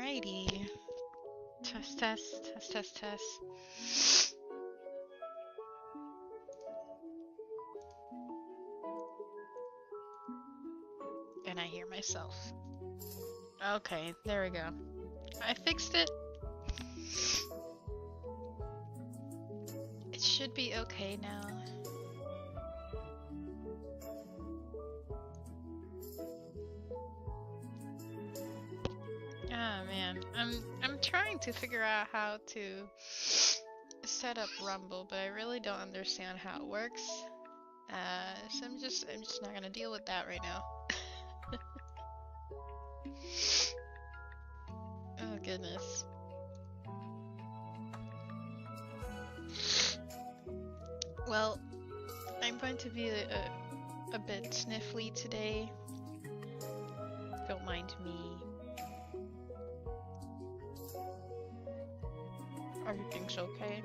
Alrighty. Test, test, test, test, test. And I hear myself. Okay, there we go. I fixed it. It should be okay now. Ah man, I'm trying to figure out how to set up Rumble, but I really don't understand how it works. So I'm just not gonna deal with that right now. Oh goodness. Well, I'm going to be a bit sniffly today. Don't mind me. Everything's okay.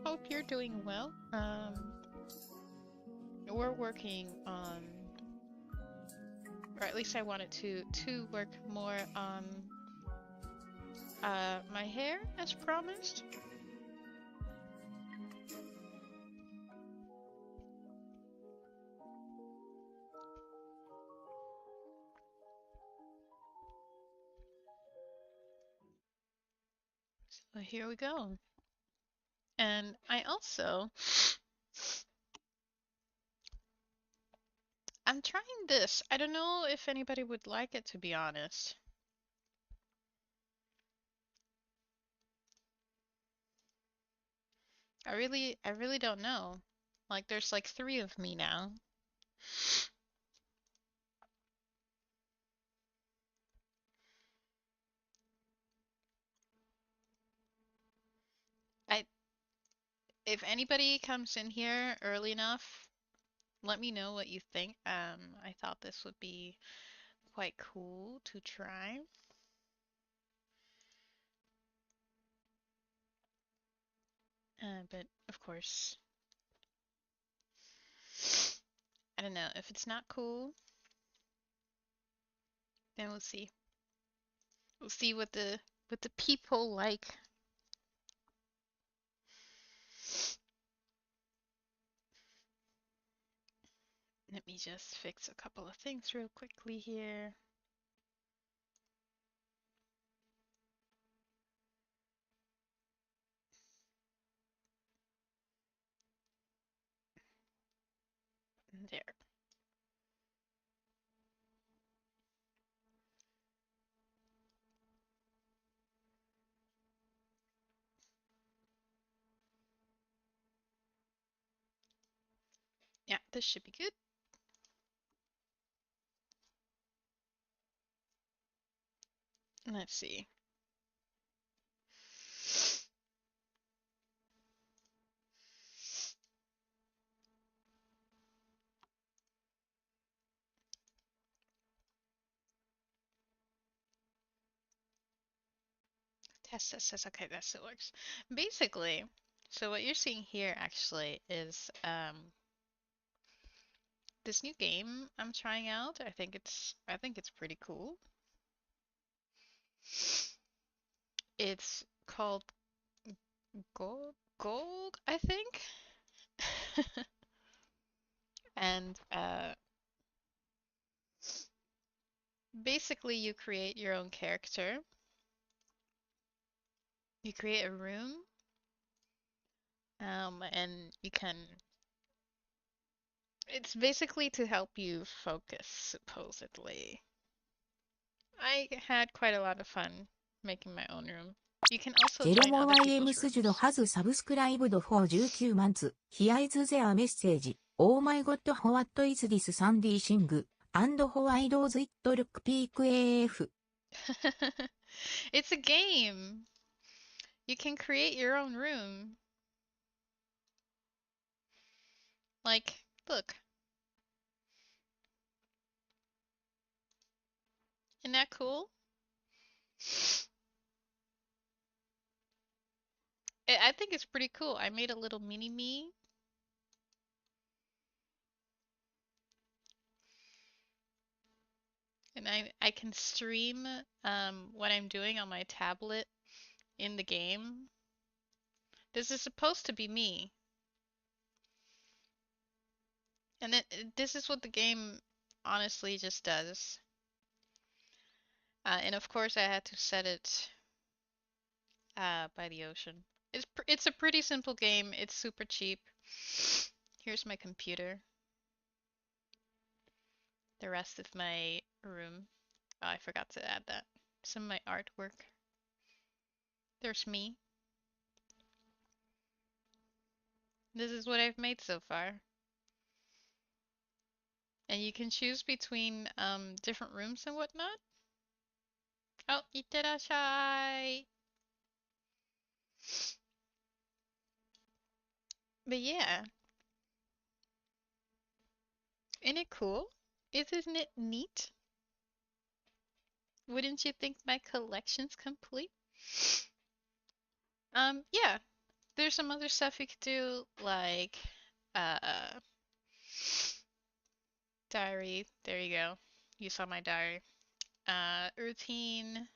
Hope you're doing well. We're working on, or at least I wanted to work more on my hair as promised. So here we go. And I'm trying this. I don't know if anybody would like it, to be honest. I really don't know. Like there's like 3 of me now. If anybody comes in here early enough, let me know what you think. I thought this would be quite cool to try. But of course, I don't know. If it's not cool, then we'll see. We'll see what the people like. Let me just fix a couple of things real quickly here. There. Yeah, this should be good. Let's see. Test. Okay, that still works. Basically, so what you're seeing here actually is this new game I'm trying out. I think it's pretty cool. It's called Gold, I think. And basically you create your own character. You create a room, and you can. It's basically to help you focus, supposedly. I had quite a lot of fun making my own room. You can also join other people's rooms. has subscribed for 19 months. Here is their message. Oh my god, what is this Sandy thing? And why does it look peak AF? It's a game. You can create your own room. Like, look. Isn't that cool? I think it's pretty cool. I made a little mini me. and I can stream what I'm doing on my tablet in the game. This is supposed to be me. And this is what the game honestly just does. And of course I had to set it by the ocean. It's a pretty simple game. It's super cheap. Here's my computer. The rest of my room. Oh, I forgot to add that. Some of my artwork. There's me. This is what I've made so far. And you can choose between different rooms and whatnot. Oh, itterashai! But yeah, isn't it cool? Isn't it neat? Wouldn't you think my collection's complete? Yeah. There's some other stuff you could do, like uh diary. There you go. You saw my diary. Routine.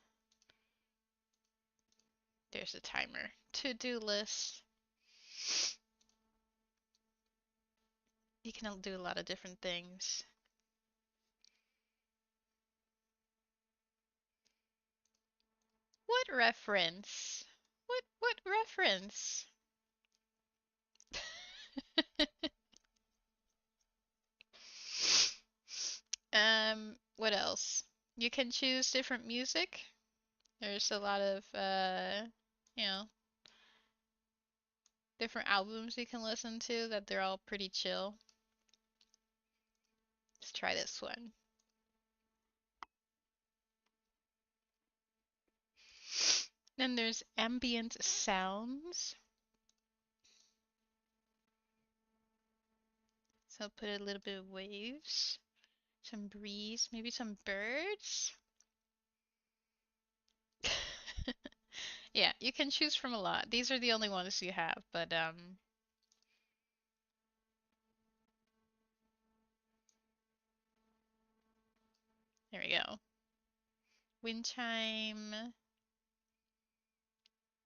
There's a timer. To-do list. You can do a lot of different things. What reference? What reference? What else? You can choose different music. There's a lot of you know, different albums you can listen to that they're all pretty chill. Let's try this one. Then there's ambient sounds. So I'll put a little bit of waves, some breeze, maybe some birds. Yeah, you can choose from a lot. These are the only ones you have, but there we go. Wind chime.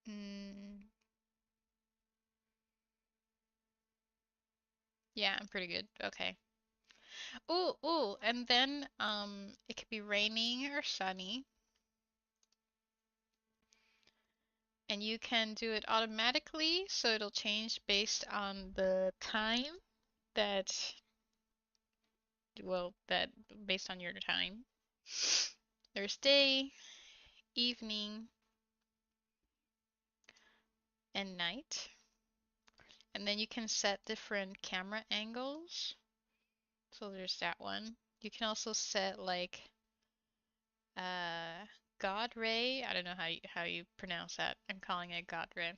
Mm, yeah, I'm pretty good. Okay. Ooh, and then it could be raining or sunny. And you can do it automatically, so it'll change based on the time that, well, that based on your time. There's day, evening, and night. And then you can set different camera angles. So there's that one. You can also set like uh God ray. I don't know how you pronounce that. I'm calling it God ray.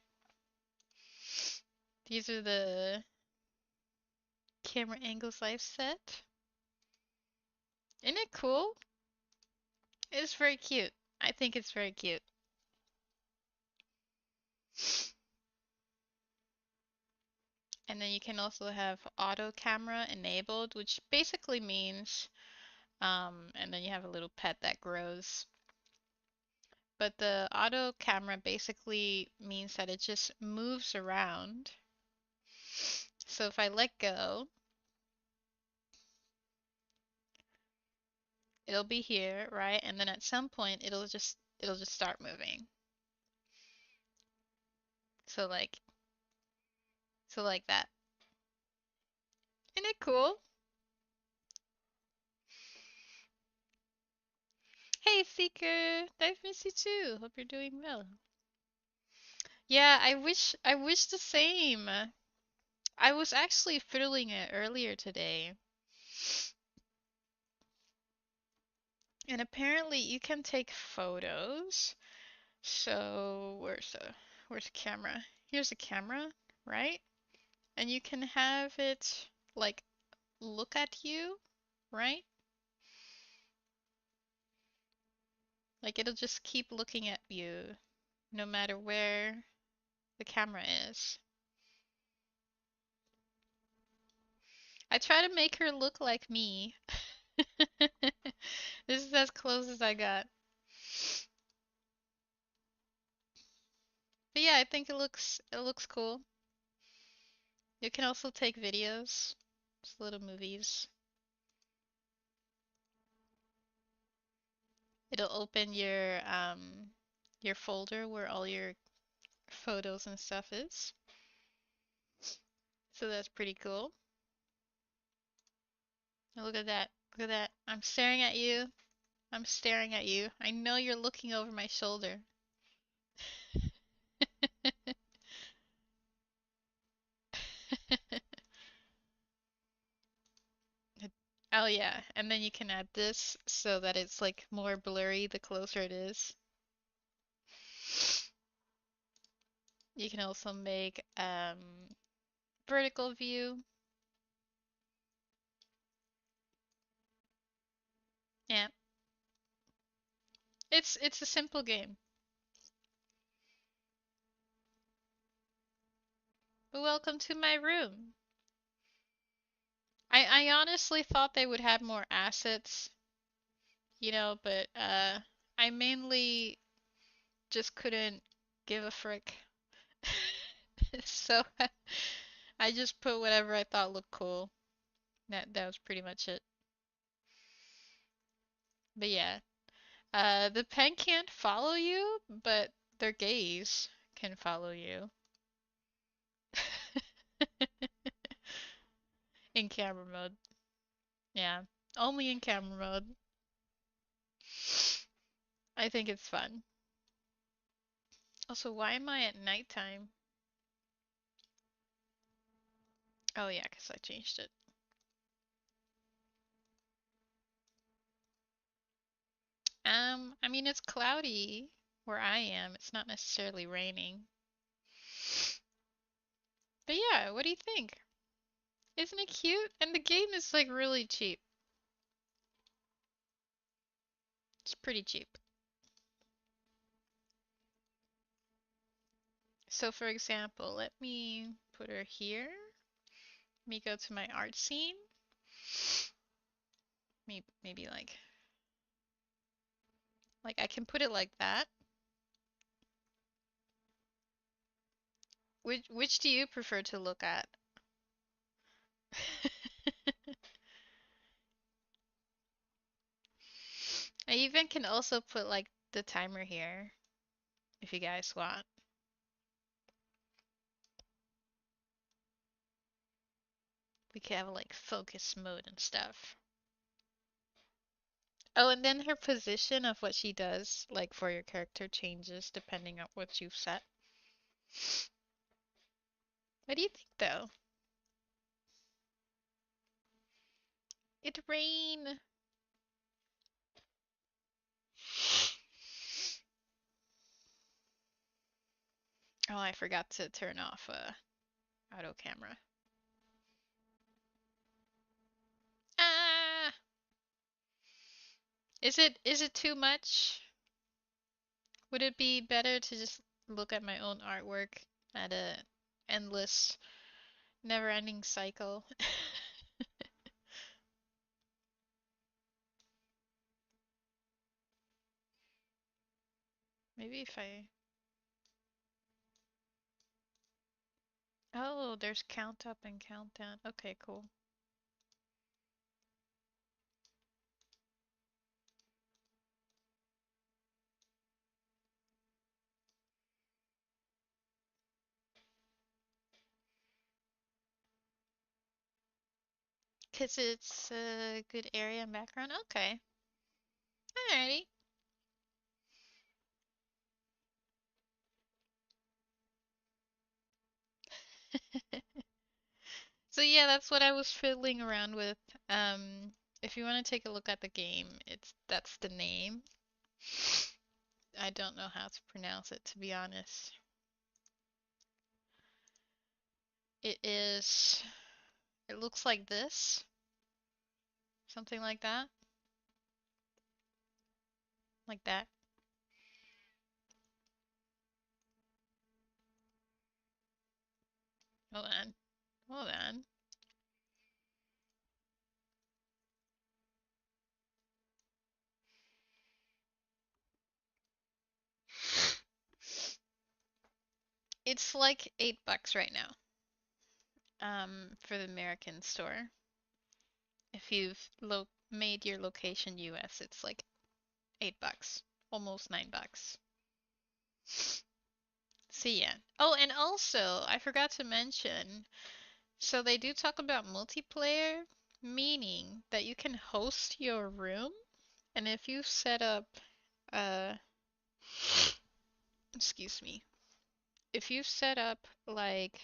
These are the camera angles I've set. Isn't it cool? It's very cute. I think it's very cute. And then you can also have auto camera enabled, which basically means, and then you have a little pet that grows. But the auto camera basically means that it just moves around. So if I let go, it'll be here, right? And then at some point it'll just start moving. So like that. Isn't it cool? Hey Seeker, I've missed you too. Hope you're doing well. Yeah, I wish the same. I was actually fiddling it earlier today. And apparently you can take photos. So where's the camera? Here's the camera, right? And you can have it like look at you, right? Like it'll just keep looking at you no matter where the camera is. I try to make her look like me. This is as close as I got. But yeah, I think it looks cool. You can also take videos, just little movies. It'll open your folder where all your photos and stuff is. So that's pretty cool. Now look at that. Look at that. I'm staring at you. I'm staring at you. I know you're looking over my shoulder. Oh yeah, and then you can add this so that it's like more blurry the closer it is. You can also make vertical view. Yeah, it's a simple game. But welcome to my room. I honestly thought they would have more assets, but I mainly just couldn't give a frick. So I just put whatever I thought looked cool. That was pretty much it. But yeah, the pen can't follow you, but their gaze can follow you. In camera mode. Yeah, only in camera mode. I think it's fun. Also, why am I at nighttime? Oh yeah, 'cause I changed it. I mean it's cloudy where I am. It's not necessarily raining. But yeah, what do you think? Isn't it cute? And the game is like really cheap. It's pretty cheap. So for example, let me put her here. Let me go to my art scene. Maybe like I can put it like that. Which do you prefer to look at? I even can also put like the timer here if you guys want. We can have like focus mode and stuff. Oh, and then her position of what she does, like for your character, changes depending on what you've set. What do you think though? It rain. Oh, I forgot to turn off auto camera. Ah! Is it too much? Would it be better to just look at my own artwork at a endless, never-ending cycle? Maybe if I... Oh, there's count up and count down. Okay, cool. Because it's a good area and background. Okay. Alrighty. So yeah, that's what I was fiddling around with. If you want to take a look at the game, that's the name. I don't know how to pronounce it, to be honest. It looks like this. Something like that. Like that. Hold on. Hold on. It's like $8 right now. For the American store. If you've made your location US, it's like $8, almost $9. So yeah. Oh, and also I forgot to mention, so they do talk about multiplayer, meaning that you can host your room, and if you set up, uh, excuse me, if you set up like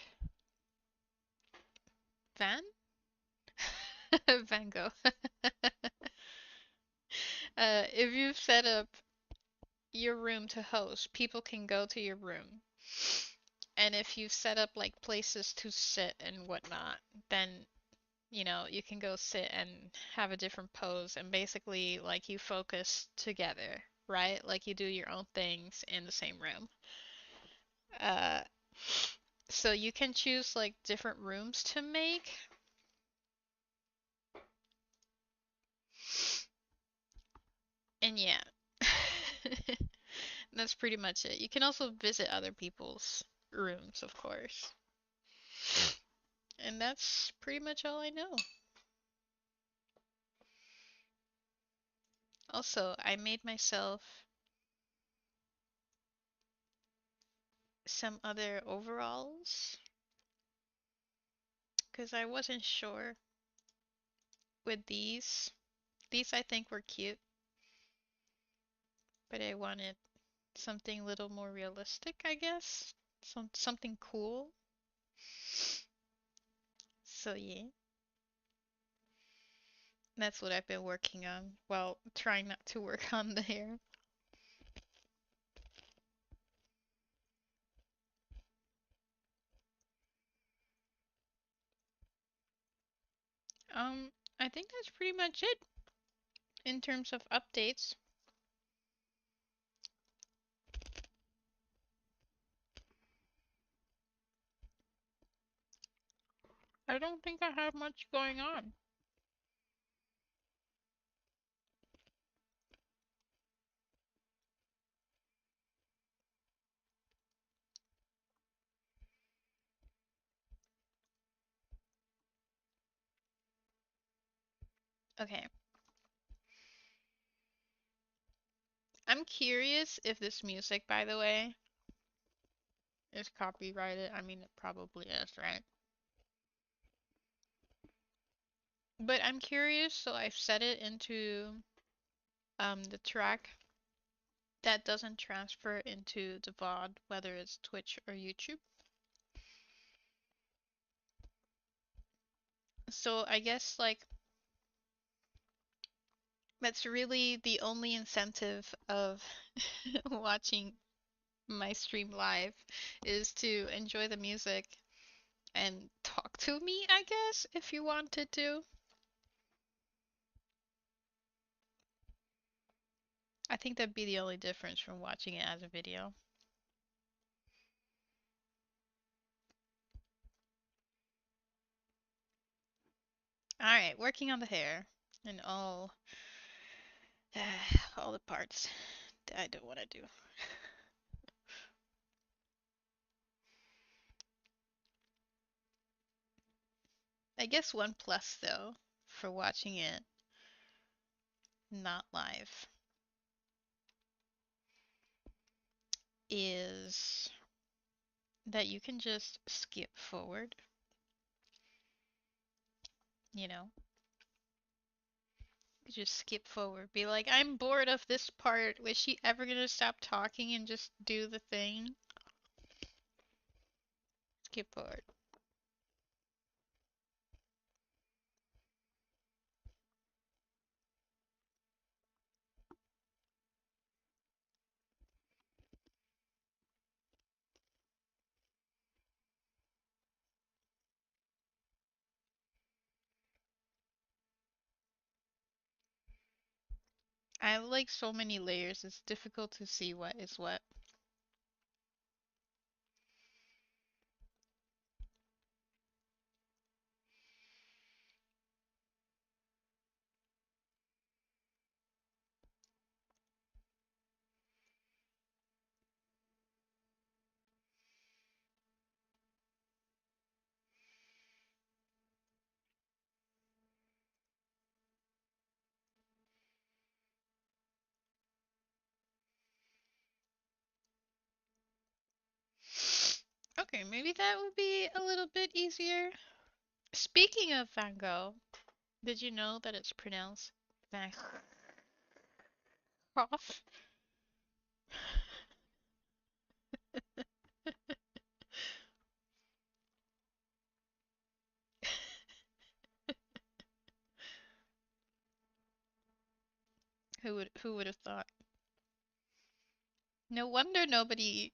Van, Van Gogh, if you've set up your room to host, people can go to your room. And if you've set up like places to sit and whatnot, then you can go sit and have a different pose and basically like you focus together, right? Like you do your own things in the same room. Uh, so you can choose like different rooms to make. And yeah. That's pretty much it. You can also visit other people's rooms, of course. And that's pretty much all I know. Also, I made myself some other overalls because I wasn't sure with these. These I think were cute, but I wanted something a little more realistic, I guess. Something cool. So yeah, that's what I've been working on while trying not to work on the hair. I think that's pretty much it in terms of updates. I don't think I have much going on. Okay. I'm curious if this music, by the way, is copyrighted. I mean, it probably is, right? But I'm curious, so I've set it into the track that doesn't transfer into the VOD, whether it's Twitch or YouTube. So I guess like that's really the only incentive of watching my stream live is to enjoy the music and talk to me, I guess, if you wanted to. I think that'd be the only difference from watching it as a video. Alright, working on the hair and all the parts that I don't want to do. I guess one plus though for watching it not live is that you can just skip forward, you know? You just skip forward. Be like, I'm bored of this part. Was she ever gonna stop talking and just do the thing? Skip forward. I have like so many layers, it's difficult to see what is what. Okay, maybe that would be a little bit easier. Speaking of Van Gogh, did you know that it's pronounced Van Gogh? Who would have thought? No wonder nobody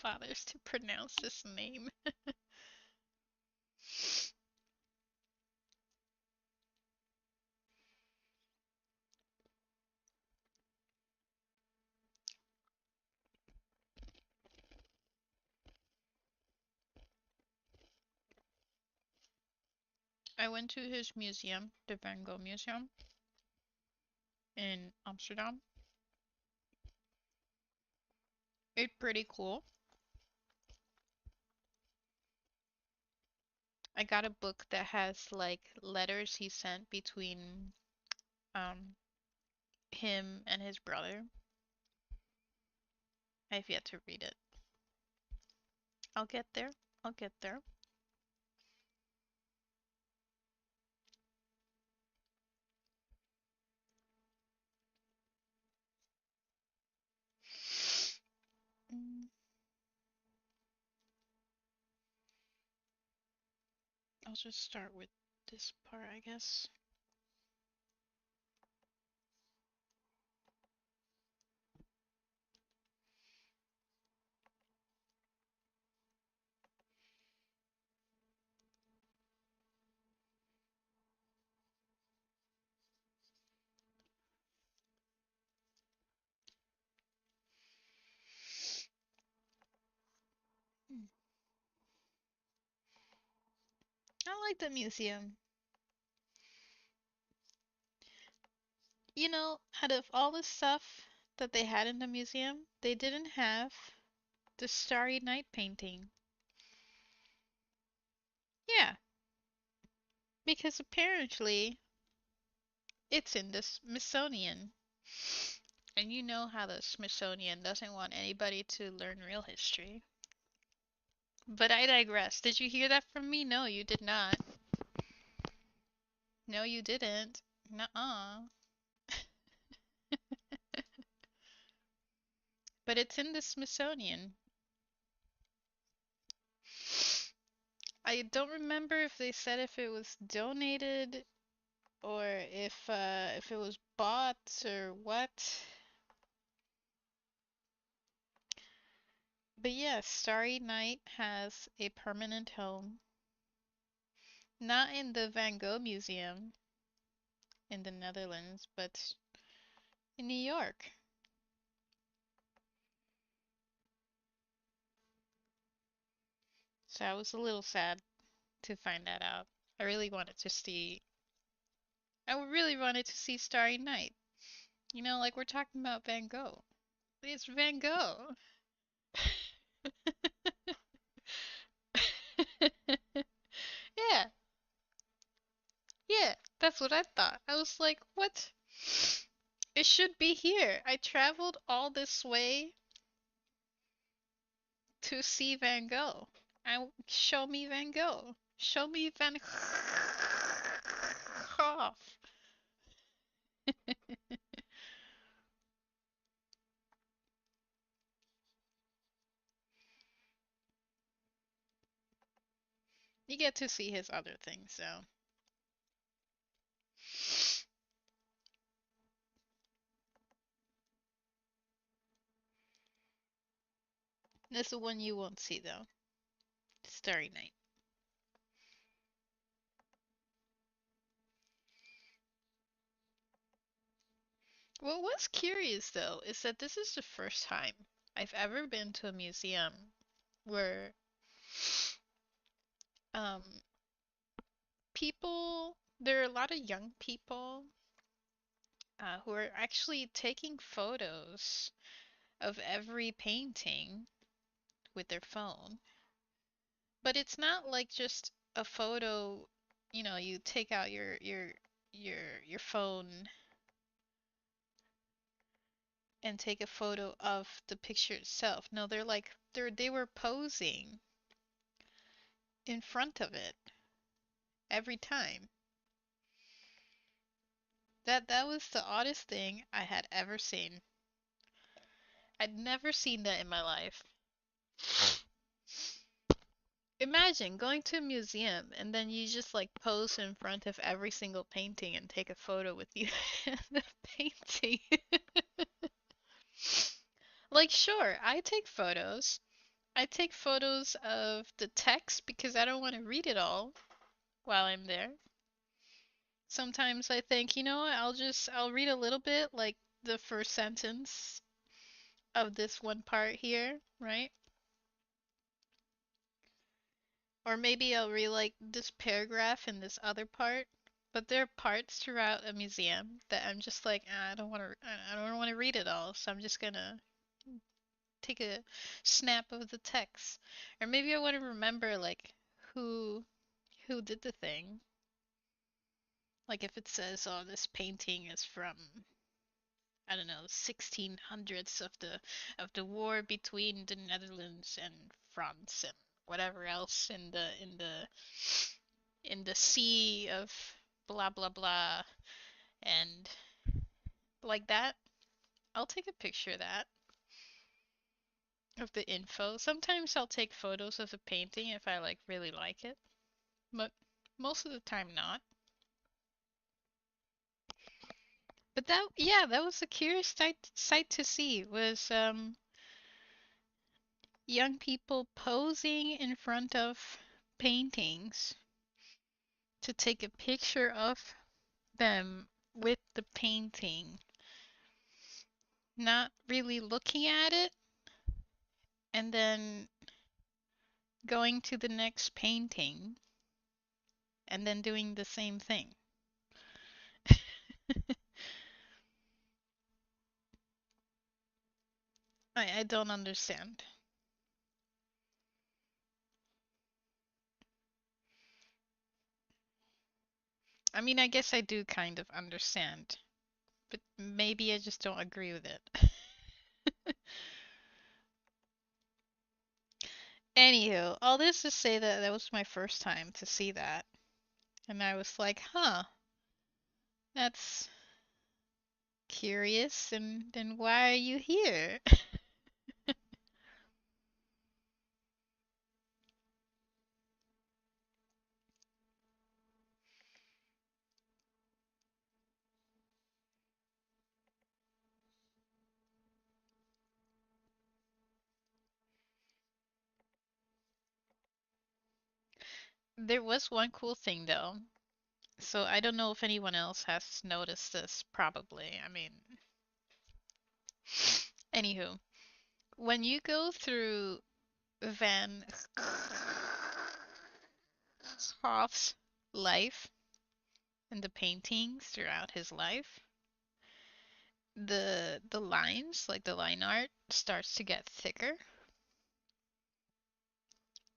bothers to pronounce this name. I went to his museum, the Van Gogh Museum in Amsterdam. It's pretty cool. I got a book that has like letters he sent between um him and his brother. I've yet to read it. I'll get there. I'll get there. Mm, I'll just start with this part, I guess. Hmm. I like the museum. You know, out of all the stuff that they had in the museum, they didn't have the Starry Night painting. Yeah, because apparently it's in the Smithsonian. And you know how the Smithsonian doesn't want anybody to learn real history. But I digress. Did you hear that from me? No, you did not. No, you didn't. Nuh-uh. But it's in the Smithsonian. I don't remember if they said if it was donated or if it was bought or what. But yes, Starry Night has a permanent home. Not in the Van Gogh Museum in the Netherlands, but in New York. So I was a little sad to find that out. I really wanted to see I really wanted to see Starry Night. You know, like we're talking about Van Gogh. It's Van Gogh. Yeah, yeah, that's what I thought. I was like, what? It should be here. I traveled all this way to see Van Gogh. Show me Van Gogh. Show me Van Gogh. You get to see his other things, though. This is one you won't see, though. Starry Night. What was curious, though, is that this is the first time I've ever been to a museum where um there are a lot of young people who are actually taking photos of every painting with their phone. But it's not like just a photo, you take out your phone and take a photo of the picture itself. No, they were posing in front of it every time. That was the oddest thing I had ever seen. I'd never seen that in my life. Imagine going to a museum and then you just like pose in front of every single painting and take a photo with you in the painting. Like, sure, I take photos. I take photos of the text because I don't want to read it all while I'm there. Sometimes I think, you know what, I'll read a little bit, like the first sentence of this one part here, right? Or maybe I'll read like this paragraph in this other part. But there are parts throughout a museum that I'm just like, "Ah, I don't want to read it all, so I'm just gonna take a snap of the text." Or maybe I want to remember like who who did the thing. Like if it says, "Oh, this painting is from I don't know, 1600s of the war between the Netherlands and France and whatever else in the sea of blah blah blah," and like that, I'll take a picture of the info. Sometimes I'll take photos of the painting if I like really like it, but most of the time not. But that, yeah, that was a curious sight to see was young people posing in front of paintings to take a picture of them with the painting, not really looking at it, and then going to the next painting and then doing the same thing. I don't understand. I mean, I guess I do kind of understand, but maybe I just don't agree with it. Anywho, all this to say that that was my first time to see that, and I was like, huh, that's curious, and then why are you here? There was one cool thing though. So I don't know if anyone else has noticed this, probably. I mean, anywho, when you go through Van Gogh's life and the paintings throughout his life, the lines, like the line art, starts to get thicker,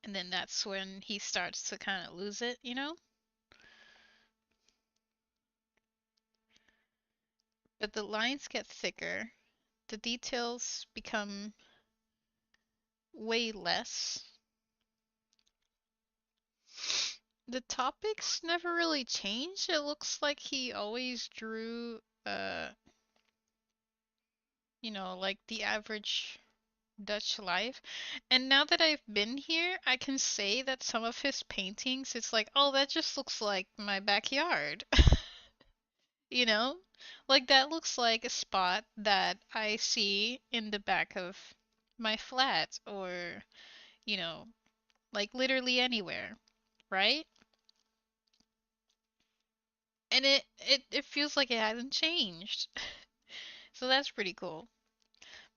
and then that's when he starts to kind of lose it, you know? But the lines get thicker, the details become way less. The topics never really change. It looks like he always drew, like the average Dutch life. And now that I've been here, I can say that some of his paintings, it's like, oh, that just looks like my backyard. You know? Like that looks like a spot that I see in the back of my flat or, you know, like literally anywhere, right? And it feels like it hasn't changed. So that's pretty cool.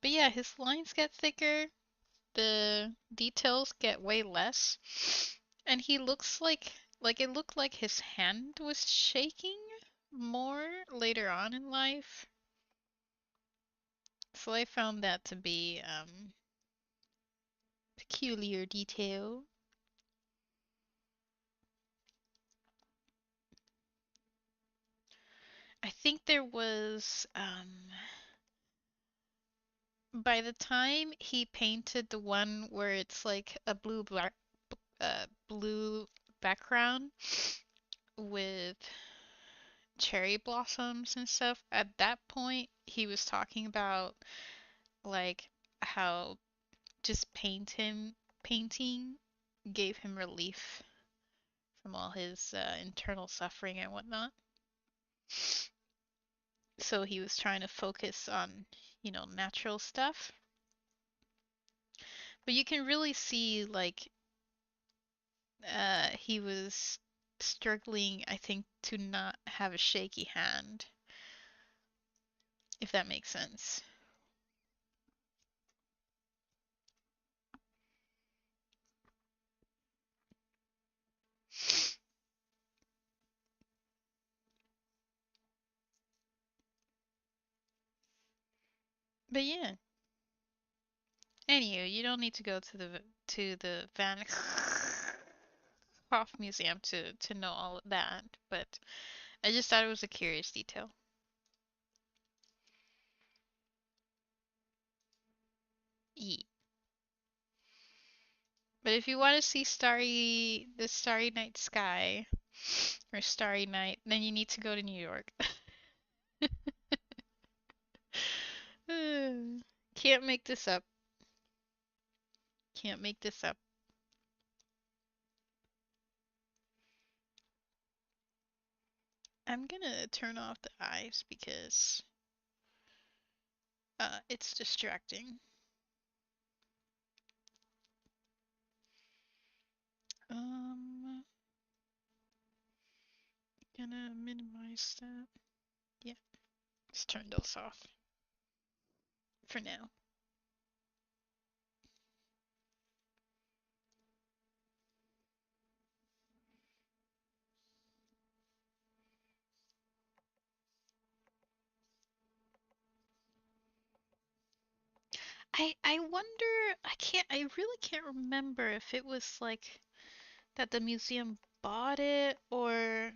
But yeah, his lines get thicker, the details get way less, and he looks like it looked like his hand was shaking more later on in life. So I found that to be peculiar detail. I think there was by the time he painted the one where it's like a blue background with cherry blossoms and stuff, at that point he was talking about like how just painting gave him relief from all his internal suffering and whatnot. So he was trying to focus on, natural stuff. But you can really see like he was struggling, I think, to not have a shaky hand, if that makes sense. But yeah. Anywho, you don't need to go to the Van Gogh Museum to know all of that, but I just thought it was a curious detail. E. But if you want to see the starry night sky or starry night, then you need to go to New York. Can't make this up. Can't make this up. I'm gonna turn off the eyes because it's distracting. Um, gonna minimize that. Yeah, let's turn those off for now. I wonder, I really can't remember if it was like that the museum bought it or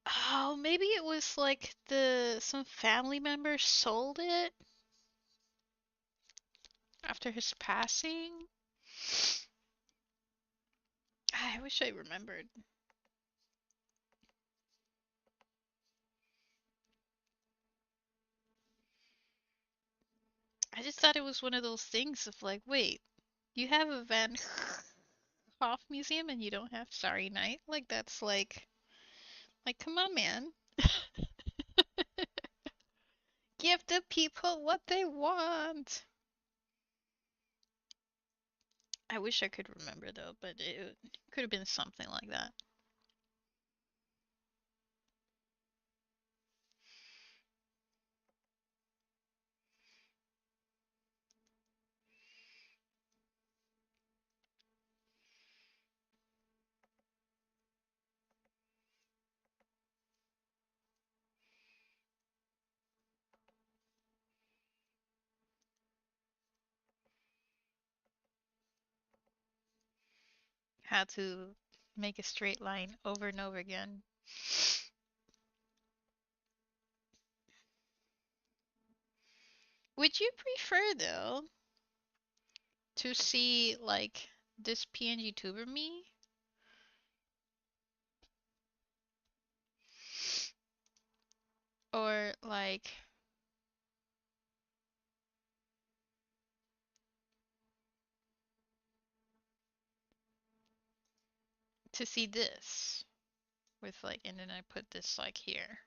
oh, maybe it was like the some family member sold it after his passing. I wish I remembered. I just thought it was one of those things of like, wait, you have a Van Gogh museum and you don't have Starry Night? Like that's like come on, man. Give the people what they want. I wish I could remember though, but it could have been something like that. How to make a straight line over and over again. Would you prefer though to see like this PNGTuber me or like to see this with like and then I put this like here.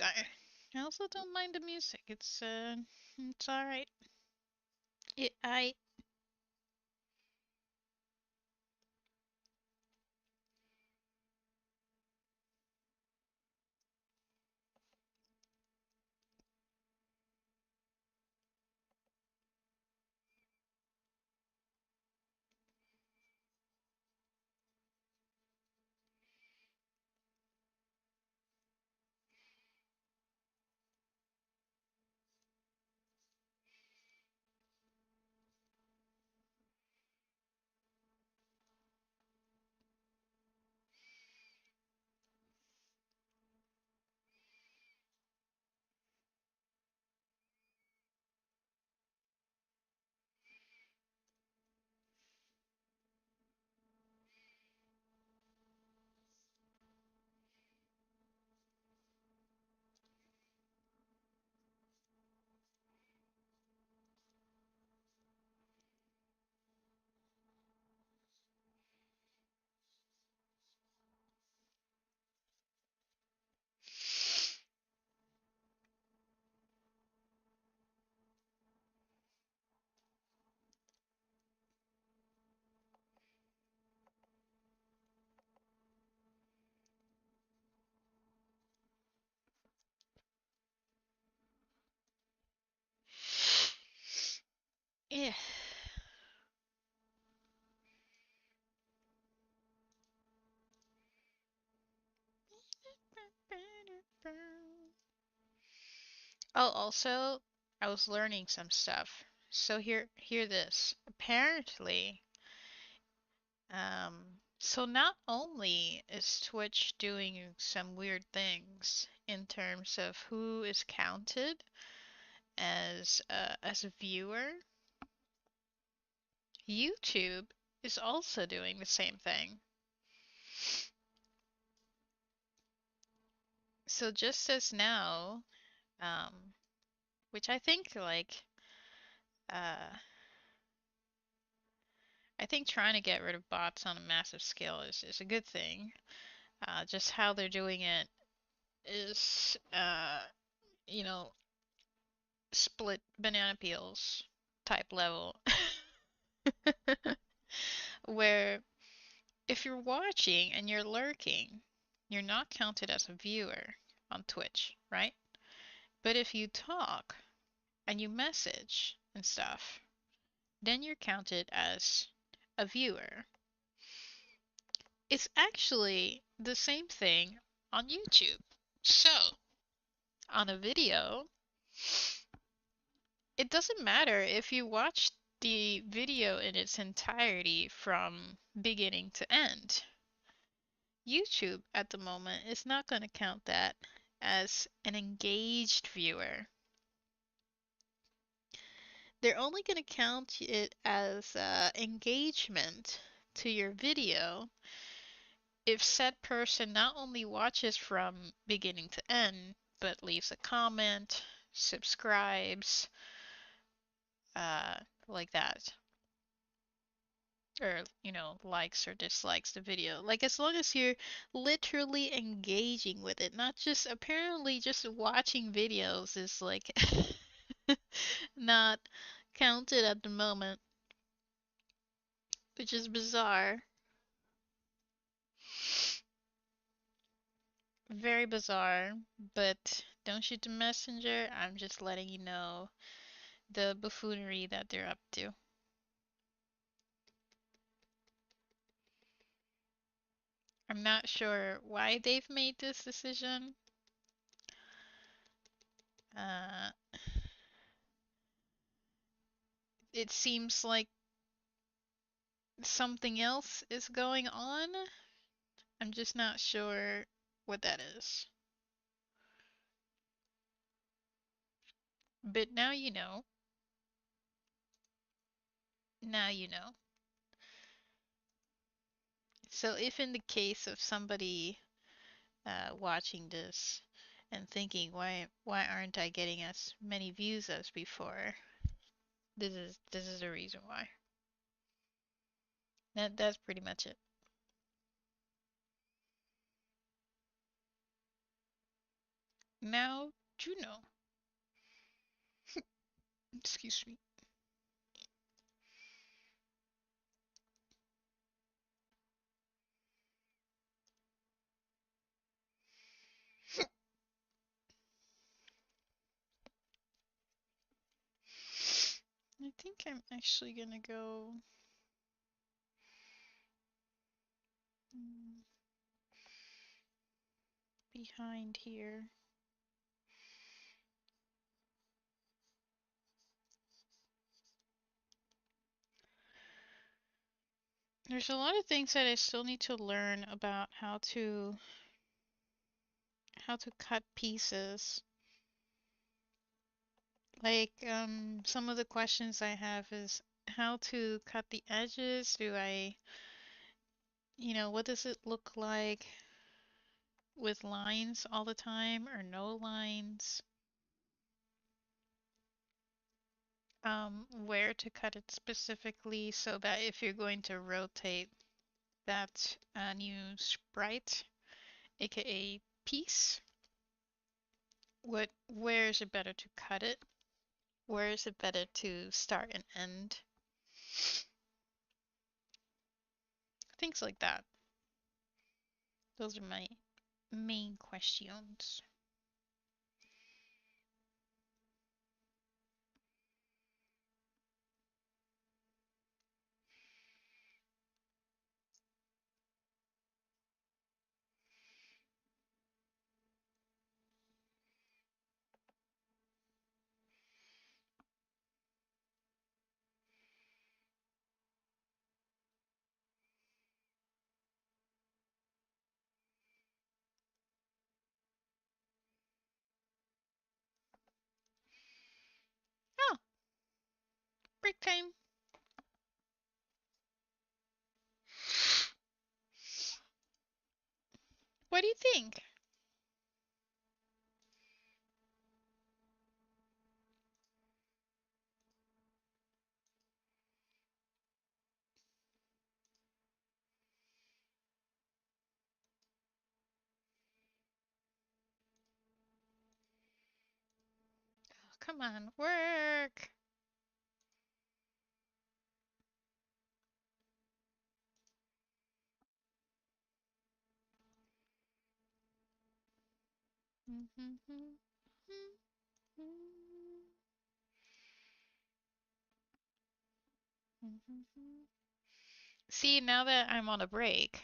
I also don't mind the music. It's all right. I yeah. Oh, also, I was learning some stuff. So hear this. Apparently, so not only is Twitch doing some weird things in terms of who is counted as a viewer, YouTube is also doing the same thing. So just as now, um, which uh, I think trying to get rid of bots on a massive scale is a good thing. Just how they're doing it is, you know, split banana peels type level. Where if you're watching and you're lurking, you're not counted as a viewer on Twitch, right? But if you talk and you message and stuff, then you're counted as a viewer. It's actually the same thing on YouTube. So, on a video, it doesn't matter if you watch the video in its entirety from beginning to end. YouTube at the moment is not going to count that as an engaged viewer. They're only going to count it as engagement to your video if said person not only watches from beginning to end, but leaves a comment, subscribes, uh, like that. Or, likes or dislikes the video. Like, as long as you're literally engaging with it, not just apparently just watching videos is like not counted at the moment, which is bizarre. Very bizarre, but don't shoot the messenger. I'm just letting you know the buffoonery that they're up to. I'm not sure why they've made this decision. Uh, it seems like something else is going on. I'm just not sure what that is. But now you know. Now you know. So if in the case of somebody watching this and thinking why aren't I getting as many views as before, this is the reason why. That's pretty much it. Now, Juno. Excuse me. I think I'm actually gonna go behind here. There's a lot of things that I still need to learn about how to cut pieces. Like some of the questions I have is how to cut the edges. What does it look like with lines all the time or no lines? Where to cut it specifically so that if you're going to rotate that new sprite, aka piece, where is it better to cut it? Where is it better to start and end? Things like that. Those are my main questions. Oh, break time. What do you think? Oh, come on, work. See, now that I'm on a break,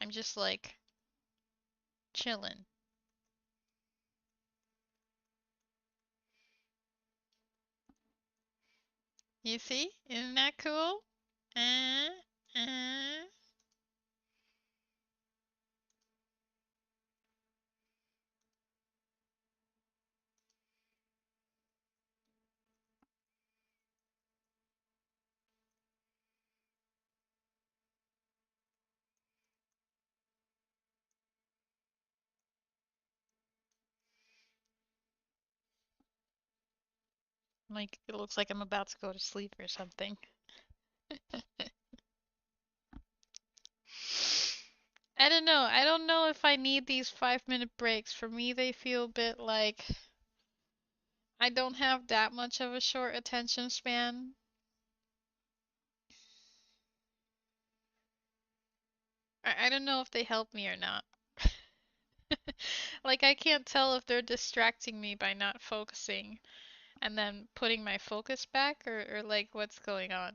I'm just like chilling. You see? Isn't that cool? Uh, uh. Like, it looks like I'm about to go to sleep or something. I don't know. I don't know if I need these 5-minute breaks. For me, they feel a bit like I don't have that much of a short attention span. I don't know if they help me or not. Like, I can't tell if they're distracting me by not focusing and then putting my focus back or like what's going on.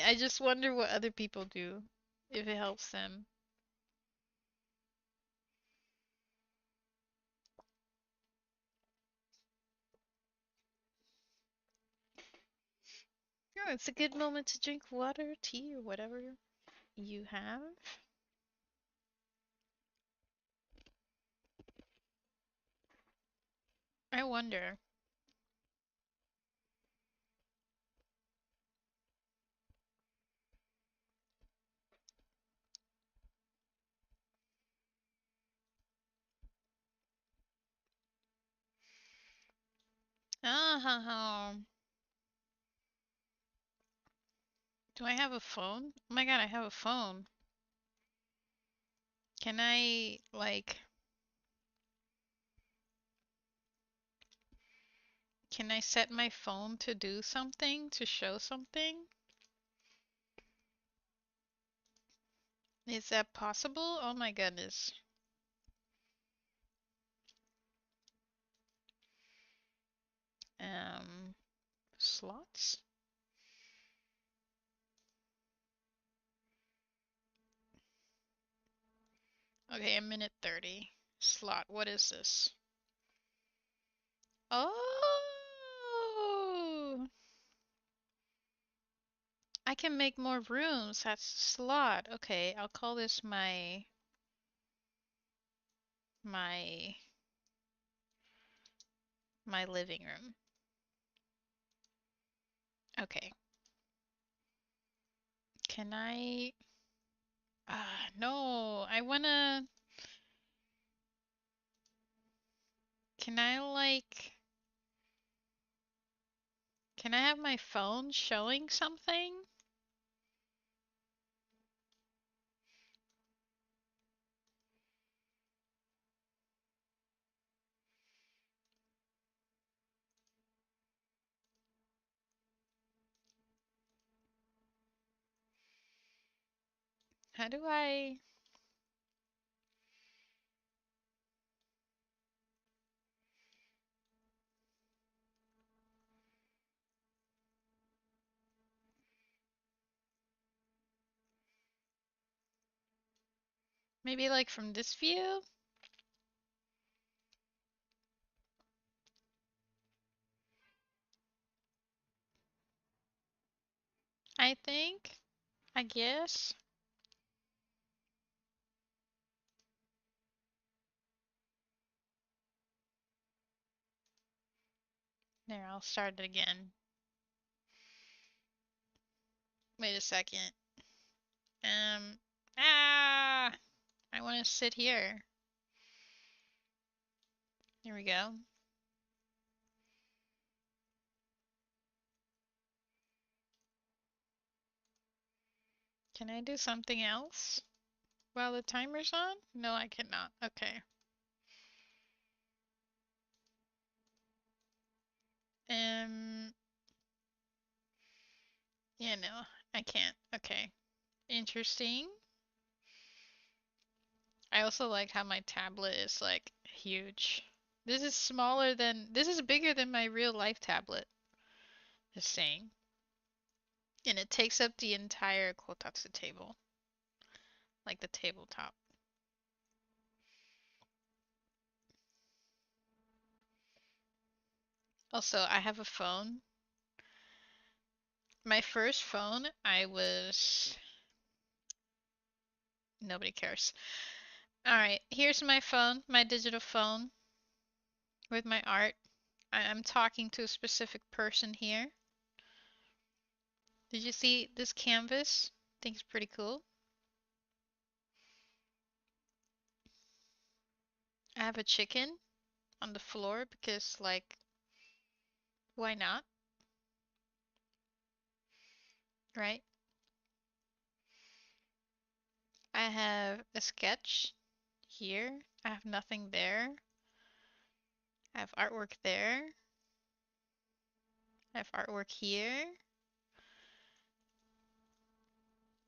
I just wonder what other people do, if it helps them. Oh, it's a good moment to drink water, tea, or whatever you have. I wonder. Ah, do I have a phone? Oh my god, I have a phone. Can I, like, can I set my phone to do something, to show something? Is that possible? Oh my goodness. Slots? Okay, a minute 30. Slot, what is this? Oh! I can make more rooms. That's slot. Okay, I'll call this my my living room. Okay. Can I no, I wanna can I like can I have my phone showing something? How do I maybe like from this view? I think. I guess. There, I'll start it again. Wait a second. Um, ah, I want to sit here. Here we go. Can I do something else while the timer's on? No, I cannot. Okay. Um, yeah, no, I can't. Okay. Interesting. I also like how my tablet is like huge. This is bigger than my real life tablet. Just saying. And it takes up the entire kotatsu table. Like the tabletop. Also, I have a phone. My first phone, nobody cares. Alright, here's my phone, my digital phone with my art. I'm talking to a specific person here. Did you see this canvas? I think it's pretty cool. I have a chicken on the floor because, like, why not? Right? I have a sketch here. I have nothing there. I have artwork there. I have artwork here.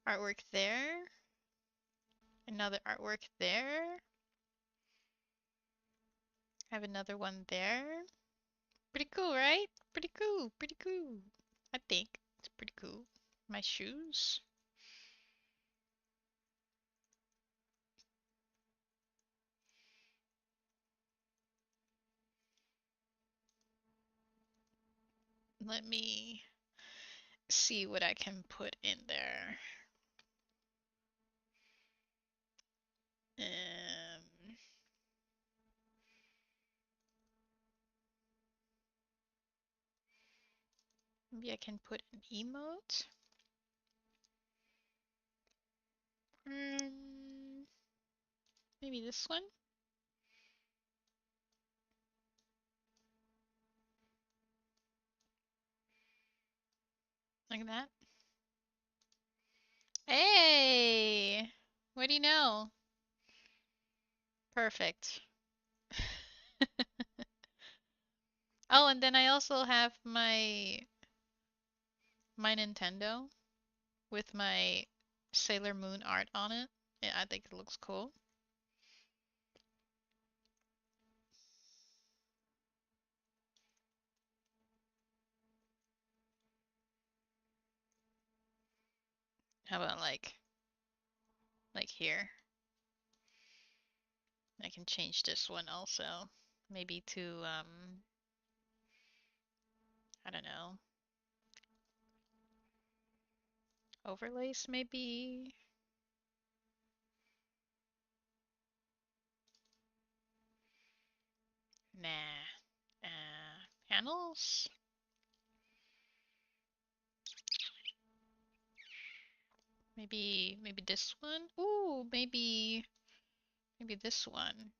Artwork there. Another artwork there. I have another one there. Pretty cool, right? Pretty cool, pretty cool. I think it's pretty cool. My shoes. Let me see what I can put in there. Maybe I can put an emote. Maybe this one. Like that. Hey! What do you know? Perfect. Oh, and then I also have my Nintendo with my Sailor Moon art on it. Yeah, I think it looks cool. How about like here? I can change this one also. Maybe to I don't know. Overlays maybe? Nah. Panels? Maybe this one? Ooh, maybe this one.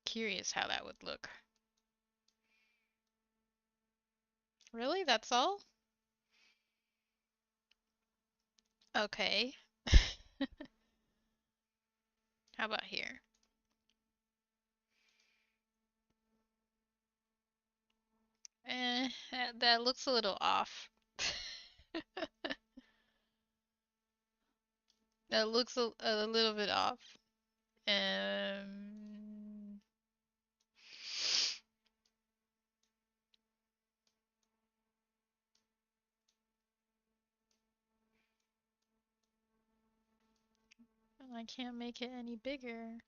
Curious how that would look. Really? That's all? Okay. How about here? That looks a little off. That looks a little bit off. Um, I can't make it any bigger.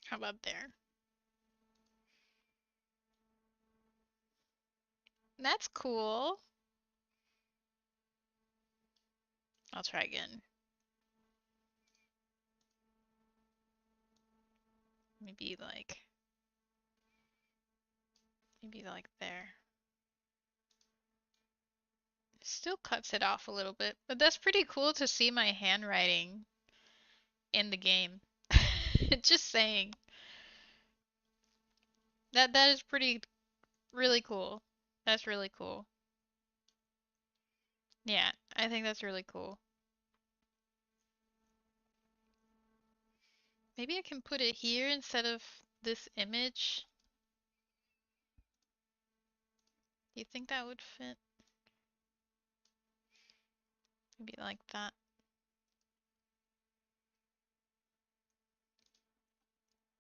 How about there? That's cool. I'll try again. Maybe like there. Still cuts it off a little bit, but that's pretty cool to see my handwriting in the game. Just saying. That is pretty really cool. That's really cool. Yeah, I think that's really cool. Maybe I can put it here instead of this image. Do you think that would fit? Maybe like that.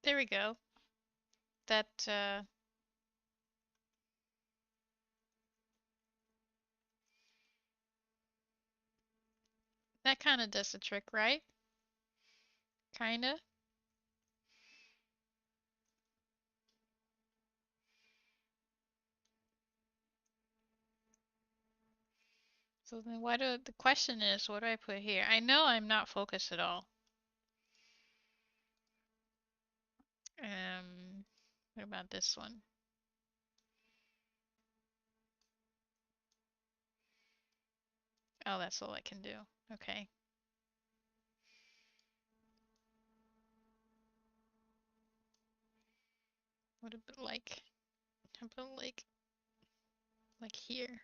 There we go. That that kind of does the trick, right? Kinda. So then the question is, what do I put here? I know I'm not focused at all. What about this one? Oh, that's all I can do. Okay. What about how about like here?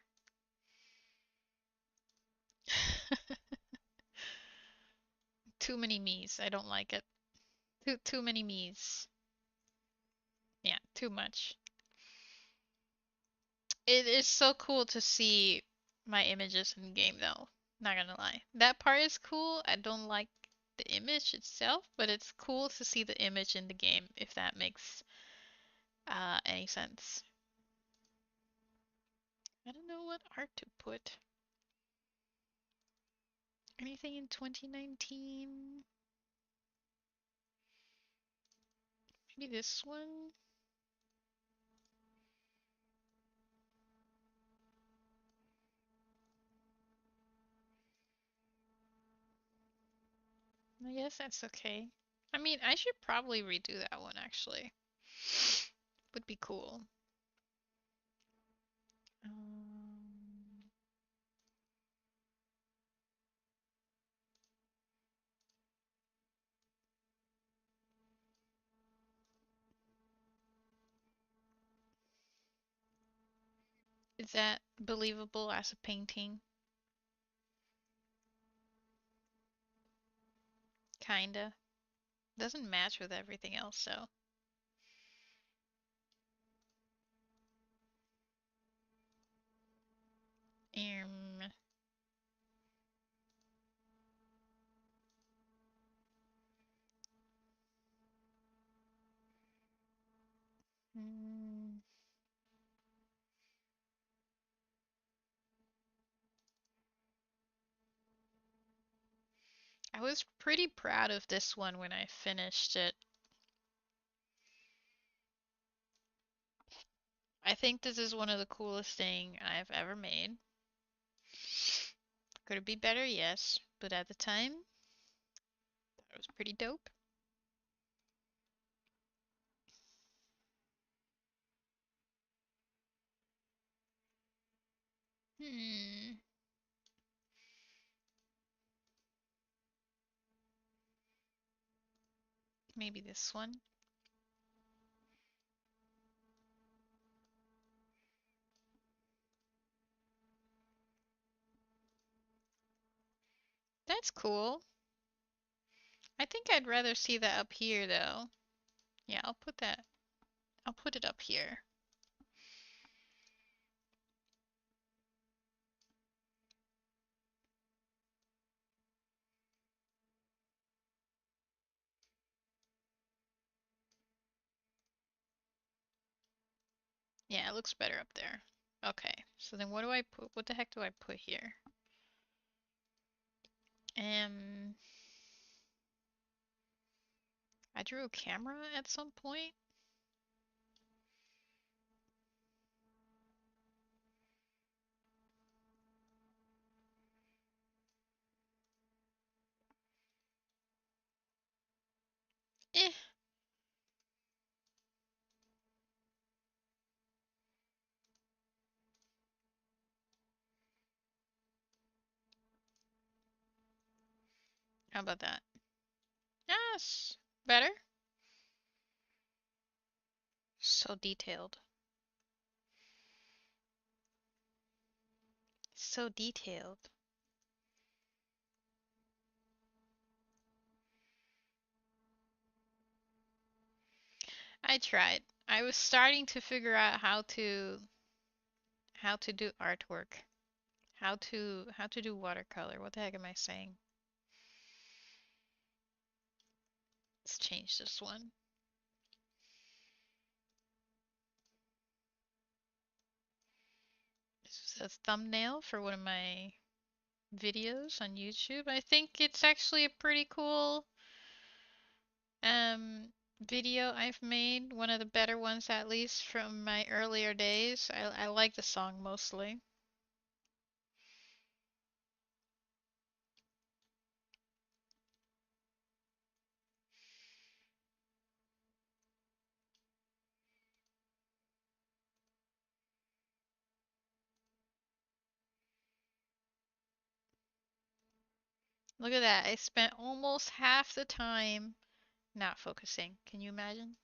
Too many me's. I don't like it. Too many me's. Yeah, too much. It is so cool to see my images in game though. Not gonna lie. That part is cool. I don't like the image itself, but it's cool to see the image in the game, if that makes any sense. I don't know what art to put. Anything in 2019? Maybe this one? I guess that's okay. I mean, I should probably redo that one actually. Would be cool. Um, Is that believable as a painting? Kinda. Doesn't match with everything else, so. Um, mm, I was pretty proud of this one when I finished it. I think this is one of the coolest thing I've ever made. Could it be better? Yes, but at the time, it was pretty dope. Hmm, maybe this one. That's cool. I think I'd rather see that up here though. Yeah, I'll put that. I'll put it up here. Yeah, it looks better up there. Okay, so then what do I put? What the heck do I put here? Um, I drew a camera at some point. Eh, how about that? Yes, better. So detailed. So detailed. I tried. I was starting to figure out how to do artwork. How to do watercolor. What the heck am I saying? Let's change this one. This is a thumbnail for one of my videos on YouTube. I think it's actually a pretty cool um video I've made. One of the better ones at least from my earlier days. I like the song mostly. Look at that. I spent almost half the time not focusing. Can you imagine?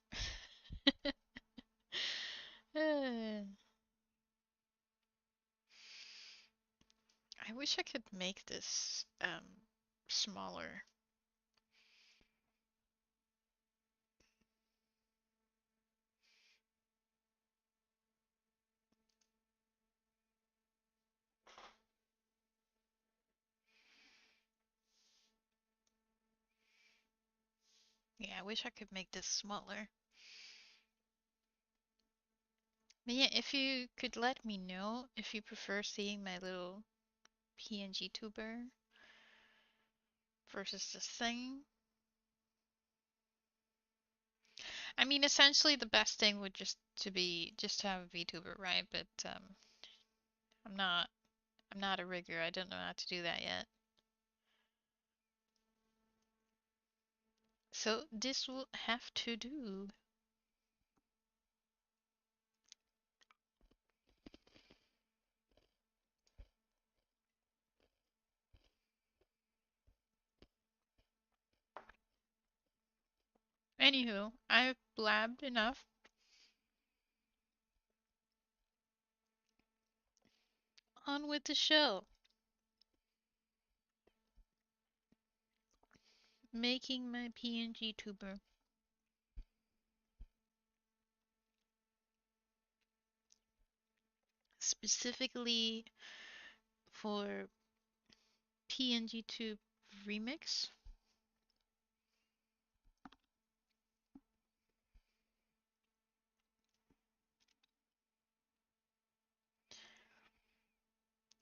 I wish I could make this smaller. Yeah, I wish I could make this smaller. But yeah, if you could let me know if you prefer seeing my little PNGTuber versus this thing. I mean, essentially the best thing would just to have a VTuber, right? But I'm not I'm not a rigger. I don't know how to do that yet. So this will have to do. Anywho, I've blabbed enough. On with the show. Making my PNGTuber. Specifically for PNGTube remix.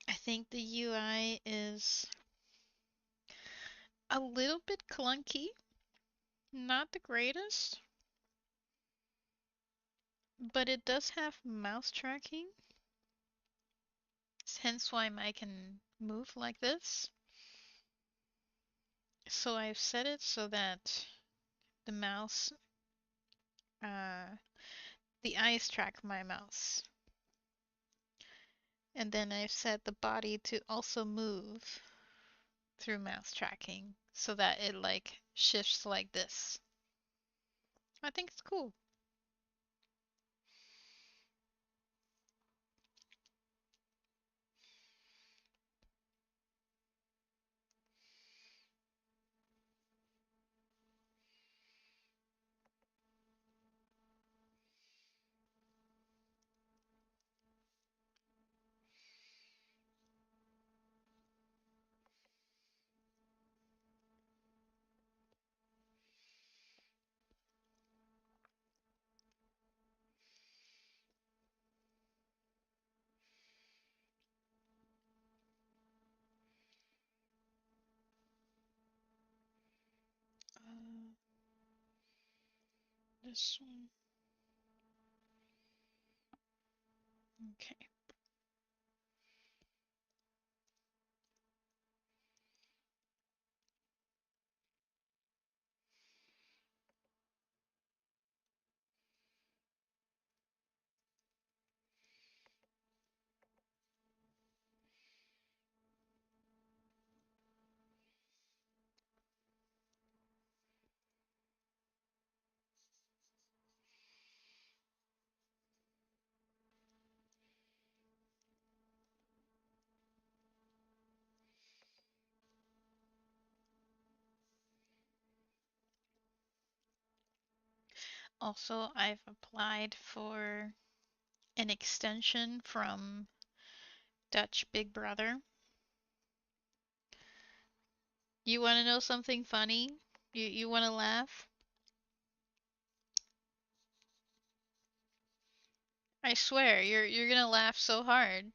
I think the UI is a little bit clunky, not the greatest, but it does have mouse tracking, hence why I can move like this. So I've set it so that the mouse, the eyes track my mouse. And then I've set the body to also move through mouse tracking so that it like shifts like this. I think it's cool. This one. Okay. Also, I've applied for an extension from Dutch Big Brother. You want to know something funny? You want to laugh? I swear, you're gonna laugh so hard.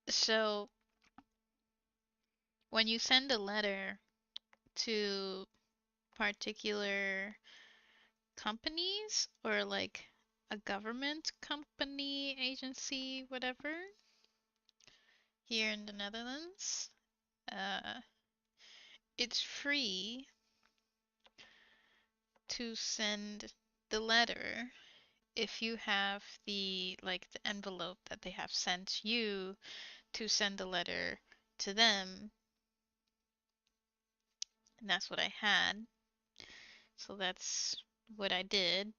So, when you send a letter to particular companies or like a government company, agency, whatever, here in the Netherlands, uh, it's free to send the letter if you have the like the envelope that they have sent you to send the letter to them. And that's what I had. So that's what I did.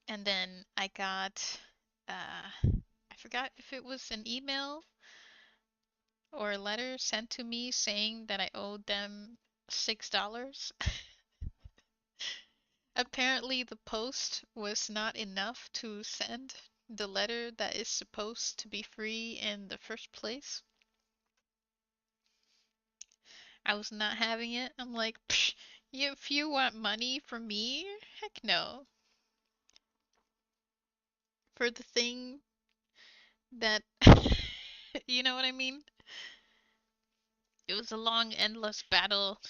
And then I got, I forgot if it was an email or a letter sent to me saying that I owed them $6. Apparently, the post was not enough to send the letter that is supposed to be free in the first place. I was not having it. I'm like, psh, if you want money from me, heck no. For the thing that, you know what I mean? It was a long, endless battle.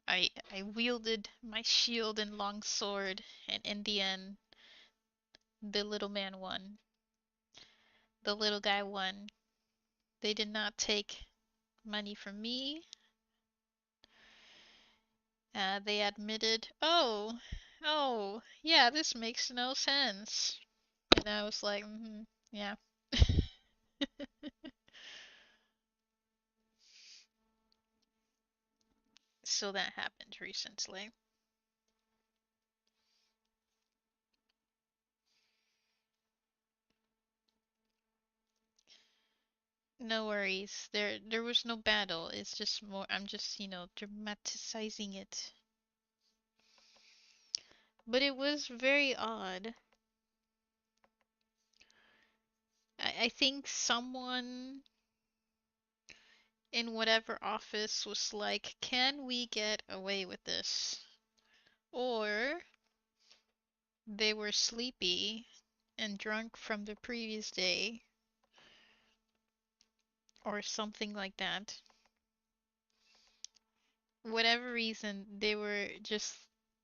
I wielded my shield and long sword, and in the end, the little man won. The little guy won. They did not take money from me. They admitted, oh, yeah, this makes no sense. And I was like, yeah. So that happened recently. No worries. There was no battle. It's just more I'm just, dramatizing it. But it was very odd. I think someone in whatever office was like, "Can we get away with this?" Or they were sleepy and drunk from the previous day or something like that. Whatever reason, they were just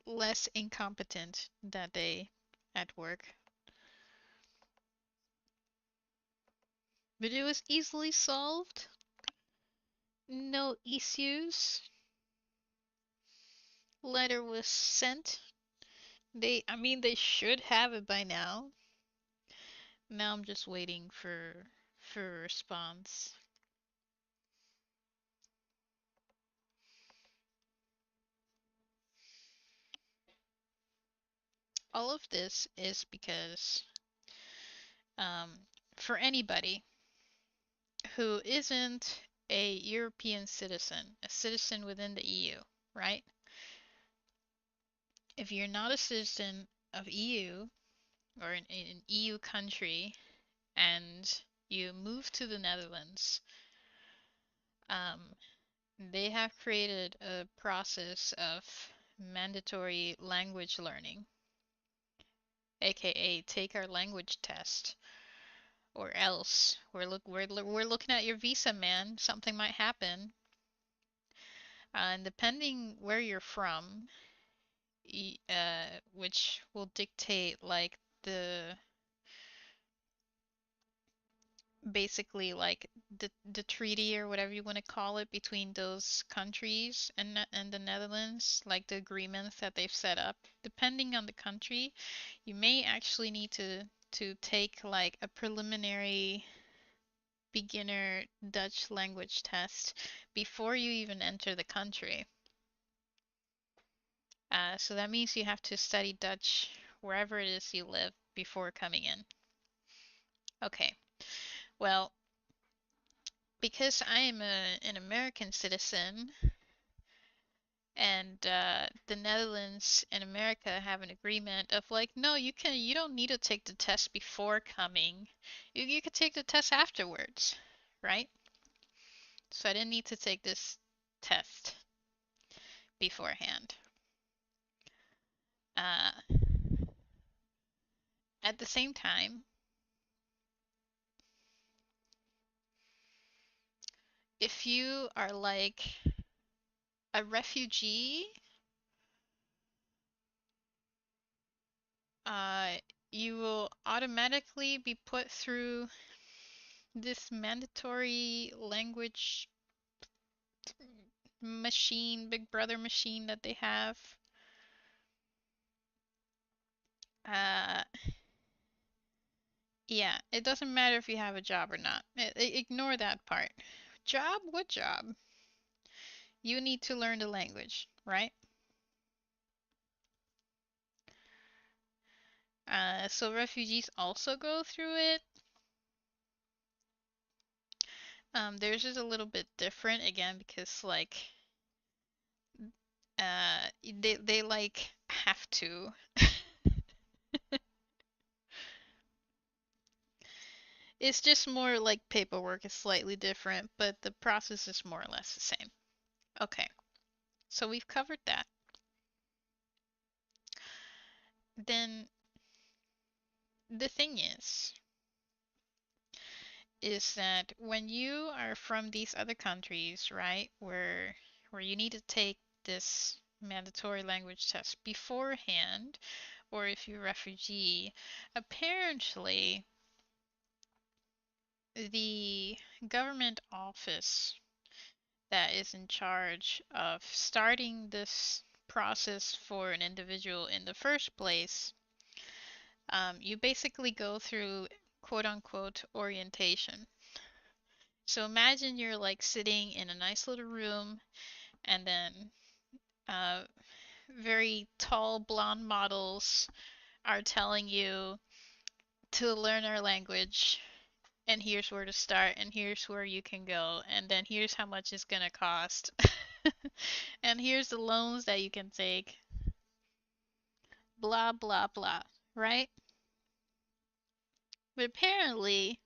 less incompetent that day at work. But it was easily solved. No issues. Letter was sent. They should have it by now. Now I'm just waiting for a response. All of this is because um, for anybody who isn't a European citizen, a citizen within the EU, right? If you're not a citizen of EU or an EU country and you move to the Netherlands, um, they have created a process of mandatory language learning, aka take our language test, or else we're looking at your visa, man. Something might happen. And depending where you're from, which will dictate like the basically like the treaty or whatever you want to call it between those countries and the Netherlands, like the agreements that they've set up. Depending on the country, you may actually need to take like a preliminary beginner Dutch language test before you even enter the country. So that means you have to study Dutch wherever it is you live before coming in. Okay, well, because I am an American citizen and the Netherlands and America have an agreement of like, no, you don't need to take the test before coming. You could take the test afterwards, right? So I didn't need to take this test beforehand. Uh, at the same time, if you are like a refugee, uh, you will automatically be put through this mandatory language machine, Big Brother machine that they have. Uh, yeah, it doesn't matter if you have a job or not. Ignore that part. Job? What job? You need to learn the language, right? So refugees also go through it. Theirs is a little bit different again because like they like have to. It's just more like paperwork is slightly different, but the process is more or less the same. Okay, so we've covered that. Then the thing is that when you are from these other countries, right, where you need to take this mandatory language test beforehand, or if you're a refugee, apparently the government office that is in charge of starting this process for an individual in the first place, you basically go through quote unquote orientation. So imagine you're like sitting in a nice little room, and then Uh, very tall blonde models are telling you to learn our language, and here's where to start, and here's where you can go, and then here's how much it's gonna cost. And here's the loans that you can take. Blah blah blah, right? But apparently,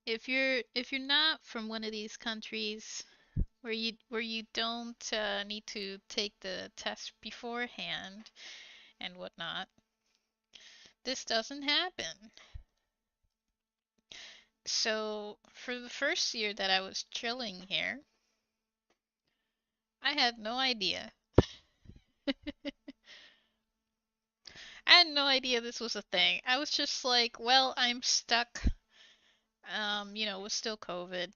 if you're not from one of these countries where you don't need to take the test beforehand and whatnot, this doesn't happen. So for the first year that I was chilling here, I had no idea. I had no idea this was a thing. I was just like, well, I'm stuck. With still COVID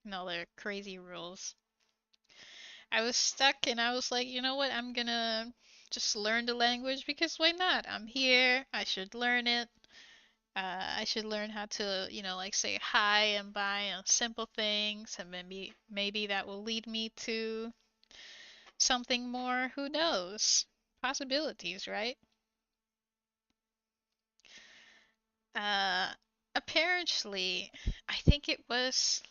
and all their crazy rules. I was stuck and I was like, you know what? I'm gonna just learn the language because why not? I'm here. I should learn it. I should learn how to, like say hi and bye on simple things, and maybe that will lead me to something more. Who knows? Possibilities, right? Uh, Apparently, I think it was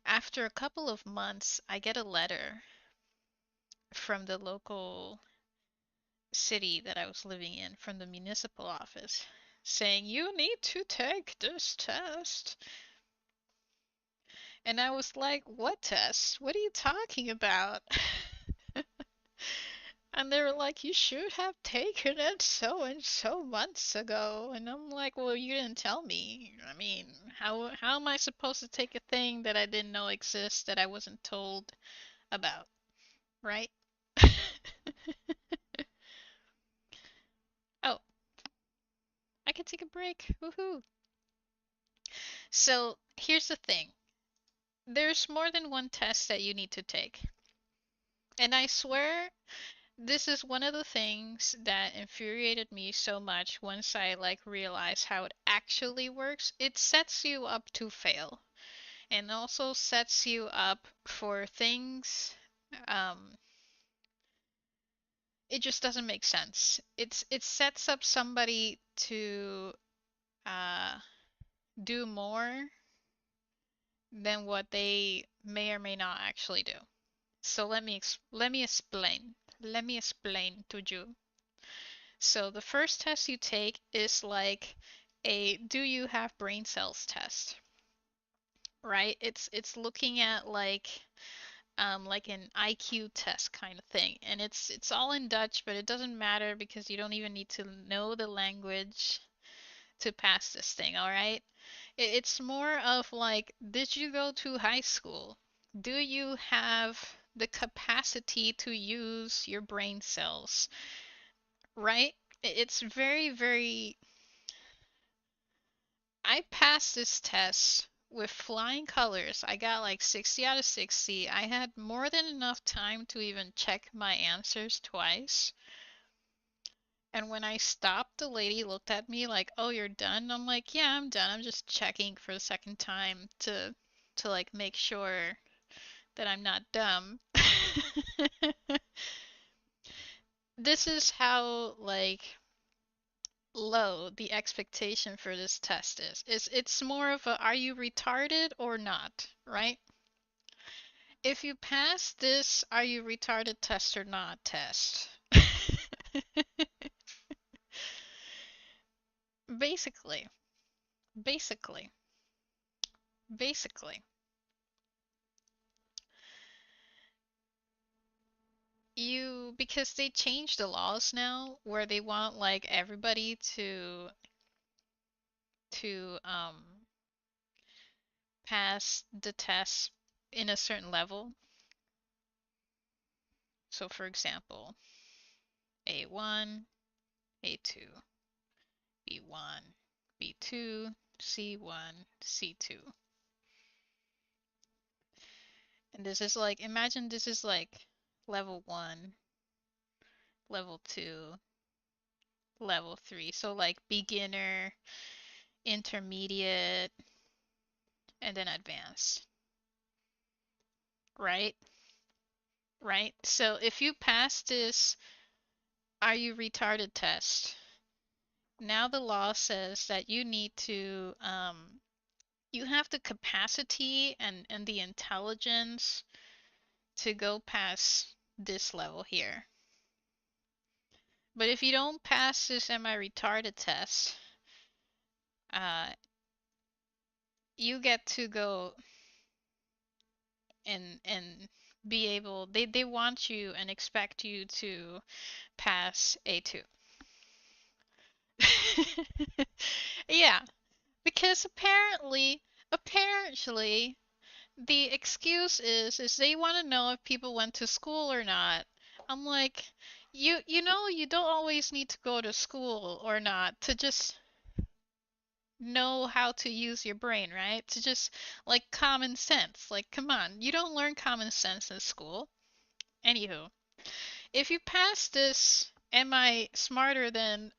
after a couple of months, I get a letter from the local city that I was living in, from the municipal office, saying, you need to take this test. And I was like, what test? What are you talking about? And they were like, you should have taken it so and so months ago. And I'm like, well, you didn't tell me. I mean, how am I supposed to take a thing that I didn't know exists that I wasn't told about, right? Oh, I can take a break. Woohoo. So here's the thing. There's more than one test that you need to take. And I swear this is one of the things that infuriated me so much once I realized how it actually works. It sets you up to fail and also sets you up for things um it just doesn't make sense. It sets up somebody to uh do more than what they may or may not actually do. So let me explain. Let me explain to you. So the first test you take is like a do you have brain cells test, right? It's looking at like an IQ test kind of thing. And it's all in Dutch, but it doesn't matter because you don't even need to know the language to pass this thing, all right? It's more of like, did you go to high school? Do you have the capacity to use your brain cells, right? It's very, very. I passed this test with flying colors. I got like 60 out of 60. I had more than enough time to even check my answers twice. And when I stopped, the lady looked at me like, "Oh, you're done?" I'm like, "Yeah, I'm done. I'm just checking for the second time to like make sure that I'm not dumb." This is how low the expectation for this test is. It's more of a are you retarded or not, right? If you pass this are you retarded test or not test. Basically, basically, basically. Because they changed the laws now where they want everybody to pass the test in a certain level. So for example, A1, A2, B1, B2, C1, C2. And this is imagine this is level 1, level 2, level 3. So beginner, intermediate, and then advanced, right? right? So if you pass this "Are you retarded?" test, now the law says that you have the capacity and the intelligence to go past this level here. But if you don't pass this "Am I retarded?" test, uh, you get to go and be able. They want you and expect you to pass A2. Yeah, because apparently the excuse is they want to know if people went to school or not. I'm like, you know you don't always need to go to school or not to just know how to use your brain, right? To just like common sense. Like, come on, you don't learn common sense in school. Anywho, if you pass this "Am I smarter than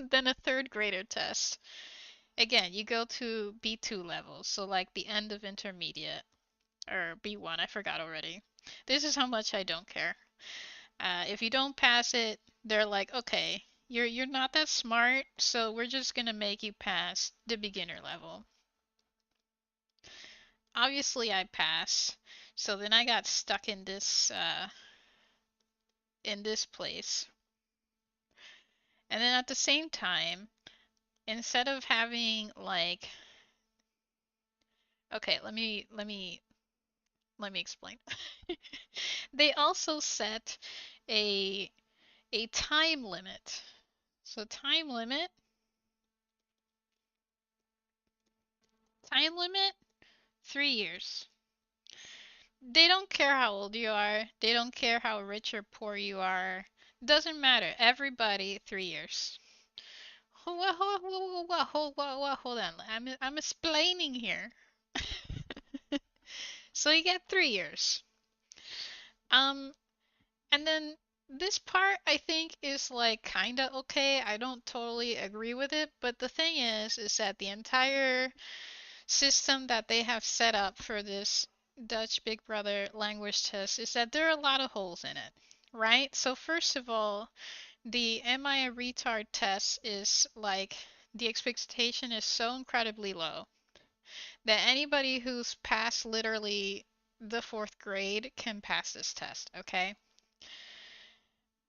than a third grader?" test, again, you go to B2 level, so like the end of intermediate, or B1, I forgot already. This is how much I don't care. If you don't pass it, they're like, okay, you're not that smart, so we're just gonna make you pass the beginner level. Obviously, I pass, so then I got stuck in this place, and then at the same time, instead of having like, okay, let me explain. They also set a a time limit. So time limit 3 years. They don't care how old you are. They don't care how rich or poor you are. Doesn't matter. Everybody 3 years. Hold on. I'm explaining here. So you get 3 years. Um, and then this part I think is like kinda okay. I don't totally agree with it, but the thing is that the entire system that they have set up for this Dutch Big Brother language test is that there are a lot of holes in it, right? So first of all, the "Am I a retard?" test is like the expectation is so incredibly low that anybody who's passed literally the fourth grade can pass this test, okay?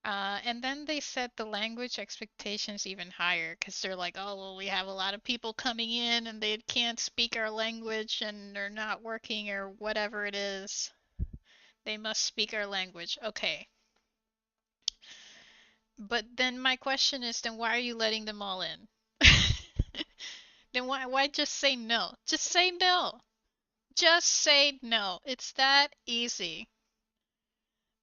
And then they set the language expectations even higher because they're like, oh, well, we have a lot of people coming in and they can't speak our language and they're not working or whatever it is. They must speak our language. Okay. But then my question is, then why are you letting them all in? Then why just say no? Just say no. Just say no. It's that easy.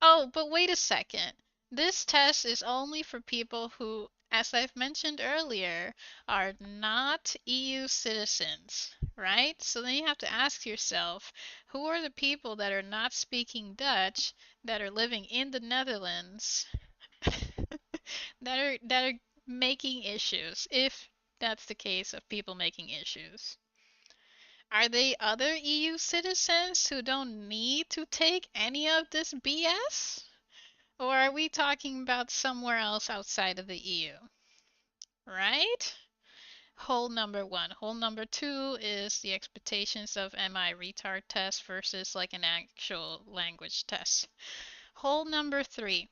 Oh, but wait a second. This test is only for people who, as I've mentioned earlier, are not EU citizens, right? So then you have to ask yourself, who are the people that are not speaking Dutch that are living in the Netherlands that are making issues, if that's the case of people making issues? Are they other EU citizens who don't need to take any of this BS? Or are we talking about somewhere else outside of the EU? Right? Hole number one. Hole number two is the expectations of MI retard test versus like an actual language test. Hole number three.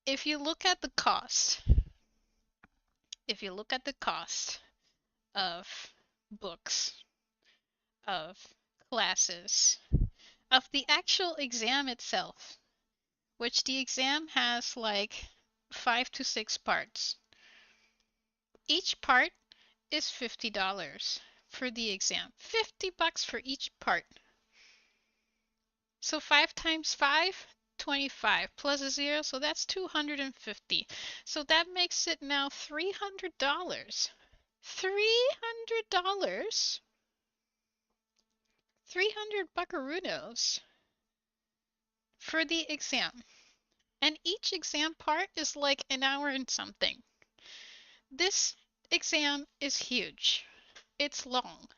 If you look at the cost, if you look at the cost of books, of classes, of the actual exam itself, which the exam has like 5 to 6 parts. Each part is $50 for the exam. $50 for each part. So 5 times 5, 25 plus a 0, so that's 250. So that makes it now $300. $300? 300 buckaroos for the exam. And each exam part is like an hour and something. This exam is huge. It's long.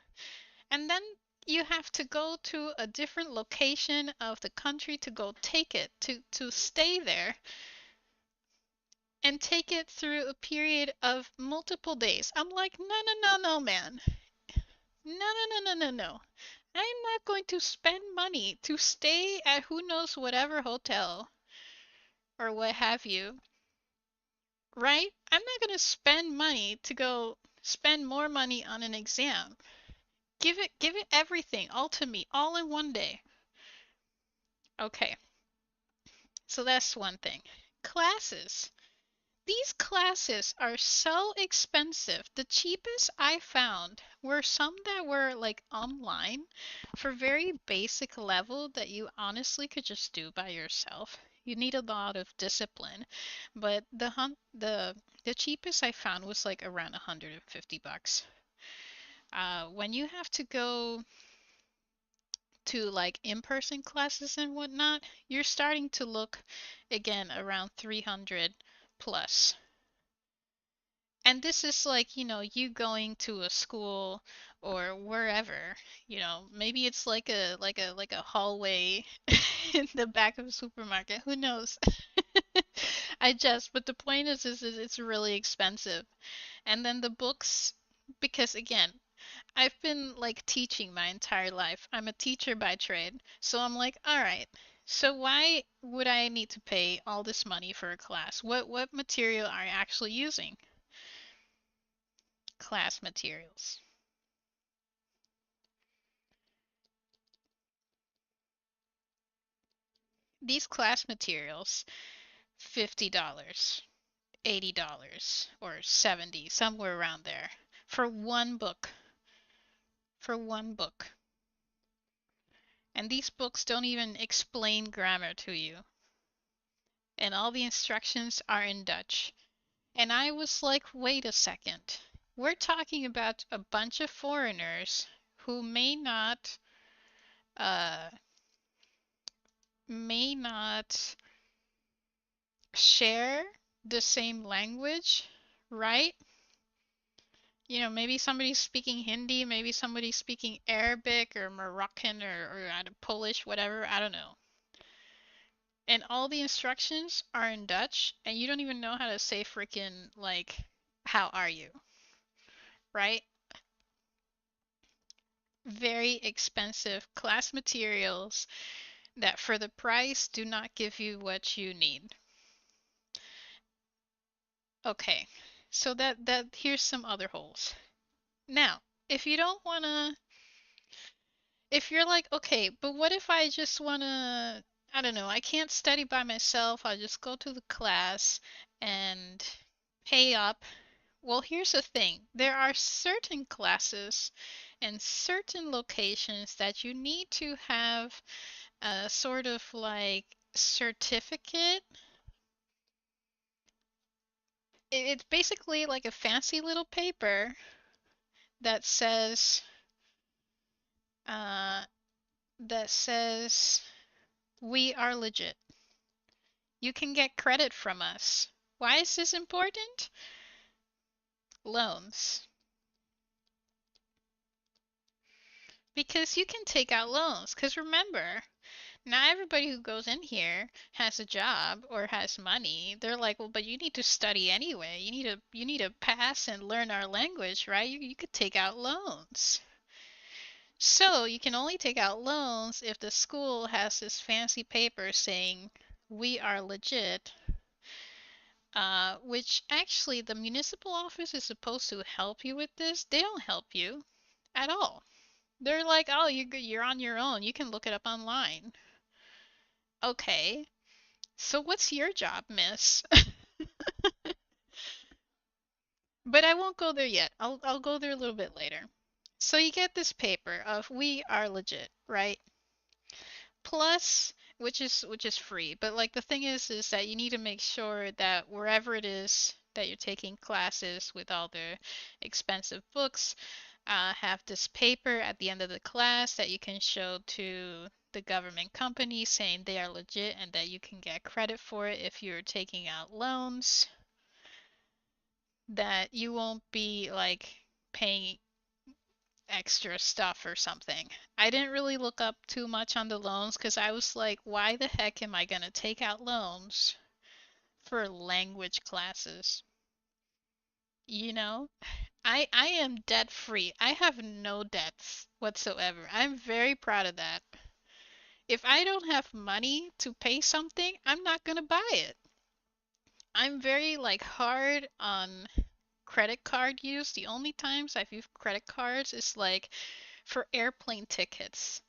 And then you have to go to a different location of the country to go take it, to stay there and take it through a period of multiple days. I'm like, no, no, no, no, man. No, no, no, no, no, no. I'm not going to spend money to stay at who knows whatever hotel or what have you, right? I'm not going to spend money to go spend more money on an exam. Give it everything, all to me, all in one day. Okay, so that's one thing. Classes. These classes are so expensive. The cheapest I found were some that were like online for very basic level that you honestly could just do by yourself. You need a lot of discipline, but the cheapest I found was like around 150 bucks. When you have to go to like in-person classes and whatnot, you're starting to look again around 300 plus. And this is like, you going to a school or wherever, maybe it's like a hallway in the back of a supermarket. Who knows? But the point is it's really expensive. And then the books, because again, I've been like teaching my entire life. I'm a teacher by trade. So I'm like, all right. So why would I need to pay all this money for a class? What material are you actually using? Class materials. These class materials, $50, $80, or 70, somewhere around there, for one book. For one book. And these books don't even explain grammar to you. And all the instructions are in Dutch. And I was like, wait a second. We're talking about a bunch of foreigners who uh, may not share the same language, right? Maybe somebody's speaking Hindi, maybe somebody's speaking Arabic or Moroccan or Polish, whatever, I don't know. And all the instructions are in Dutch, and you don't even know how to say freaking, like, how are you, right? Very expensive class materials that for the price do not give you what you need. Okay, so that here's some other holes. Now, if you don't wanna, if you're like, okay, but what if I just wanna, I don't know, I can't study by myself, I just go to the class and pay up. Well, here's the thing. There are certain classes and certain locations that you need to have a sort of like certificate. It's basically like a fancy little paper that says uh, that says we are legit. You can get credit from us. Why is this important? Loans. Because you can take out loans. Because remember, not everybody who goes in here has a job or has money. They're like, well, but you need to study anyway. You need to pass and learn our language, right? You could take out loans. So you can only take out loans if the school has this fancy paper saying we are legit, which actually the municipal office is supposed to help you with this. They don't help you at all. They're like, oh, you're on your own. You can look it up online. Okay, so what's your job, miss? But I won't go there yet. I'll go there a little bit later. So you get this paper of we are legit, right? Plus, which is free. But like the thing is that you need to make sure that wherever it is that you're taking classes with all the expensive books, have this paper at the end of the class that you can show to the government company saying they are legit and that you can get credit for it if you're taking out loans, that you won't be like paying extra stuff or something. I didn't really look up too much on the loans because I was like, why the heck am I gonna take out loans for language classes? You know? I am debt free. I have no debts whatsoever. I'm very proud of that. If I don't have money to pay something, I'm not gonna buy it. I'm very like hard on credit card use. The only times I've used credit cards is like for airplane tickets.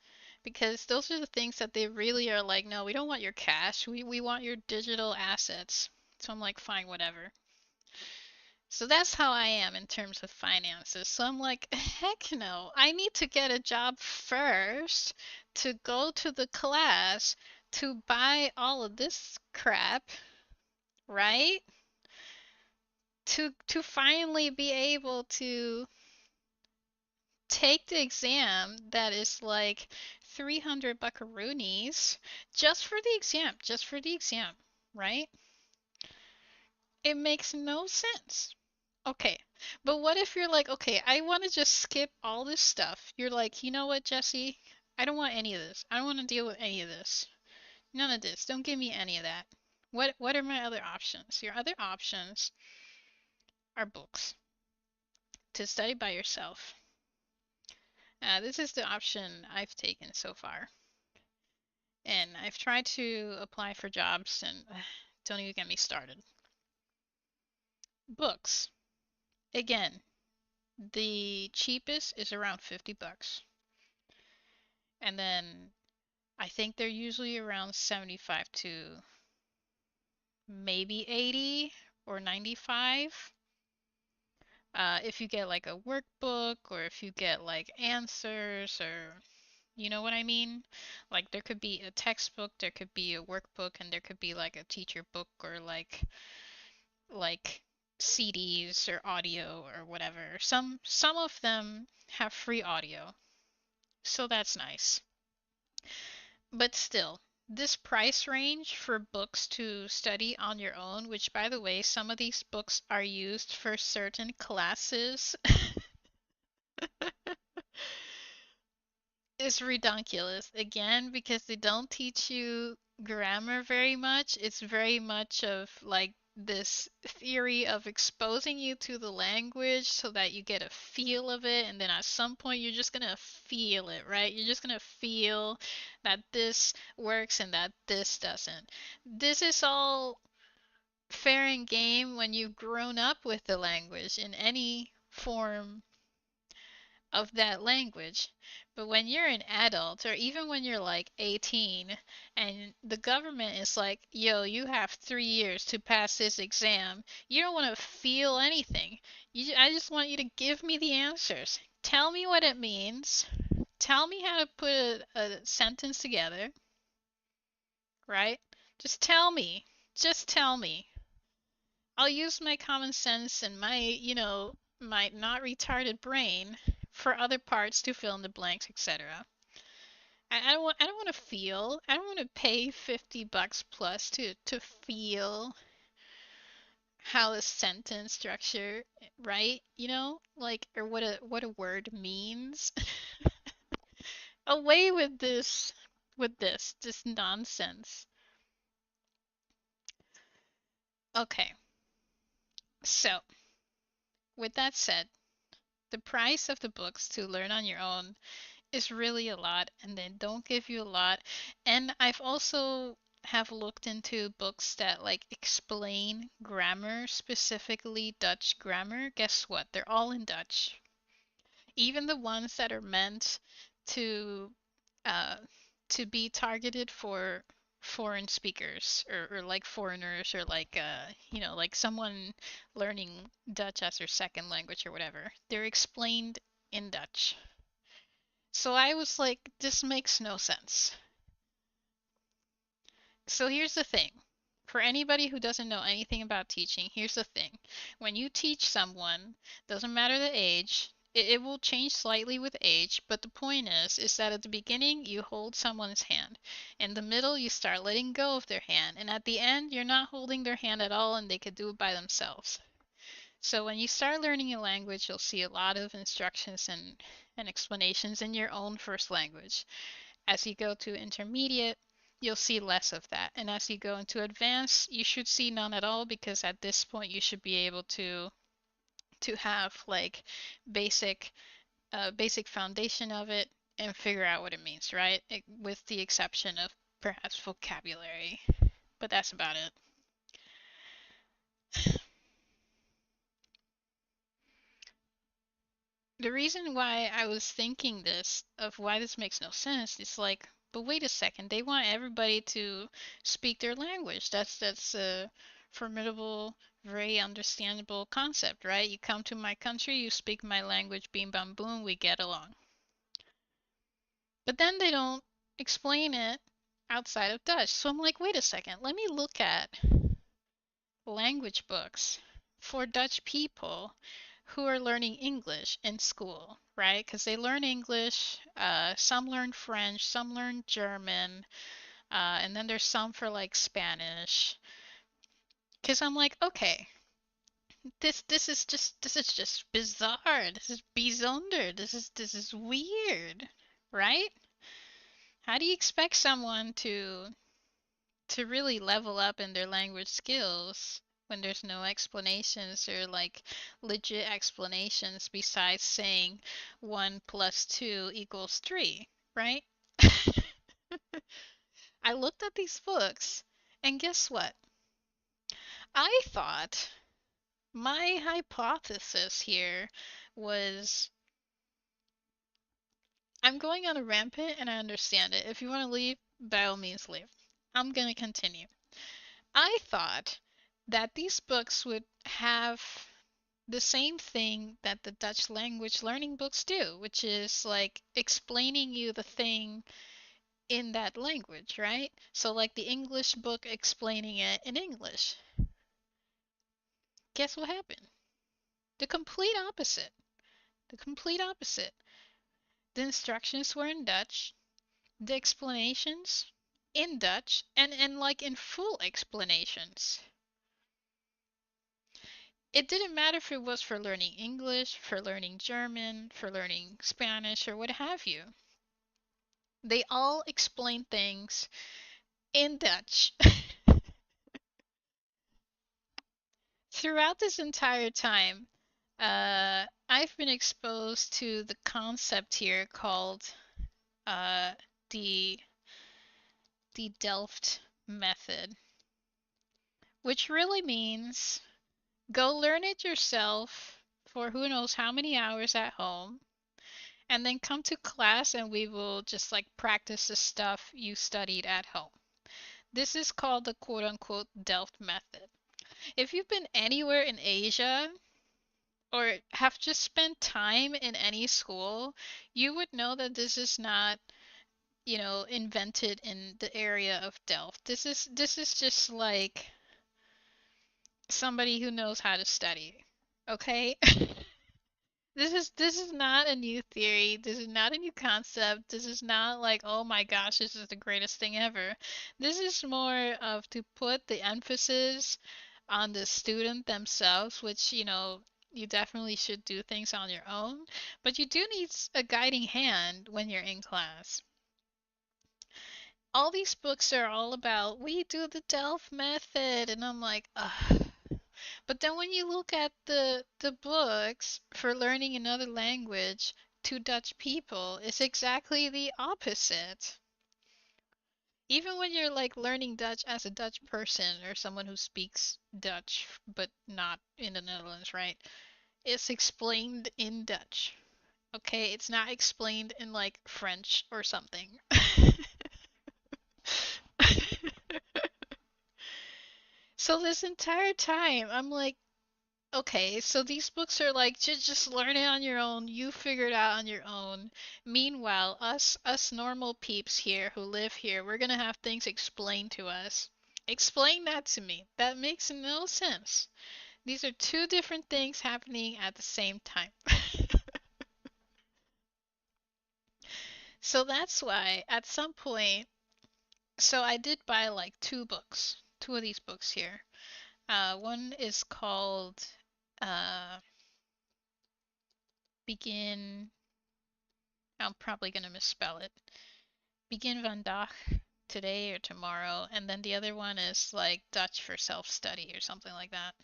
Because those are the things that they really are like, no, we don't want your cash. We want your digital assets. So I'm like, fine, whatever. So that's how I am in terms of finances. So I'm like, heck no. I need to get a job first to go to the class to buy all of this crap, right? To finally be able to take the exam that is like 300 buckaroonies just for the exam, right? It makes no sense. Okay, but what if you're like, okay, I want to just skip all this stuff. You're like, you know what, Jesse? I don't want any of this. I don't want to deal with any of this. None of this. Don't give me any of that. What are my other options? Your other options are books to study by yourself. This is the option I've taken so far. And I've tried to apply for jobs and don't even get me started. Books. Again, the cheapest is around 50 bucks. And then I think they're usually around 75 to maybe 80 or 95. If you get like a workbook or if you get like answers or you know what I mean? Like there could be a textbook, there could be a workbook, and there could be like a teacher book or like CDs or audio or whatever. Some of them have free audio. So that's nice. But still, this price range for books to study on your own, which by the way, some of these books are used for certain classes, is ridiculous. Again, because they don't teach you grammar very much. It's very much of like this theory of exposing you to the language so that you get a feel of it, and then at some point you're just gonna feel it, right? You're just gonna feel that this works and that this doesn't. This is all fair and game when you've grown up with the language in any form of that language. But when you're an adult, or even when you're like 18, and the government is like, yo, you have 3 years to pass this exam, you don't want to feel anything. I just want you to give me the answers. Tell me what it means. Tell me how to put a sentence together, right? Just tell me. Just tell me. I'll use my common sense and my, my not retarded brain for other parts to fill in the blanks, etc. I don't want to feel. I don't want to pay 50 bucks plus to feel how a sentence structure, right? Like or what a word means. Away with this nonsense. Okay. So, with that said, the price of the books to learn on your own is really a lot and they don't give you a lot. And I've also have looked into books that like explain grammar, specifically Dutch grammar. Guess what? They're all in Dutch. Even the ones that are meant to uh, to be targeted for foreign speakers or like foreigners or like like someone learning Dutch as their second language or whatever. They're explained in Dutch. So I was like, this makes no sense. So here's the thing. For anybody who doesn't know anything about teaching, here's the thing. When you teach someone, doesn't matter the age, it will change slightly with age, but the point is that at the beginning you hold someone's hand. In the middle you start letting go of their hand, and at the end you're not holding their hand at all and they could do it by themselves. So when you start learning a language, you'll see a lot of instructions and explanations in your own first language. As you go to intermediate, you'll see less of that. And as you go into advanced, you should see none at all, because at this point you should be able to have like basic basic foundation of it and figure out what it means, right? With the exception of perhaps vocabulary. But that's about it. The reason why I was thinking this, of why this makes no sense, is like, but wait a second, they want everybody to speak their language. That's a formidable, very understandable concept, right? You come to my country, you speak my language, beam bam boom, we get along. But then they don't explain it outside of Dutch. So I'm like, wait a second, let me look at language books for Dutch people who are learning English in school, right? Because they learn English, some learn French, some learn German, and then there's some for like Spanish. Because I'm like, okay, this is just bizarre. This is bizonder. This is weird, right? How do you expect someone to really level up in their language skills when there's no explanations or like legit explanations besides saying 1 plus 2 equals 3, right? I looked at these books and guess what? I thought my hypothesis here was, I'm going on a rampant and I understand it. If you want to leave, by all means leave. I'm going to continue. I thought that these books would have the same thing that the Dutch language learning books do, which is like explaining you the thing in that language, right? So, like the English book explaining it in English. Guess what happened? The complete opposite. The complete opposite. The instructions were in Dutch, the explanations in Dutch, and like in full explanations. It didn't matter if it was for learning English, for learning German, for learning Spanish, or what have you. They all explain things in Dutch. Throughout this entire time, I've been exposed to the concept here called uh, the the Delft method, which really means go learn it yourself for who knows how many hours at home, and then come to class and we will just like practice the stuff you studied at home. This is called the quote unquote Delft method. If you've been anywhere in Asia or have just spent time in any school, you would know that this is not, invented in the area of Delft. This is just like somebody who knows how to study. Okay? This is not a new theory. This is not a new concept. This is not like, oh my gosh, this is the greatest thing ever. This is more of to put the emphasis on the student themselves, which, you definitely should do things on your own, but you do need a guiding hand when you're in class. All these books are all about, we do the Delph method, and I'm like, ugh. But then when you look at the books for learning another language to Dutch people, it's exactly the opposite. Even when you're like learning Dutch as a Dutch person or someone who speaks Dutch but not in the Netherlands, right? It's explained in Dutch. Okay, it's not explained in like French or something. So this entire time, I'm like, okay, so these books are like, just learn it on your own. You figure it out on your own. Meanwhile, us normal peeps here who live here, we're gonna have things explained to us. Explain that to me. That makes no sense. These are two different things happening at the same time. So that's why at some point, so I did buy like two of these books here. One is called Uh, begin. I'm probably gonna misspell it. Begin vandaag today or tomorrow, and then the other one is like Dutch for self-study or something like that.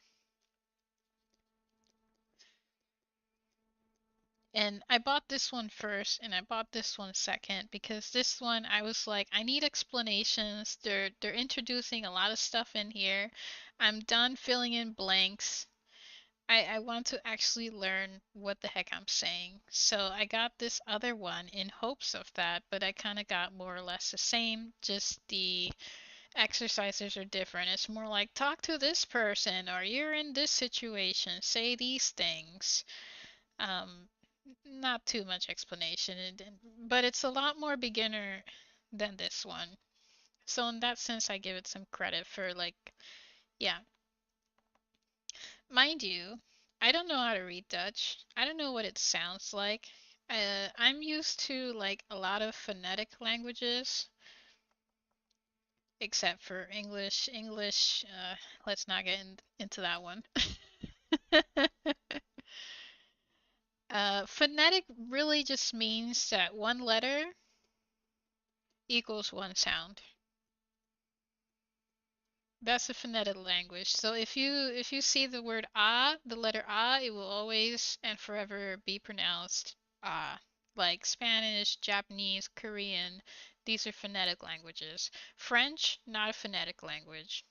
And I bought this one first and I bought this one second because this one I was like, I need explanations. They're introducing a lot of stuff in here. I'm done filling in blanks. I want to actually learn what the heck I'm saying. So I got this other one in hopes of that, but I kind of got more or less the same, just the exercises are different. It's more like talk to this person or you're in this situation, say these things. Um, Not too much explanation, but it's a lot more beginner than this one. So in that sense, I give it some credit for like, yeah, mind you, I don't know how to read Dutch. I don't know what it sounds like. I'm used to like a lot of phonetic languages, except for English. English, let's not get into that one. Phonetic really just means that one letter equals one sound. That's a phonetic language. So if you see the word ah, the letter ah, it will always and forever be pronounced ah. Like Spanish, Japanese, Korean, these are phonetic languages. French, not a phonetic language.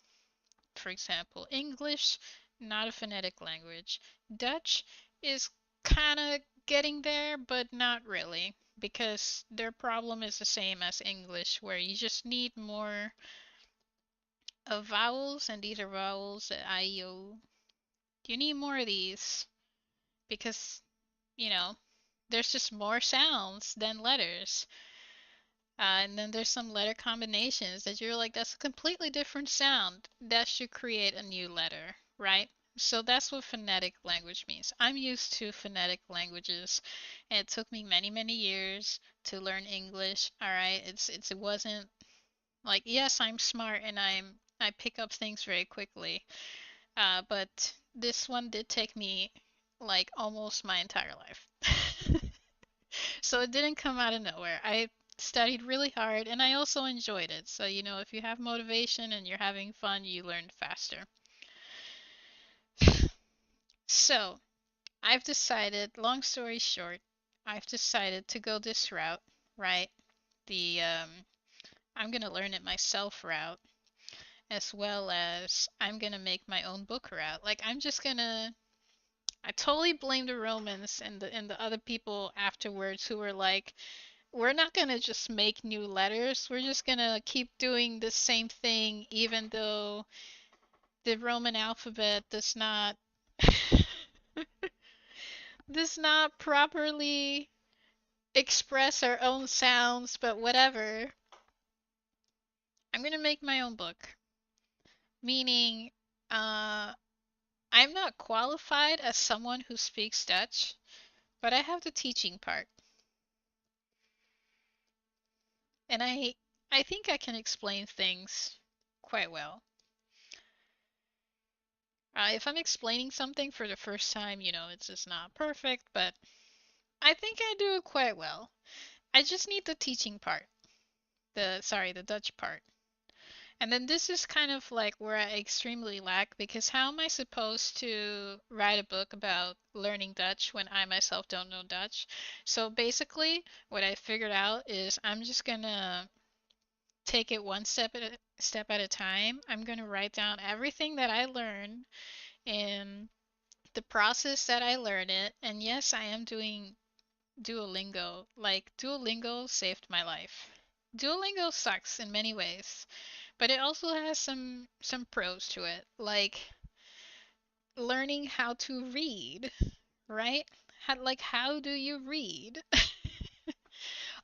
For example, English, not a phonetic language. Dutch is kind of getting there, but not really, because their problem is the same as English, where you just need more of vowels, and these are vowels, I, O. You need more of these because, you know, there's just more sounds than letters. And then there's some letter combinations that you're like, that's a completely different sound. That should create a new letter, right? So that's what phonetic language means. I'm used to phonetic languages, and it took me many, many years to learn English. All right, it wasn't like, yes, I'm smart and I pick up things very quickly. But this one did take me like almost my entire life. So it didn't come out of nowhere. I studied really hard and I also enjoyed it. So, if you have motivation and you're having fun, you learn faster. So, I've decided, long story short, I've decided to go this route, right? The I'm gonna learn it myself route, as well as I'm gonna make my own book route. Like I totally blame the Romans and the other people afterwards who were like, we're not gonna just make new letters. We're just gonna keep doing the same thing, even though the Roman alphabet does not properly express our own sounds. But whatever. I'm gonna make my own book, meaning, uh, I'm not qualified as someone who speaks Dutch, but I have the teaching part. And I think I can explain things quite well. If I'm explaining something for the first time, it's just not perfect, but I think I do it quite well. I just need the teaching part. The Dutch part. And then this is kind of like where I extremely lack, because how am I supposed to write a book about learning Dutch when I myself don't know Dutch? So basically, what I figured out is I'm just gonna take it one step at a time. I'm going to write down everything that I learn and the process that I learn it. And yes, I am doing Duolingo. Like, Duolingo saved my life. Duolingo sucks in many ways, but it also has some pros to it, like learning how to read, right? How do you read?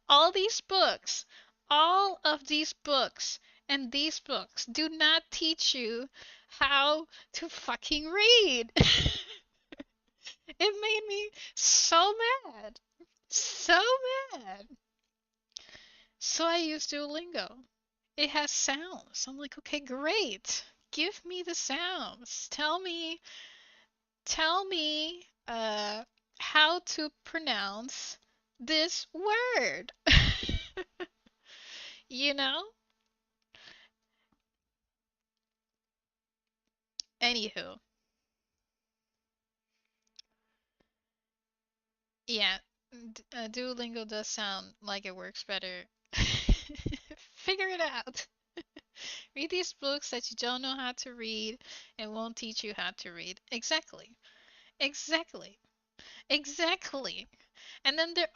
all these books, all of these books, and these books do not teach you how to fucking read. It made me so mad. So mad. So I used Duolingo. It has sounds. I'm like, okay, great. Give me the sounds. tell me how to pronounce this word. You know? Anywho, yeah, Duolingo does sound like it works better. Figure it out. Read these books that you don't know how to read and won't teach you how to read. Exactly. Exactly. Exactly. And then there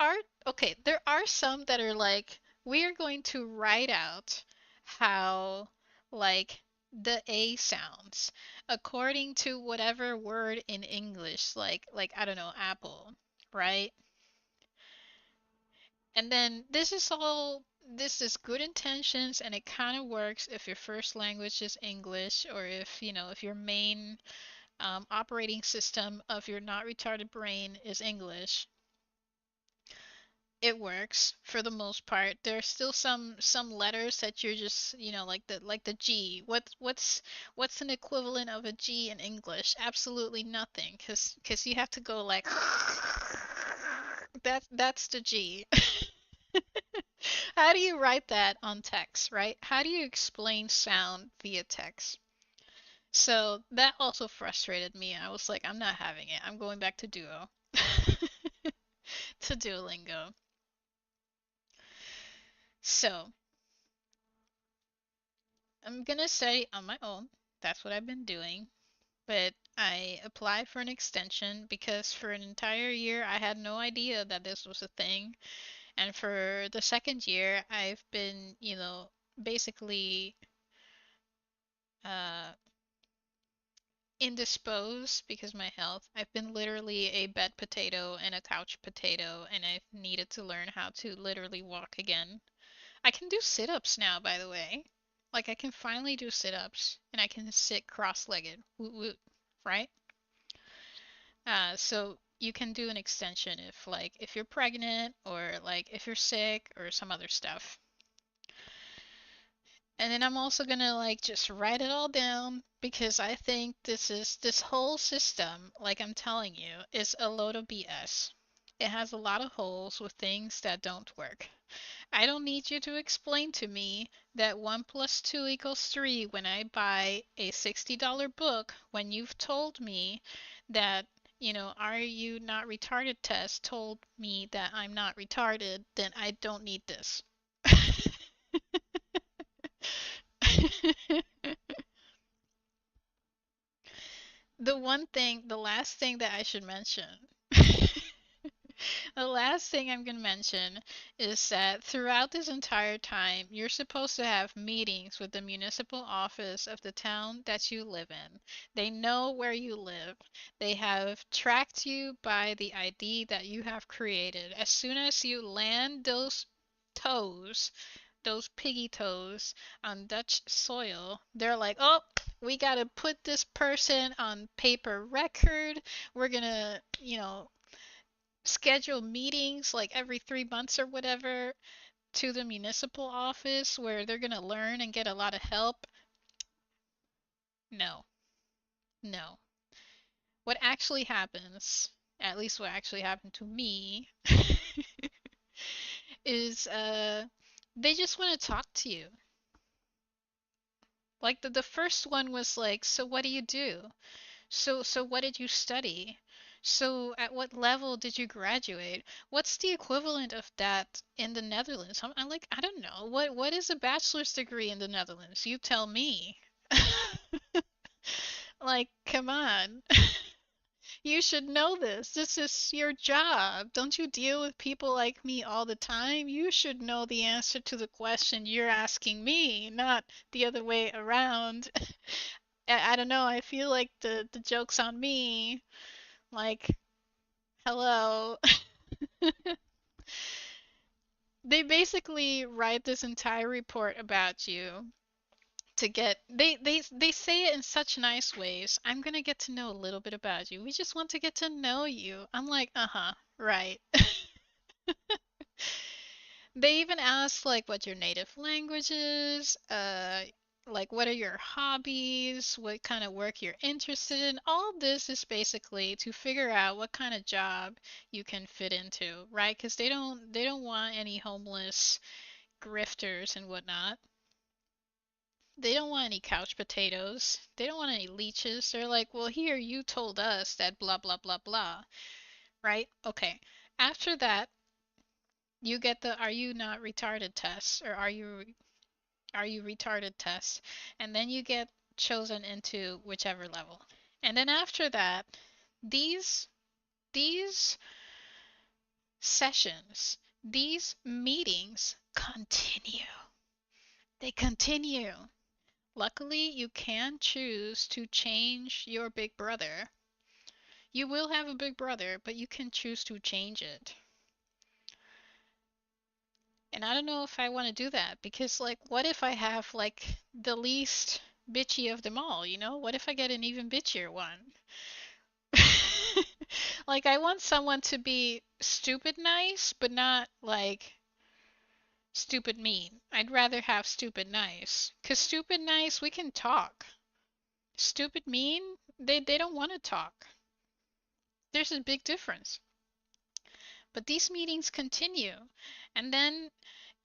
are some that are like, we are going to write out how, like, the A sounds according to whatever word in English, like I don't know, apple, right? And then this is good intentions and it kind of works if your first language is English or if, if your main operating system of your not retarded brain is English. It works for the most part. There's still some letters that you're just, like the G. What's an equivalent of a G in English? Absolutely nothing, cause you have to go like that's the G. How do you write that on text, right? How do you explain sound via text? So that also frustrated me. I was like, I'm not having it. I'm going back to Duo. To Duolingo. So I'm gonna study on my own. That's what I've been doing. But I applied for an extension because for an entire year I had no idea that this was a thing. And for the second year, I've been, basically uh, indisposed because my health. I've been literally a bed potato and a couch potato, and I've needed to learn how to literally walk again. I can do sit ups now, by the way. Like, I can finally do sit ups, and I can sit cross legged. Woot woot, right? So you can do an extension if you're pregnant or like if you're sick or some other stuff. And then I'm also gonna like just write it all down because I think this whole system, like I'm telling you, is a load of BS. It has a lot of holes with things that don't work. I don't need you to explain to me that 1 plus 2 equals 3 when I buy a $60 book when you've told me that, are you not retarded test told me that I'm not retarded, then I don't need this. The last thing that I should mention, the last thing I'm going to mention is that throughout this entire time, you're supposed to have meetings with the municipal office of the town that you live in. They know where you live. They have tracked you by the ID that you have created. As soon as you land toes, those piggy toes on Dutch soil, they're like, oh, we gotta put this person on paper record. We're gonna, schedule meetings like every 3 months or whatever to the municipal office where they're gonna learn and get a lot of help. No, no. What actually happens, at least what actually happened to me, is they just want to talk to you. Like the first one was like, so what do you do? So what did you study? So at what level did you graduate? What's the equivalent of that in the Netherlands? I'm like, I don't know. What is a bachelor's degree in the Netherlands? You tell me. Like, come on. You should know this. This is your job. Don't you deal with people like me all the time? You should know the answer to the question you're asking me, not the other way around. I don't know. I feel like the joke's on me. Like, hello. They basically write this entire report about you to get they say it in such nice ways. I'm gonna get to know a little bit about you. We just want to get to know you. I'm like, uh-huh, right. They even ask like what your native language is, Like, what are your hobbies? What kind of work you're interested in? All this is basically to figure out what kind of job you can fit into, right? Because they don't want any homeless grifters and whatnot. They don't want any couch potatoes. They don't want any leeches. They're like, well, here, you told us that blah, blah, blah, blah, right? Okay. After that, you get the are you not retarded test or are you retarded test. And then you get chosen into whichever level. And then after that, these these sessions, these meetings continue. They continue. Luckily, you can choose to change your big brother. You will have a big brother, but you can choose to change it. And I don't know if I want to do that because, like, what if I have, like, the least bitchy of them all, you know? What if I get an even bitchier one? Like, I want someone to be stupid nice, but not, like, stupid mean. I'd rather have stupid nice. Because stupid nice, we can talk. Stupid mean, they don't want to talk. There's a big difference. But these meetings continue. And then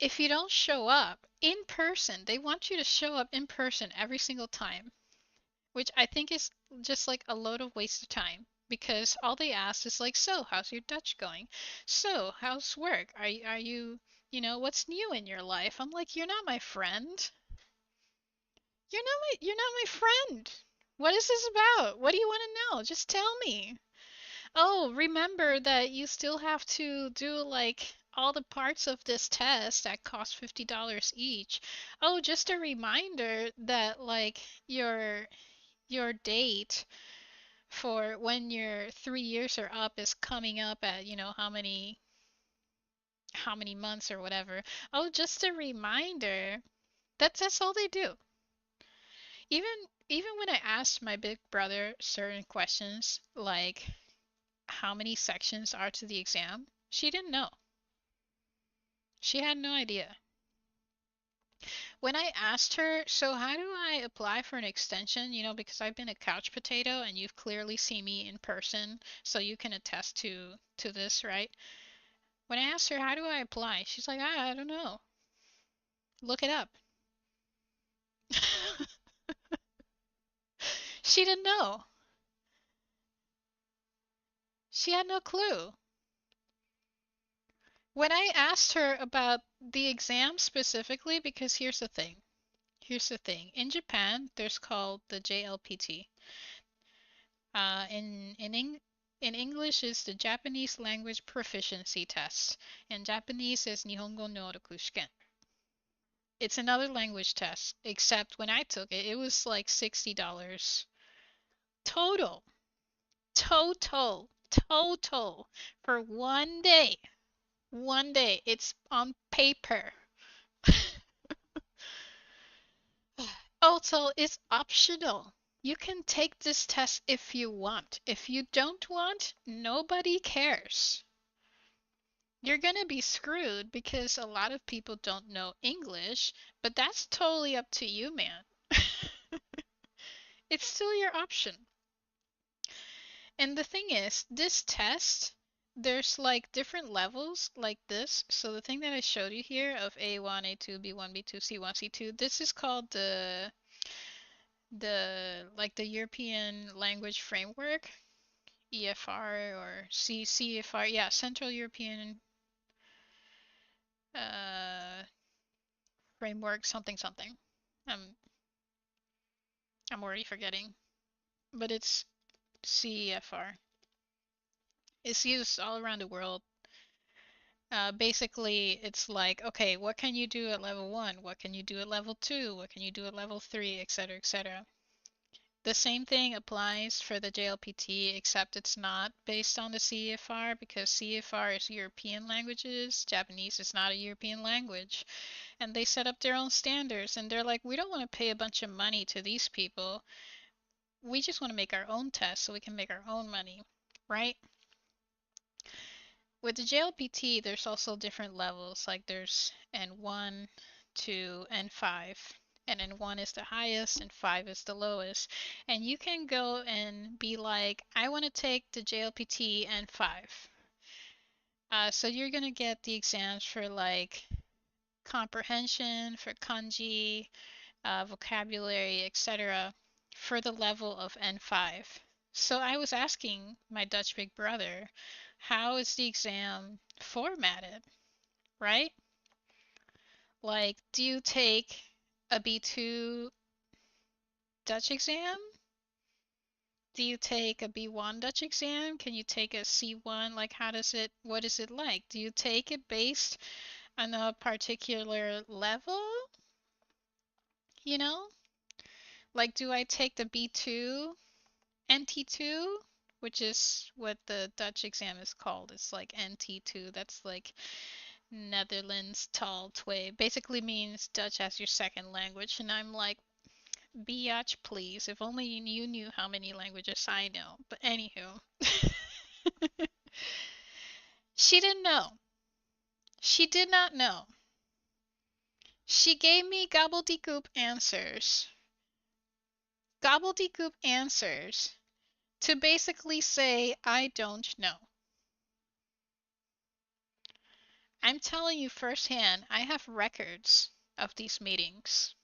if you don't show up in person, they want you to show up in person every single time, which I think is just like a load of waste of time because all they ask is like, so how's your Dutch going? So how's work? Are you, what's new in your life? I'm like, you're not my friend. You're not my friend. What is this about? What do you want to know? Just tell me. Oh, remember that you still have to do like all the parts of this test that cost $50 each. Oh, just a reminder that like your date for when your 3 years are up is coming up at how many months or whatever. Oh, just a reminder. That's all they do. Even even when I asked my big brother certain questions like how many sections are to the exam, she didn't know. She had no idea. When I asked her, so how do I apply for an extension? Because I've been a couch potato and you've clearly seen me in person, so you can attest to this, right? When I asked her, how do I apply? She's like, I don't know. Look it up. She didn't know. She had no clue. When I asked her about the exam specifically, because here's the thing. Here's the thing. In Japan, there's called the JLPT. In English is the Japanese Language Proficiency Test. In Japanese is Nihongo Noroku Shiken. It's another language test, except when I took it, it was like $60 total, total for one day. One day. It's on paper. Also, it's optional. You can take this test if you want. If you don't want, nobody cares. You're gonna be screwed because a lot of people don't know English, but that's totally up to you, man. It's still your option. And the thing is, this test, there's like different levels like this. So the thing that I showed you here of A1, A2, B1, B2, C1, C2, this is called the European Language Framework, EFR or CEFR, yeah, Central European uh, Framework something something. I'm I'm already forgetting, but it's CEFR. It's used all around the world. Basically, it's like, okay, what can you do at level 1? What can you do at level 2? What can you do at level 3, etc., etc. The same thing applies for the JLPT, except it's not based on the CEFR because CEFR is European languages. Japanese is not a European language. And they set up their own standards, and they're like, we don't want to pay a bunch of money to these people. We just want to make our own tests so we can make our own money, right? With the JLPT, there's also different levels, like there's N1, 2, and 5. and then 1 is the highest and 5 is the lowest. And you can go and be like, I want to take the JLPT N5. So you're gonna get the exams for like comprehension, for kanji, vocabulary, etc., for the level of N5. So I was asking my Dutch big brother, how is the exam formatted, right? Like, do you take a B2 Dutch exam? Do you take a B1 Dutch exam? Can you take a C1? Like, what is it like? Do you take it based on a particular level? You know? Like, do I take the B2 NT2, which is what the Dutch exam is called? It's like NT2. That's like Netherlands Taal 2. Basically means Dutch as your second language. And I'm like, biatch, please. If only you knew how many languages I know. But anywho, she didn't know. She did not know. She gave me gobbledygook answers. Gobbledygook answers to basically say, I don't know. I'm telling you firsthand, I have records of these meetings.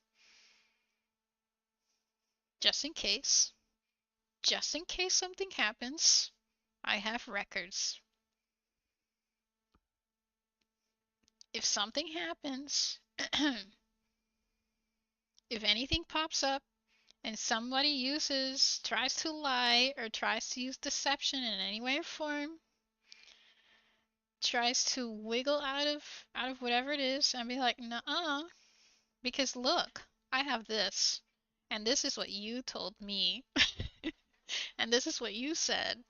Just in case. Just in case something happens, I have records. If something happens, if anything pops up and somebody tries to lie or tries to use deception in any way or form, tries to wiggle out of whatever it is and be like, "Nuh-uh," because look, I have this, and this is what you told me, and this is what you said,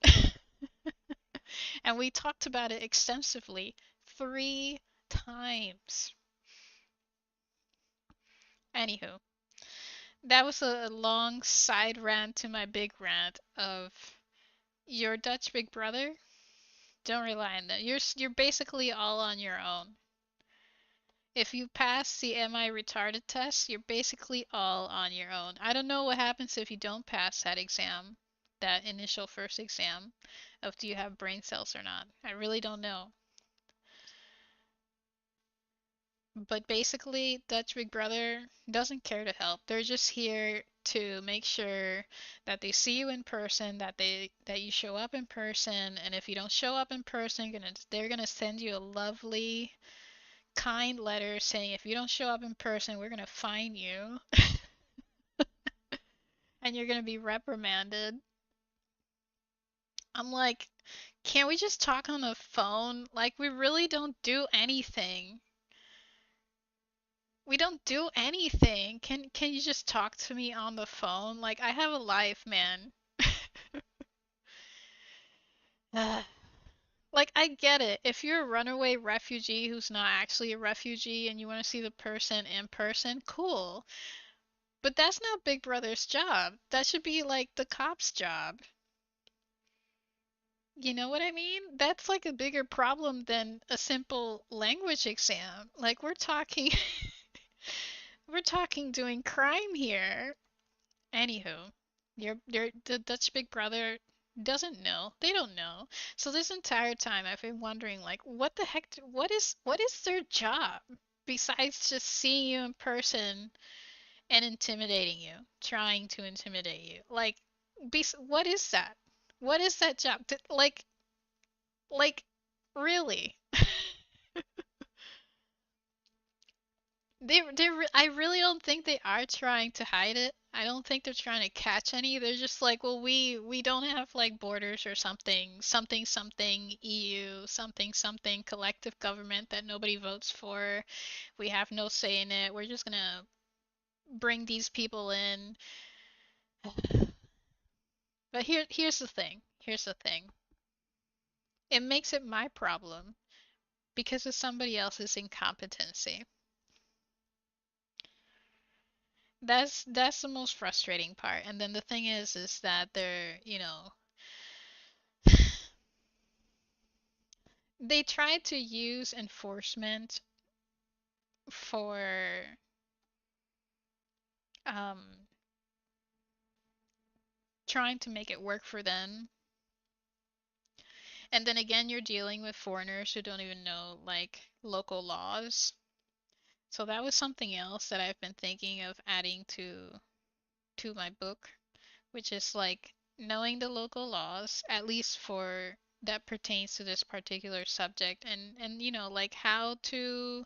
and we talked about it extensively 3 times. Anywho, that was a long side rant to my big rant of your Dutch big brother. Don't rely on that. You're basically all on your own. If you pass the Am I Retarded test, you're basically all on your own. I don't know what happens if you don't pass that exam, that initial first exam of do you have brain cells or not. I really don't know. But basically, Dutch Big Brother doesn't care to help. They're just here to make sure that they see you in person, that you show up in person, and if you don't show up in person, they're gonna send you a lovely, kind letter saying if you don't show up in person, we're gonna fine you, and you're gonna be reprimanded. I'm like, can't we just talk on the phone? Like, we really don't do anything. We don't do anything. Can you just talk to me on the phone? Like, I have a life, man. Like, I get it. If you're a runaway refugee who's not actually a refugee and you want to see the person in person, cool. But that's not Big Brother's job. That should be like the cop's job. You know what I mean? That's like a bigger problem than a simple language exam. Like, we're talking we're talking doing crime here. Anywho, the Dutch Big Brother doesn't know. They don't know. So this entire time I've been wondering, like, what the heck, what is their job besides just seeing you in person and intimidating you, trying to intimidate you? Like, what is that? What is that job? Like, really? I really don't think they are trying to hide it. I don't think they're trying to catch any. They're just like, well, we don't have like borders or something, something something EU, something something collective government that nobody votes for. We have no say in it. We're just gonna bring these people in. But here's the thing. Here's the thing. It makes it my problem because of somebody else's incompetency. That's the most frustrating part. And then the thing is that they try to use enforcement for um, trying to make it work for them. And then again, you're dealing with foreigners who don't even know like local laws. So that was something else that I've been thinking of adding to my book, which is like knowing the local laws, at least for that pertains to this particular subject, and like how to,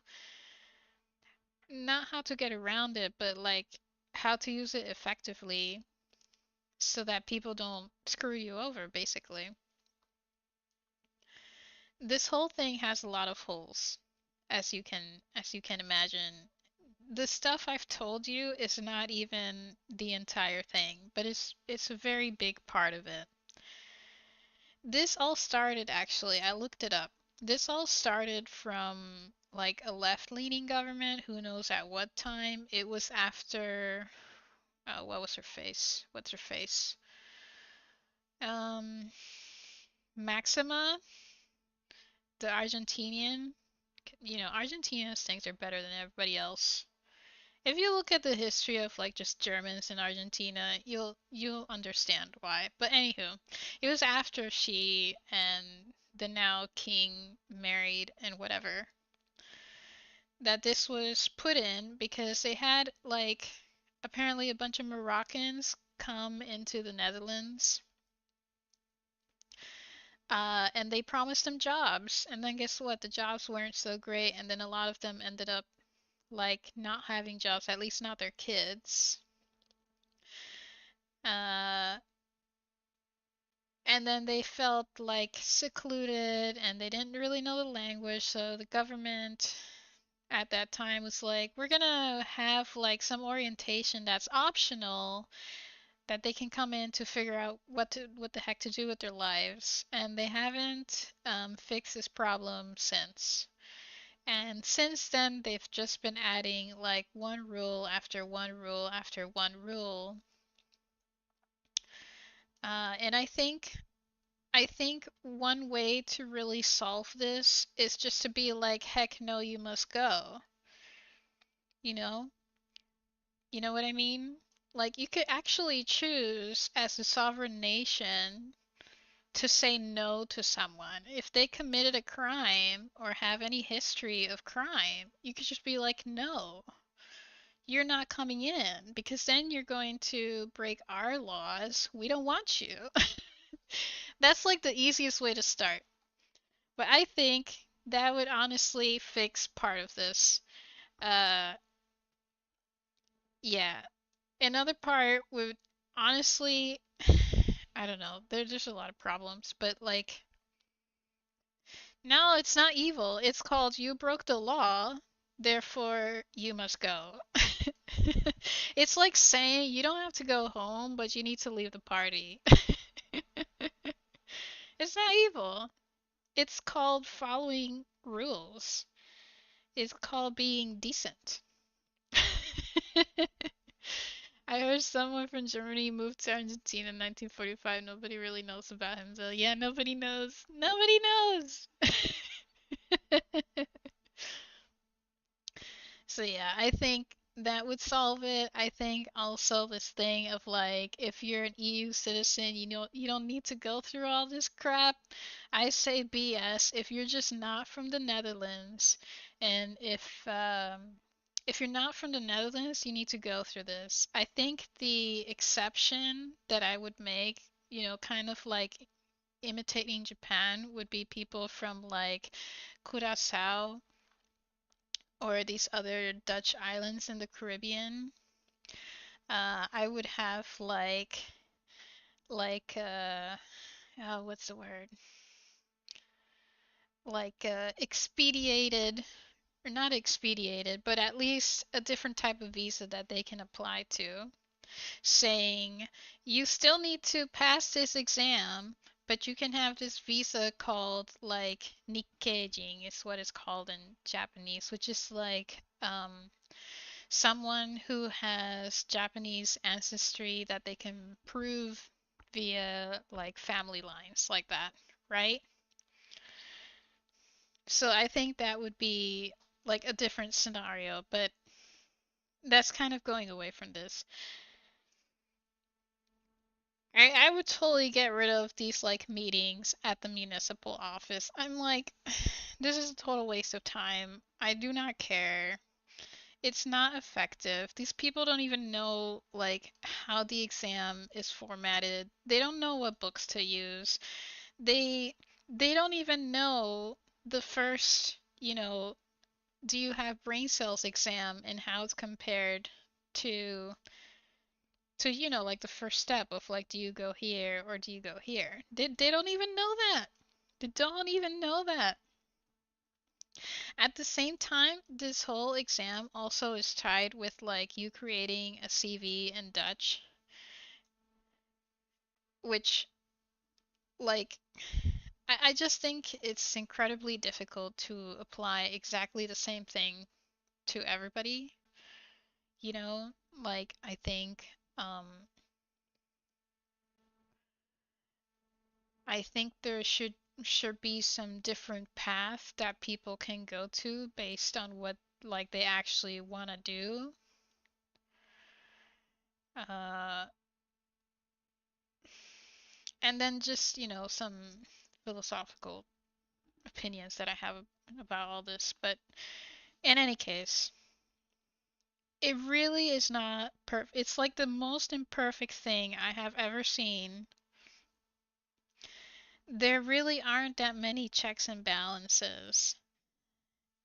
not how to get around it, but like how to use it effectively so that people don't screw you over, basically. This whole thing has a lot of holes, as you can imagine. The stuff I've told you is not even the entire thing, but it's a very big part of it. This all started, actually, I looked it up. This all started from like a left-leaning government, who knows at what time. It was after what was her face? What's her face? Um Maxima, the Argentinian. Argentinians think they're better than everybody else. If you look at the history of like just Germans in Argentina, you'll understand why. But anywho, it was after she and the now king married and whatever that this was put in, because they had like apparently a bunch of Moroccans come into the Netherlands, and they promised them jobs, and then guess what? The jobs weren't so great, and then a lot of them ended up like not having jobs, at least not their kids. Uh, and then they felt like secluded and they didn't really know the language, so the government at that time was like, we're gonna have like some orientation that's optional, that they can come in to figure out what the heck to do with their lives. And they haven't fixed this problem since. And since then, they've just been adding like one rule after one rule after one rule. And I think one way to really solve this is just to be like, heck no, you must go. You know? You know what I mean? Like, you could actually choose as a sovereign nation to say no to someone. If they committed a crime or have any history of crime, you could just be like, no, you're not coming in, because then you're going to break our laws. We don't want you. That's like the easiest way to start. But I think that would honestly fix part of this. Uh, yeah. Another part would honestly, I don't know. There's a lot of problems, but like, no, it's not evil. It's called you broke the law, therefore you must go. It's like saying you don't have to go home, but you need to leave the party. It's not evil. It's called following rules. It's called being decent. I heard someone from Germany moved to Argentina in 1945. Nobody really knows about him, though. Yeah, nobody knows. Nobody knows. So yeah, I think that would solve it. I think also this thing of like, if you're an EU citizen, you don't need to go through all this crap. I say BS. If you're just not from the Netherlands, and if you're not from the Netherlands, you need to go through this. I think the exception that I would make, kind of like imitating Japan, would be people from like Curacao or these other Dutch islands in the Caribbean. I would have like what's the word? Like expedited, or not expedited, but at least a different type of visa that they can apply to, saying you still need to pass this exam, but you can have this visa called like Nikkei, is what it's called in Japanese, which is like someone who has Japanese ancestry that they can prove via like family lines like that, right? So I think that would be like a different scenario, but that's kind of going away from this. I would totally get rid of these like meetings at the municipal office. I'm like, this is a total waste of time. I do not care. It's not effective. These people don't even know like how the exam is formatted. They don't know what books to use. They they don't even know the first, do you have brain cells exam and how it's compared to like the first step of like do you go here or do you go here? They don't even know that. They don't even know that. At the same time, this whole exam also is tied with like you creating a CV in Dutch, which like I just think it's incredibly difficult to apply exactly the same thing to everybody, you know? Like um I think there should be some different path that people can go to based on what like they actually want to do. Uh, and then just, some philosophical opinions that I have about all this. But in any case, it really is not perfect. It's like the most imperfect thing I have ever seen. There really aren't that many checks and balances.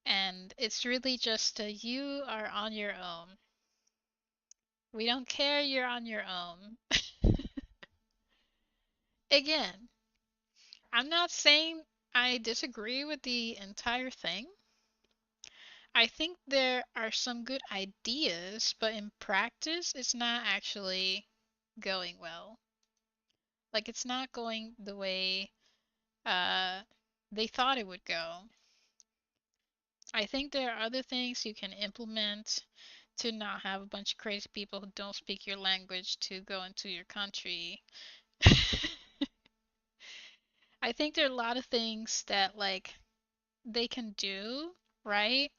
And it's really just you are on your own. We don't care, you're on your own. Again, I'm not saying I disagree with the entire thing. I think there are some good ideas, but in practice, it's not actually going well. Like, it's not going the way uh, they thought it would go. I think there are other things you can implement to not have a bunch of crazy people who don't speak your language to go into your country. I think there are a lot of things that like they can do, right?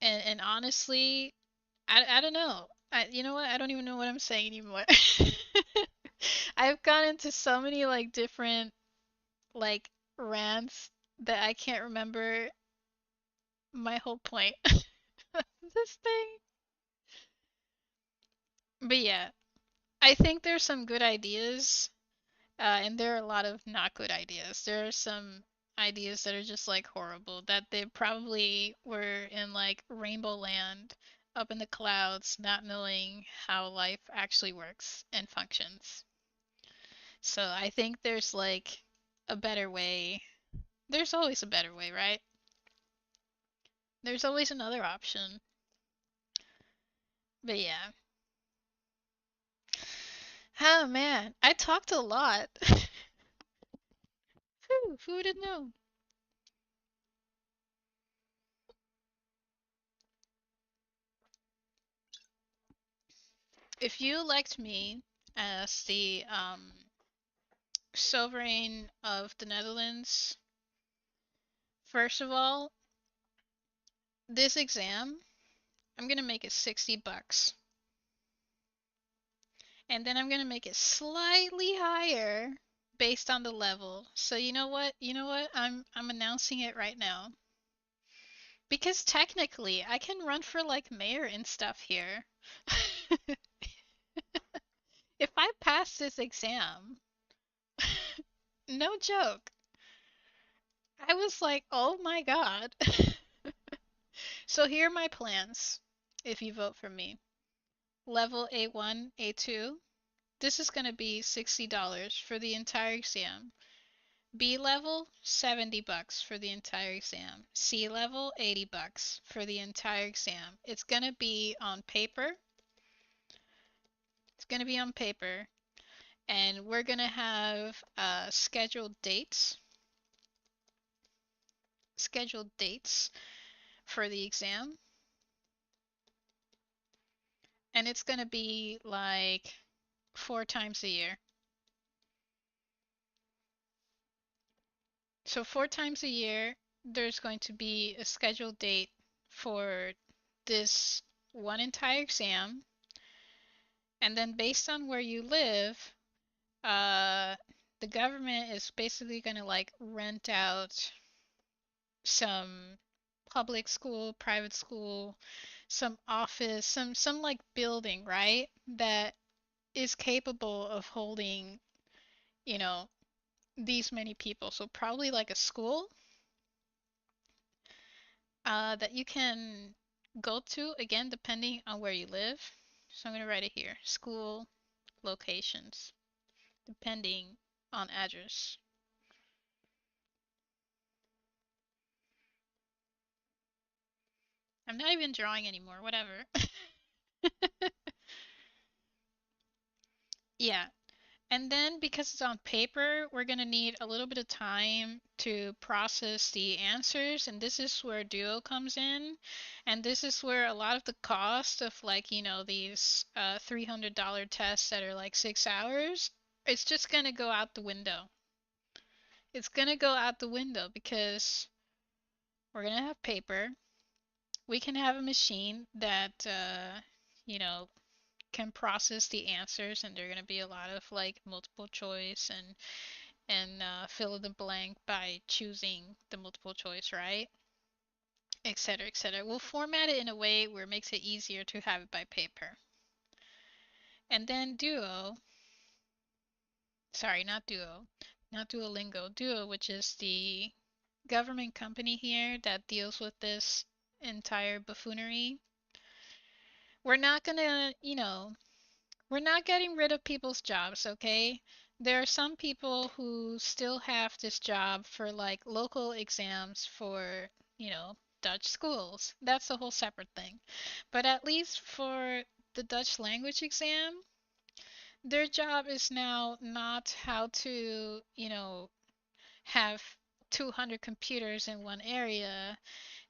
And honestly, I don't know. You know what? I don't even know what I'm saying anymore. I've gone into so many like different like rants that I can't remember my whole point of this thing. But yeah, I think there's some good ideas, and there are a lot of not good ideas. There are some ideas that are just like horrible, that they probably were in like Rainbow Land up in the clouds, not knowing how life actually works and functions. So I think there's like a better way. There's always a better way, right? There's always another option. But yeah. Oh man, I talked a lot. Whew, who would have known? If you elect me as the sovereign of the Netherlands, first of all, this exam, I'm gonna make it 60 bucks. And then I'm gonna make it slightly higher based on the level. So you know what? You know what? I'm announcing it right now. Because technically, I can run for like mayor and stuff here. If I pass this exam, no joke. I was like, "Oh my god." So here are my plans if you vote for me. Level A1, A2. This is going to be $60 for the entire exam. B level, 70 bucks for the entire exam. C level, 80 bucks for the entire exam. It's going to be on paper. It's going to be on paper. And we're going to have scheduled dates. Scheduled dates for the exam. And it's going to be like 4 times a year. So 4 times a year, there's going to be a scheduled date for this one entire exam, and then based on where you live, uh, the government is basically gonna like rent out some public school, private school, some office, some like building, right? That is capable of holding, you know, these many people. So probably like a school that you can go to again depending on where you live. So I'm gonna write it here. School locations depending on address. I'm not even drawing anymore, whatever. Yeah. And then because it's on paper, we're going to need a little bit of time to process the answers. And this is where Duo comes in. And this is where a lot of the cost of like, these $300 tests that are like 6 hours, it's just going to go out the window. It's going to go out the window because we're going to have paper. We can have a machine that, you know, can process the answers, and they're going to be a lot of like multiple choice and fill in the blank by choosing the multiple choice, right? Etc. etc. We'll format it in a way where it makes it easier to have it by paper. And then Duo, sorry, not Duo, not Duolingo, Duo, which is the government company here that deals with this entire buffoonery. We're not gonna, we're not getting rid of people's jobs, okay? There are some people who still have this job for like local exams for, Dutch schools. That's a whole separate thing. But at least for the Dutch language exam, their job is now not how to, have 200 computers in one area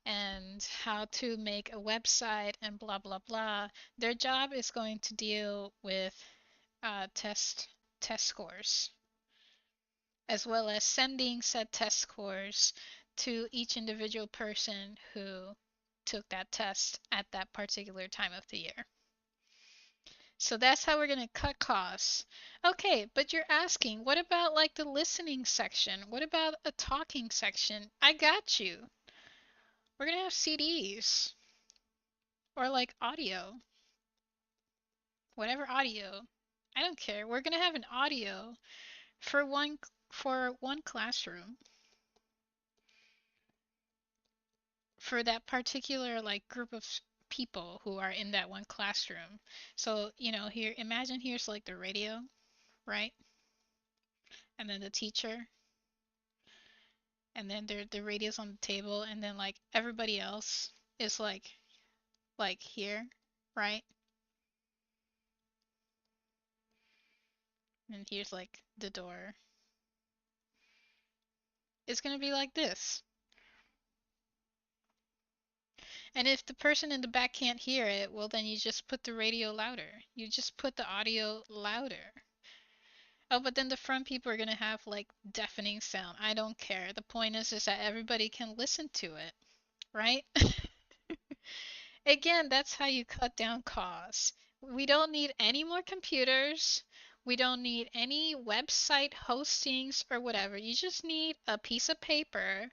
and how to make a website and blah blah blah. Their job is going to deal with test scores, as well as sending said test scores to each individual person who took that test at that particular time of the year. So that's how we're going to cut costs. Okay, but you're asking, what about like the listening section? What about a talking section? I got you. We're going to have CDs or like audio, whatever audio. I don't care. We're going to have an audio for one classroom for that particular like group of people who are in that one classroom. So, here imagine here's like the radio, right? And then the teacher, and then the radio's on the table, and then like everybody else is like here, right? And here's like the door. It's going to be like this. And if the person in the back can't hear it, well, then you just put the radio louder. You just put the audio louder. Oh, but then the front people are gonna have like deafening sound. I don't care. The point is that everybody can listen to it, right? Again, that's how you cut down costs. We don't need any more computers. We don't need any website hostings or whatever. You just need a piece of paper,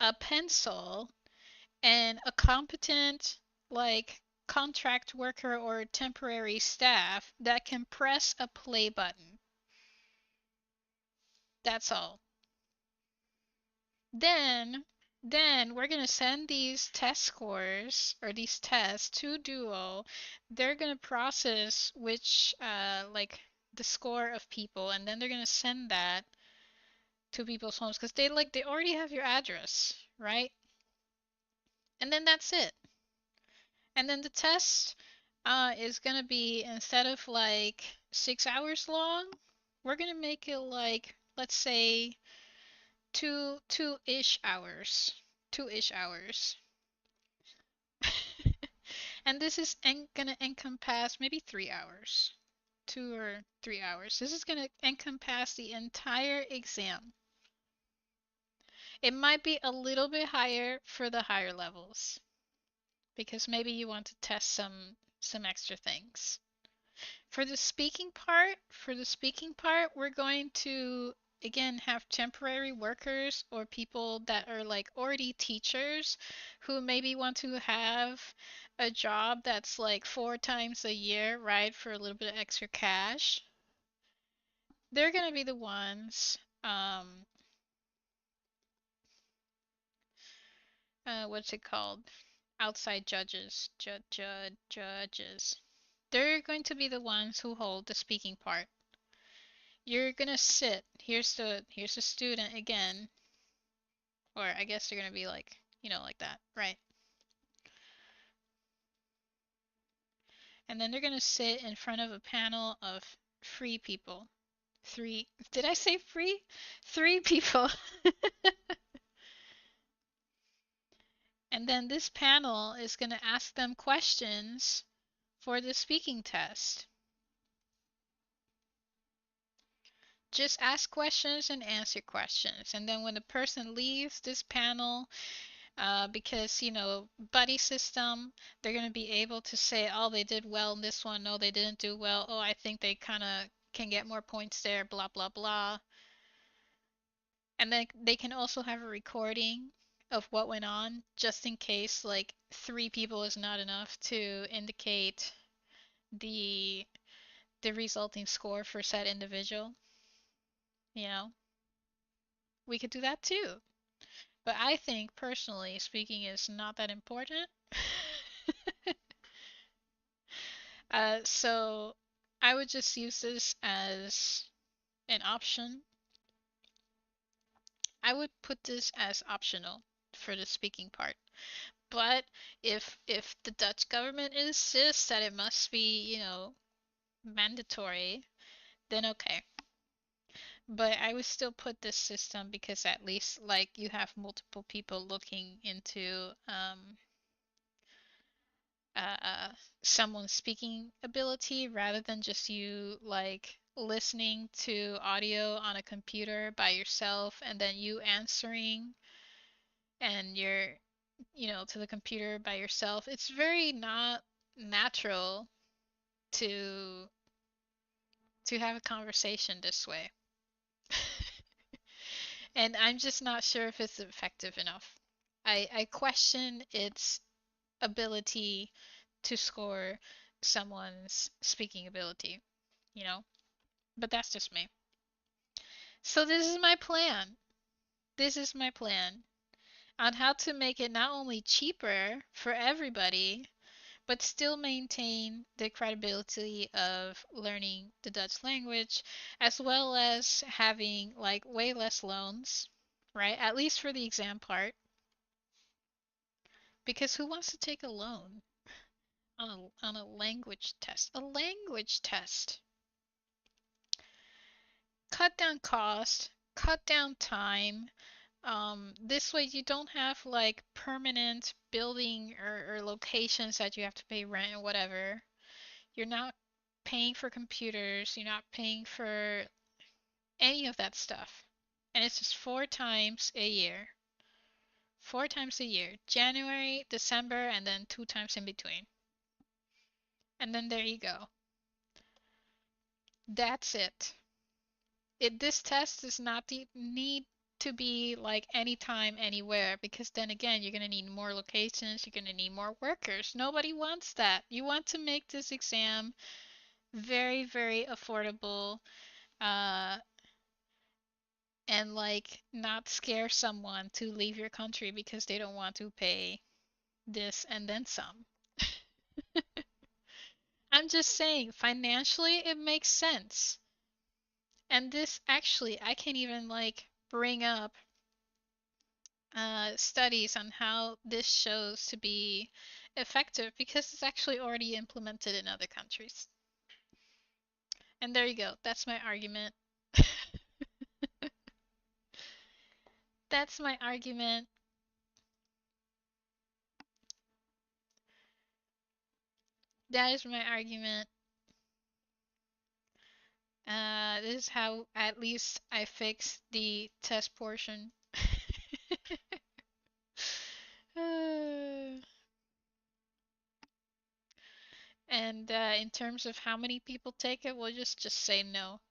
a pencil, and a competent, like, contract worker or temporary staff that can press a play button. That's all. Then, then we're gonna send these test scores or these tests to Duo. They're gonna process which, like, the score of people, and then they're gonna send that to people's homes because they already have your address, right? And then that's it. And then the test is gonna be, instead of like 6 hours long, we're gonna make it like, let's say, two-ish hours. Two-ish hours. And this is gonna encompass maybe 3 hours. 2 or 3 hours. This is gonna encompass the entire exam. It might be a little bit higher for the higher levels. because maybe you want to test some extra things. For the speaking part, we're going to again have temporary workers or people that are like already teachers who maybe want to have a job that's like 4 times a year, right, for a little bit of extra cash. They're gonna be the ones, what's it called? Outside judges, judges. They're going to be the ones who hold the speaking part. You're gonna sit. Here's the student again, or I guess they're gonna be like, like that, right? And then they're gonna sit in front of a panel of three people. Three. Did I say free? Three people. And then this panel is gonna ask them questions for the speaking test. Just ask questions and answer questions. And then when the person leaves this panel, because, buddy system, they're going to be able to say, oh, they did well in this one. No, they didn't do well. Oh, I think they kind of can get more points there, blah, blah, blah. And then they can also have a recording of what went on, just in case, like, three people is not enough to indicate the the resulting score for said individual. You know, we could do that too. But I think, personally speaking, is not that important. So I would just use this as an option. I would put this as optional for the speaking part. But if the Dutch government insists that it must be, mandatory, then okay. But I would still put this system because at least like you have multiple people looking into uh, someone's speaking ability rather than just you like listening to audio on a computer by yourself and then you answering and you're, to the computer by yourself. It's very not natural to have a conversation this way. And I'm just not sure if it's effective enough. I question its ability to score someone's speaking ability, you know? But that's just me. So this is my plan. This is my plan on how to make it not only cheaper for everybody, but still maintain the credibility of learning the Dutch language, as well as having like way less loans, right? At least for the exam part. Because who wants to take a loan on a language test? A language test. Cut down cost, cut down time. This way you don't have like permanent building or locations that you have to pay rent and whatever. You're not paying for computers, you're not paying for any of that stuff. And it's just 4 times a year. 4 times a year. January, December, and then 2 times in between. And then there you go. That's it. This test does not need to be like anytime, anywhere, because then again, you're gonna need more locations, you're gonna need more workers. Nobody wants that. You want to make this exam very, very affordable, uh, and like not scare someone to leave your country because they don't want to pay this and then some. I'm just saying, financially, it makes sense. And this actually, I can even like bring up studies on how this shows to be effective because it's actually already implemented in other countries. And there you go. That's my argument. That's my argument. That is my argument. This is how at least I fix the test portion. terms of how many people take it, we'll just say no.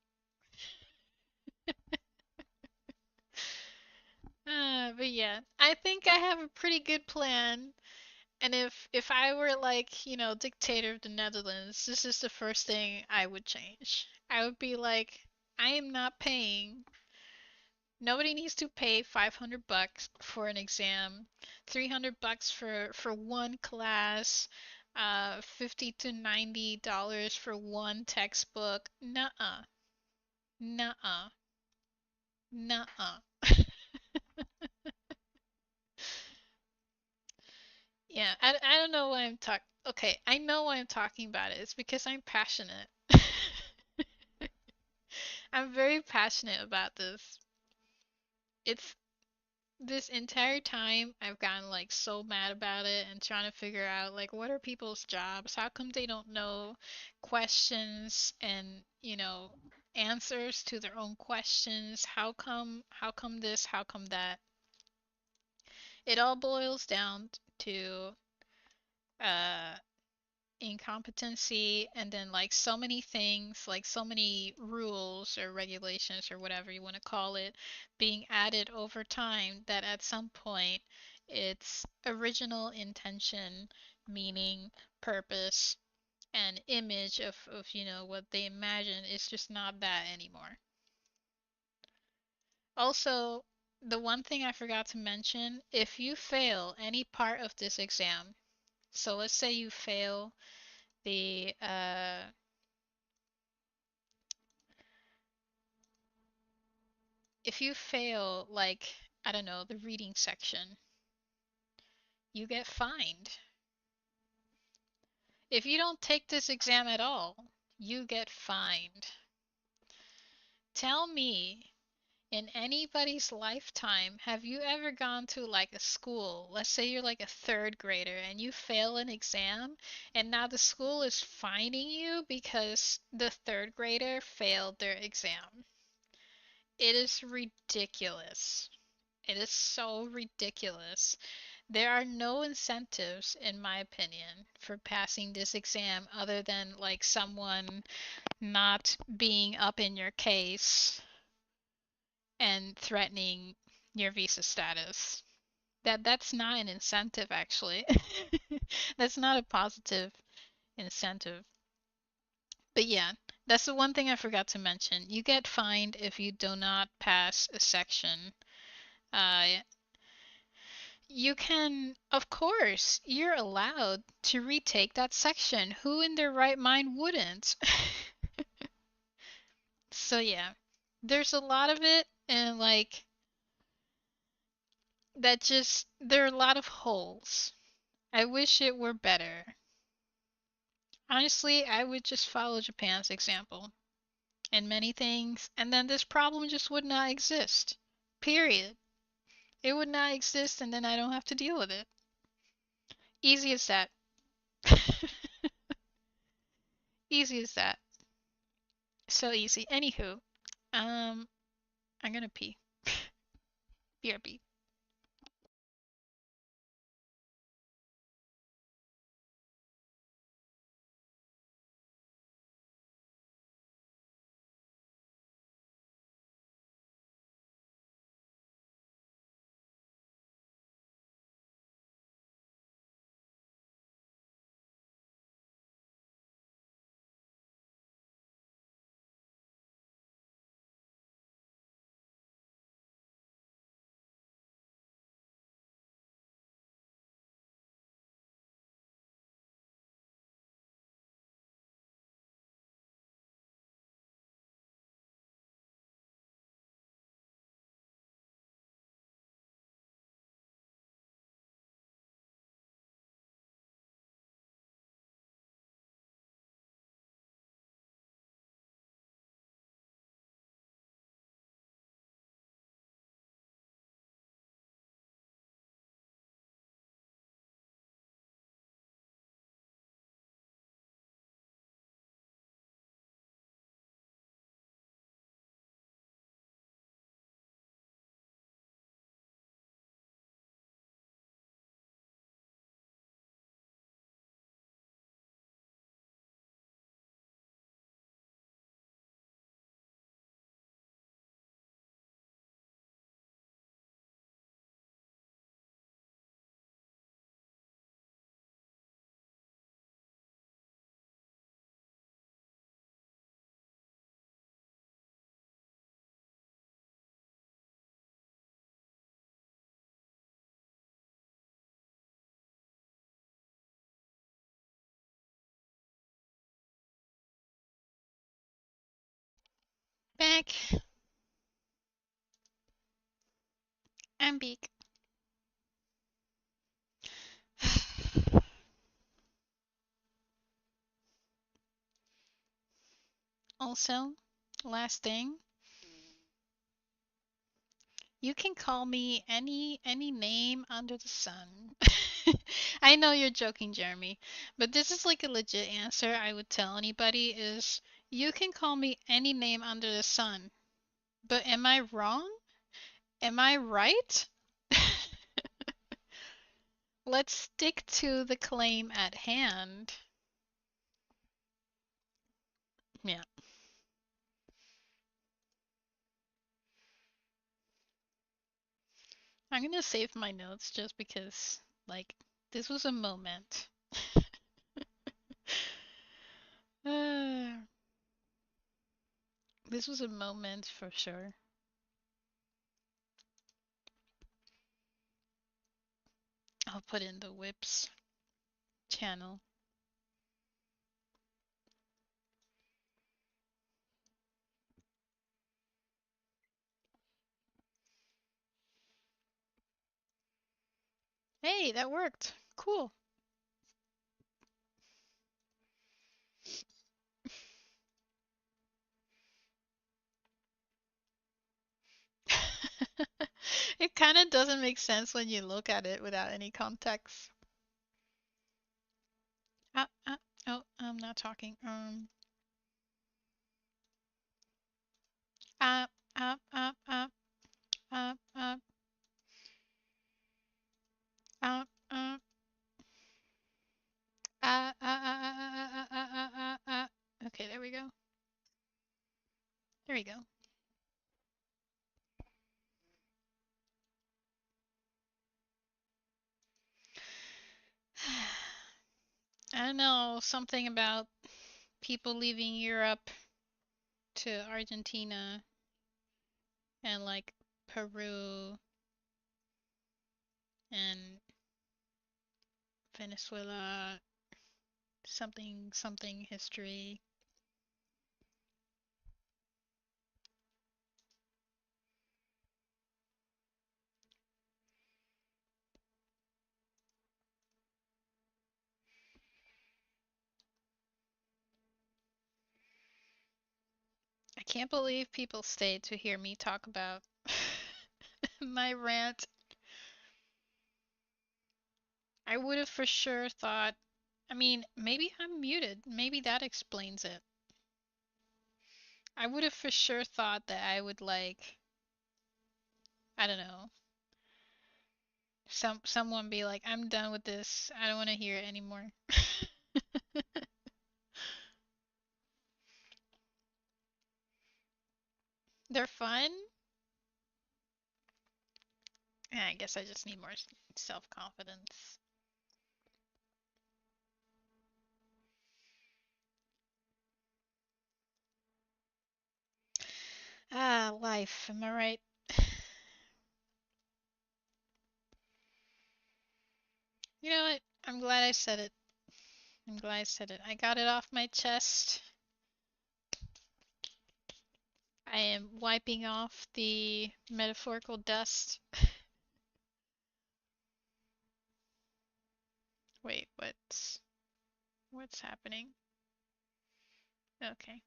But yeah, I think I have a pretty good plan. And if I were like, dictator of the Netherlands, this is the first thing I would change. I would be like, I am not paying. Nobody needs to pay $500 for an exam, $300 for one class, 50 to $90 for one textbook. Nuh-uh. Nuh-uh. Nuh-uh. Yeah, I don't know why I'm talking. Okay, I know why I'm talking about it. It's because I'm passionate. I'm very passionate about this. It's this entire time I've gotten like so mad about it and trying to figure out like what are people's jobs? How come they don't know questions and, answers to their own questions? How come this? How come that? It all boils down to uh incompetency and then like so many things, like so many rules or regulations or whatever you want to call it, being added over time that at some point its original intention, meaning, purpose, and image of what they imagine is just not that anymore. Also, the one thing I forgot to mention, if you fail any part of this exam, so let's say you fail the if you fail, like, I don't know, the reading section, you get fined. If you don't take this exam at all, you get fined. Tell me, in anybody's lifetime, have you ever gone to like a school? Let's say you're like a third grader and you fail an exam, and now the school is fining you because the third grader failed their exam. It is ridiculous. It is so ridiculous. There are no incentives, in my opinion, for passing this exam other than like someone not being up in your case and threatening your visa status. That's not an incentive actually. That's not a positive incentive. But yeah, that's the one thing I forgot to mention. You get fined if you do not pass a section. Uh, You can, of course, you're allowed to retake that section. Who in their right mind wouldn't? So yeah, there's a lot of it, and like there are a lot of holes. I wish it were better. Honestly, I would just follow Japan's example in many things, and then this problem just would not exist. Period. It would not exist, and then I don't have to deal with it. Easy as that. Easy as that. So easy. Anywho, um, I'm gonna pee. BRB. neck and beak. Also, last thing, you can call me any name under the sun. I know you're joking, Jeremy, but this is like a legit answer I would tell anybody is you can call me any name under the sun. But am I wrong? Am I right? Let's stick to the claim at hand. Yeah. I'm gonna save my notes just because, like, this was a moment. This was a moment for sure. I'll put in the whips channel. Hey, that worked. Cool. It kind of doesn't make sense when you look at it without any context. Oh, I'm not talking. Up, up, up, up, up, up, up, up. Okay, there we go. There we go. I don't know, something about people leaving Europe to Argentina and like Peru and Venezuela, something history. I can't believe people stayed to hear me talk about my rant. I would have for sure thought, I mean, maybe I'm muted. Maybe that explains it. I would have for sure thought that I would like, I don't know, someone be like, I'm done with this. I don't want to hear it anymore. They're fun. Yeah, I guess I just need more self-confidence. Ah, life. Am I right? You know what? I'm glad I said it. I'm glad I said it. I got it off my chest. I am wiping off the metaphorical dust. Wait, what's happening? Okay.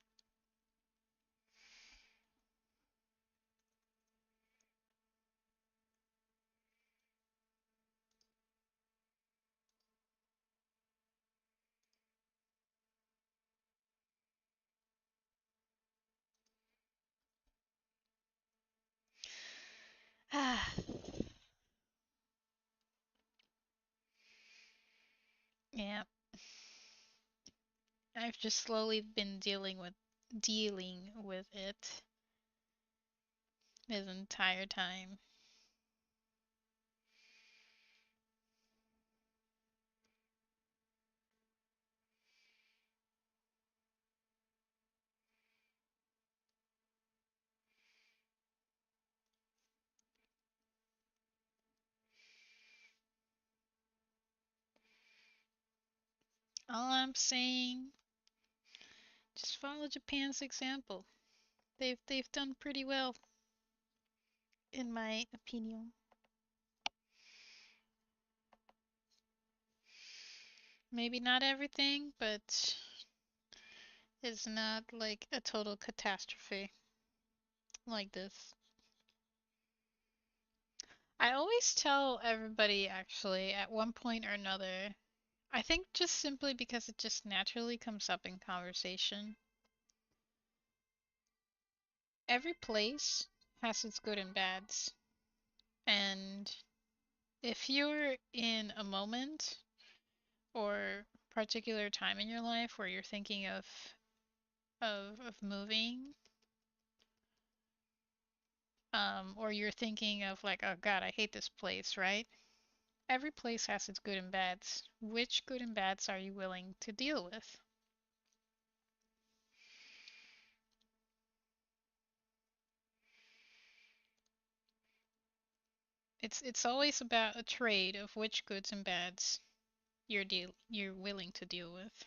Ah. Yeah. I've just slowly been dealing with it this entire time. All I'm saying, just follow Japan's example. They've done pretty well, in my opinion. Maybe not everything, but it's not like a total catastrophe like this. I always tell everybody actually at one point or another, I think just simply because it just naturally comes up in conversation. Every place has its good and bads. And if you're in a moment or particular time in your life where you're thinking of moving, or you're thinking of like, oh God, I hate this place, right? Every place has its good and bads. Which good and bads are you willing to deal with? It's always about a trade of which goods and bads you're willing to deal with.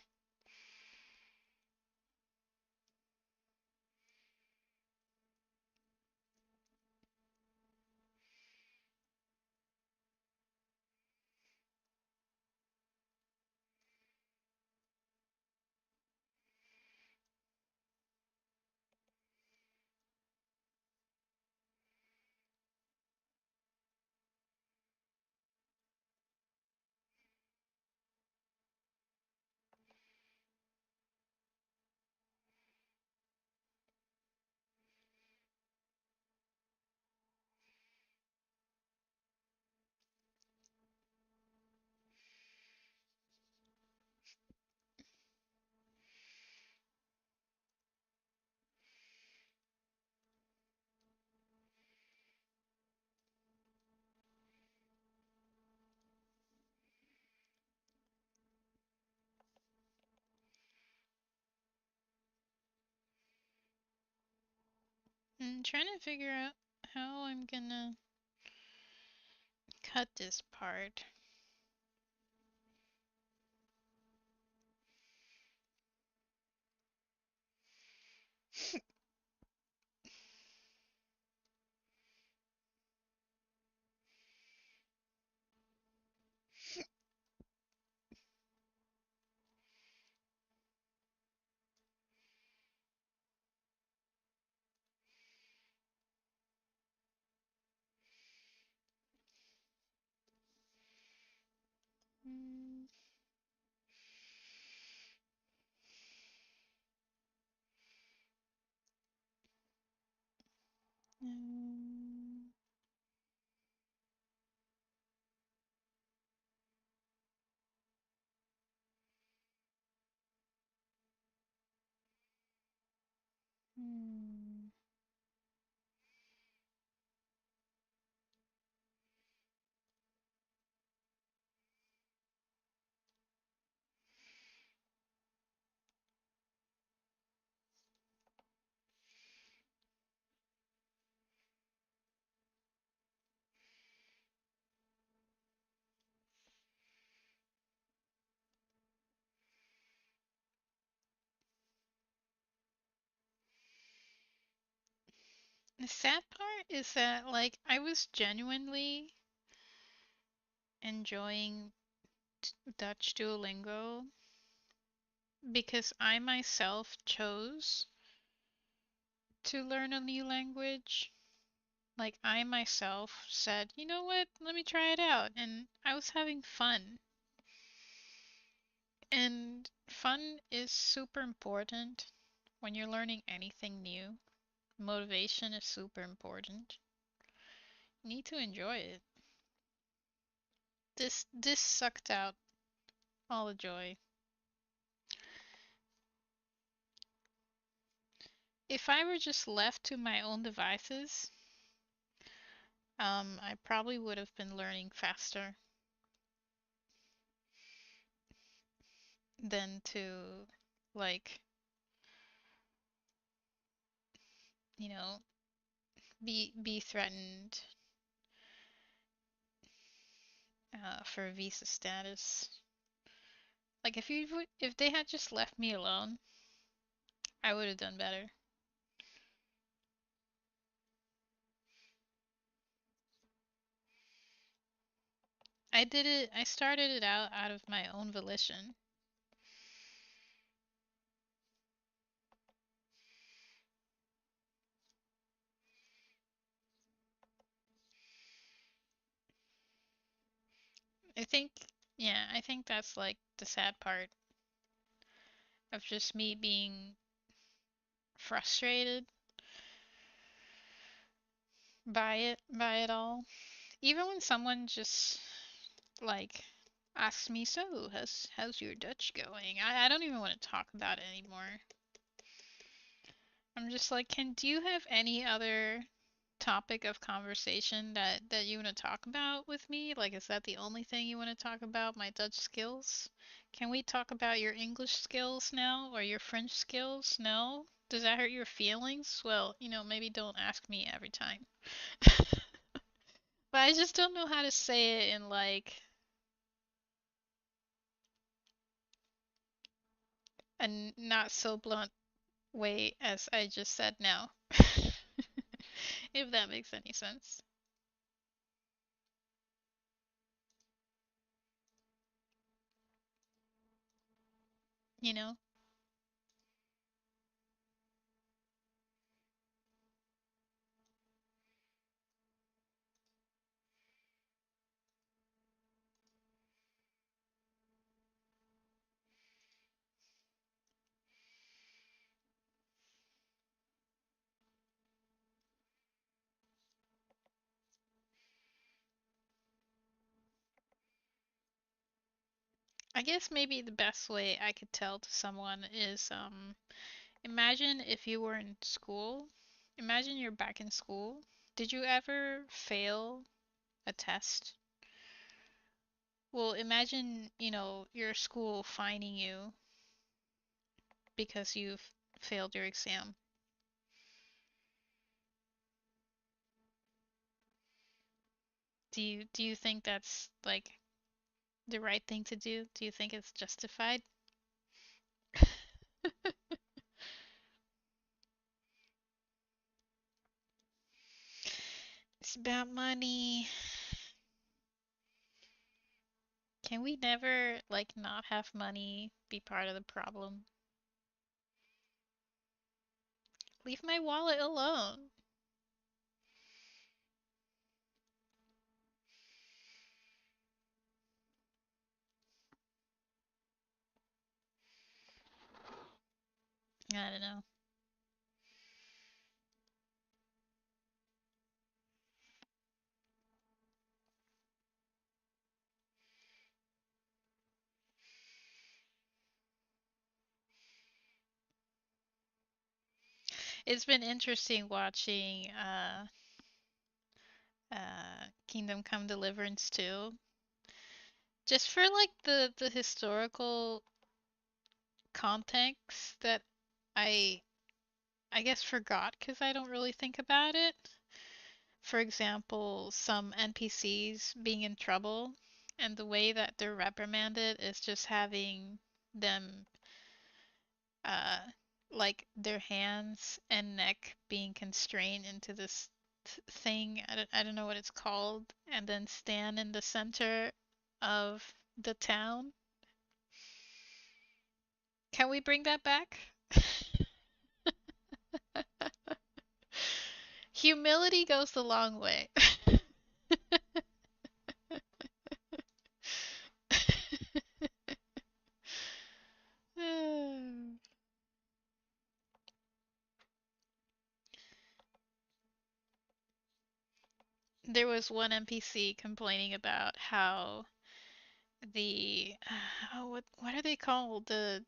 I'm trying to figure out how I'm gonna cut this part. Mm, um, hmm. The sad part is that like I was genuinely enjoying Dutch Duolingo because I myself chose to learn a new language. Like I myself said, you know what, let me try it out. And I was having fun. And fun is super important when you're learning anything new. Motivation is super important. You need to enjoy it. This sucked out all the joy. If I were just left to my own devices, I probably would have been learning faster than to like, you know, be threatened for visa status. Like if they had just left me alone, I would have done better. I started it out of my own volition. I think, yeah, I think that's like the sad part of just me being frustrated by it all. Even when someone just like asks me, so how's your Dutch going? I don't even want to talk about it anymore. I'm just like, do you have any other topic of conversation that you want to talk about with me? Like, is that the only thing you want to talk about, my Dutch skills? Can we talk about your English skills now or your French skills? No? Does that hurt your feelings? Well, maybe don't ask me every time. But I just don't know how to say it in like a not so blunt way as I just said now. If that makes any sense. You know? I guess maybe the best way I could tell to someone is imagine if you were in school. Imagine you're back in school. Did you ever fail a test? Well, imagine, your school fining you because you've failed your exam. Do you think that's like the right thing to do? Do you think it's justified? It's about money. Can we never like not have money be part of the problem? Leave my wallet alone. I don't know. It's been interesting watching Kingdom Come Deliverance too. Just for like the historical context that I I guess forgot because I don't really think about it. For example, some NPCs being in trouble and the way that they're reprimanded is just having them uh like their hands and neck being constrained into this thing. I don't know what it's called, and then stand in the center of the town. Can we bring that back? Humility goes the long way. There was one NPC complaining about how the oh, what are they called? The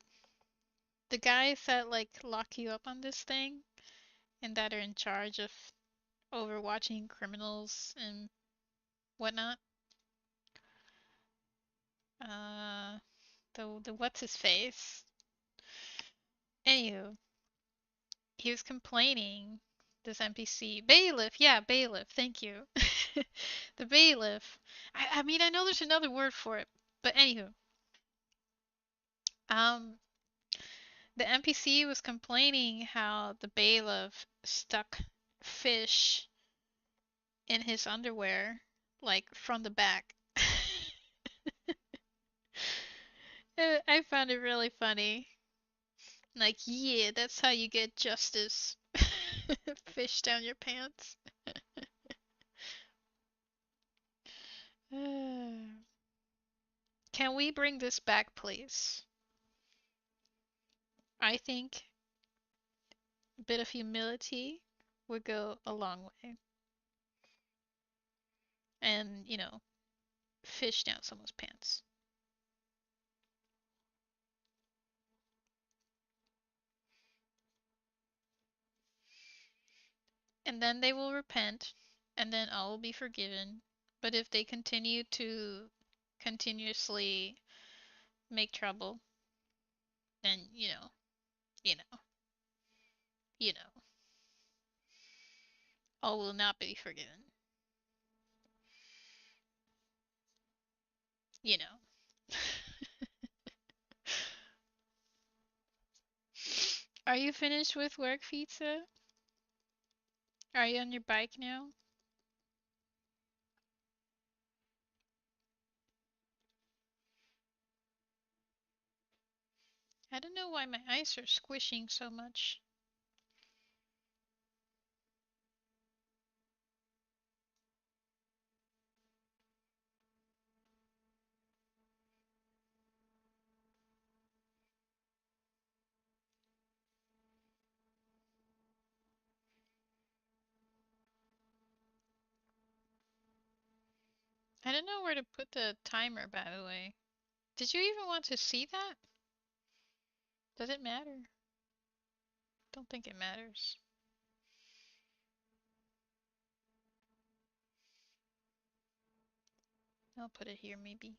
guys that like lock you up on this thing and that are in charge of overwatching criminals and whatnot. Uh, the what's his face? Anywho, he was complaining. This NPC bailiff, yeah, bailiff. Thank you. The bailiff. I mean, I know there's another word for it, but anywho, um, the NPC was complaining how the bailiff stuck fish in his underwear, like from the back. I found it really funny. Like, yeah, that's how you get justice. Fish down your pants. Can we bring this back, please? I think a bit of humility would go a long way. And, fish down someone's pants. And then they will repent, and then all will be forgiven. But if they continue to continuously make trouble, then, you know, you know, all will not be forgiven. You know. Are you finished with work, Pizza? Are you on your bike now? I don't know why my eyes are squishing so much. I don't know where to put the timer, by the way. Did you even want to see that? Does it matter? Don't think it matters. I'll put it here, maybe.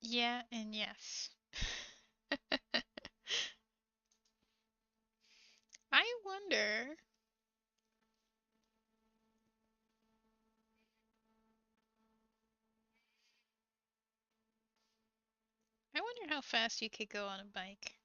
Yeah and yes. I wonder. I wonder how fast you could go on a bike.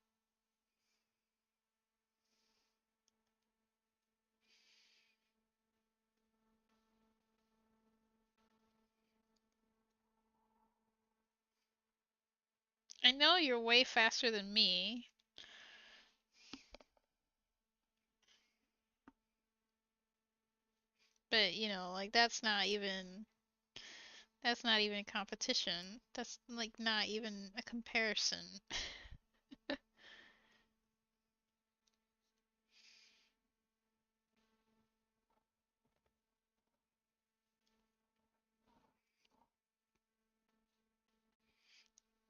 I know you're way faster than me, but like that's not even competition. That's like not even a comparison.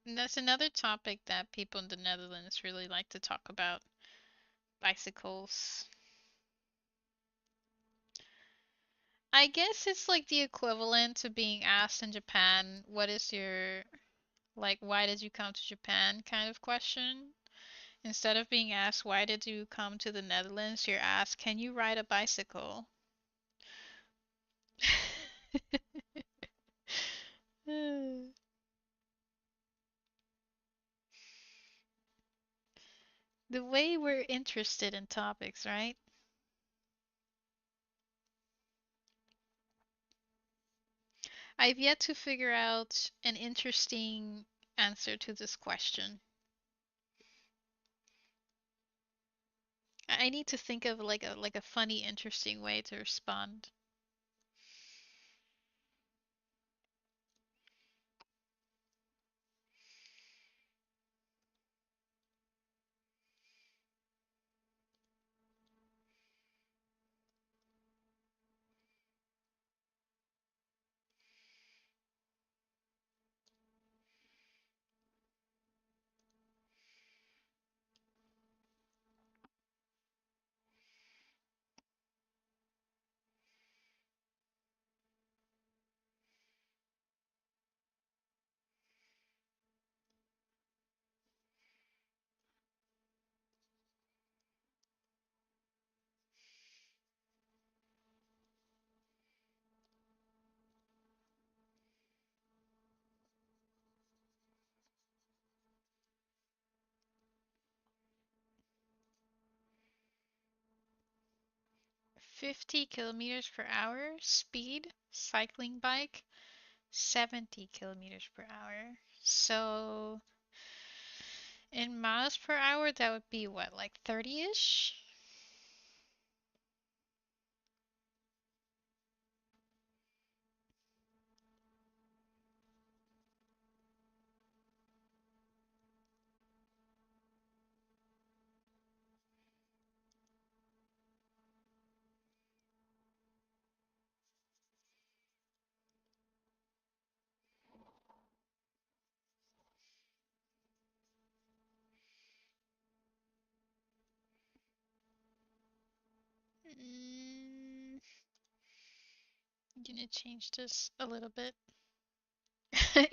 And that's another topic that people in the Netherlands really like to talk about. Bicycles. I guess it's like the equivalent to being asked in Japan, what is your, like, why did you come to Japan kind of question. Instead of being asked, why did you come to the Netherlands, you're asked, can you ride a bicycle? The way we're interested in topics, right? I've yet to figure out an interesting answer to this question. I need to think of like a funny, interesting way to respond. 50 kilometers per hour speed, cycling bike, 70 kilometers per hour. So in miles per hour, that would be what, like 30-ish? Mm, I'm gonna change this a little bit.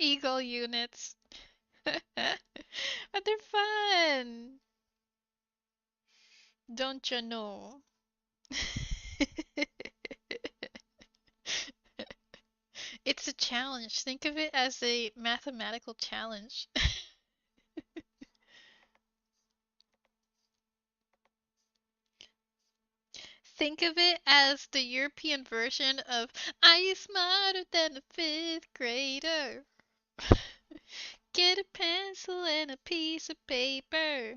Eagle units. But they're fun. Don't you know? It's a challenge. Think of it as a mathematical challenge. Think of it as the European version of Are you smarter than a fifth grader? Get a pencil and a piece of paper.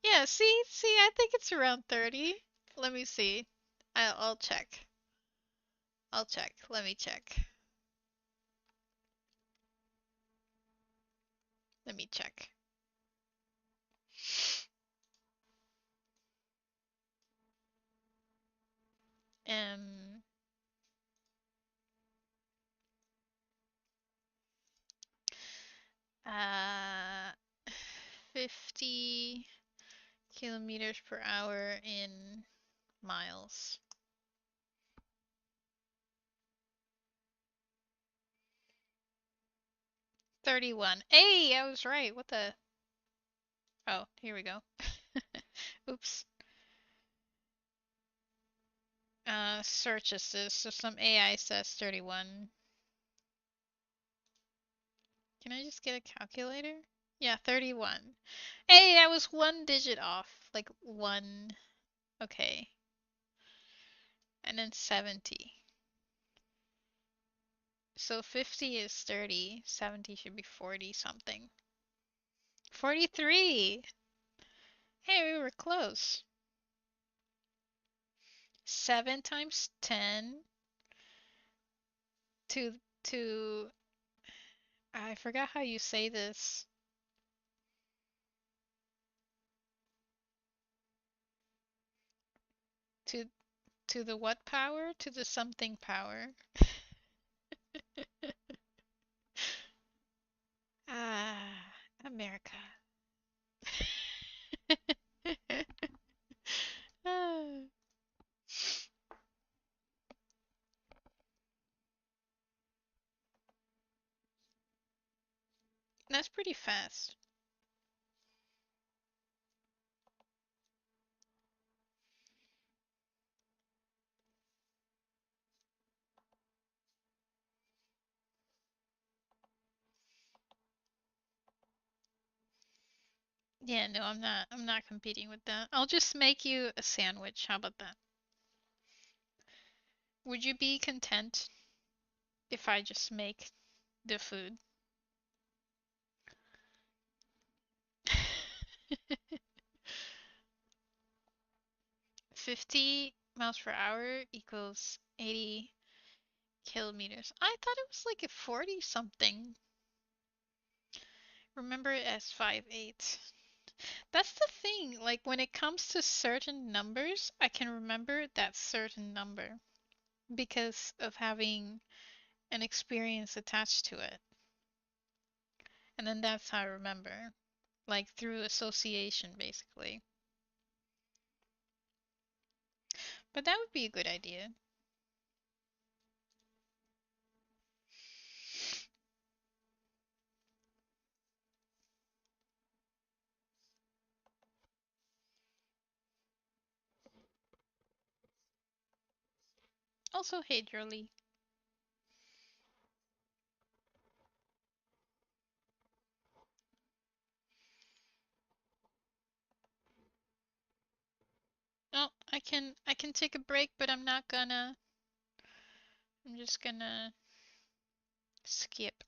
Yeah, see, I think it's around 30. Let me see. I'll check. I'll check. Let me check. Let me check. Um, uh, 50 kilometers per hour in miles. 31. Hey, I was right. What the? Oh, here we go. Oops. Searches this. So some AI says 31. Can I just get a calculator? Yeah, 31. Hey, I was one digit off. Like one. Okay. And then 70. So 50 is 30. 70 should be 40 something. 43! Hey, we were close. 7 times 10 to I forgot how you say this. To to the what power? To the something power. Ah, America. Ah, that's pretty fast. Yeah, no, I'm not competing with that. I'll just make you a sandwich. How about that? Would you be content if I just make the food? 50 miles per hour equals 80 kilometers. I thought it was like a 40 something. Remember it as 5/8. That's the thing, like when it comes to certain numbers, I can remember that certain number because of having an experience attached to it. And then that's how I remember, like through association, basically. But that would be a good idea. Also, hey, Jolie. Oh, I can take a break, but I'm not gonna. I'm just gonna skip.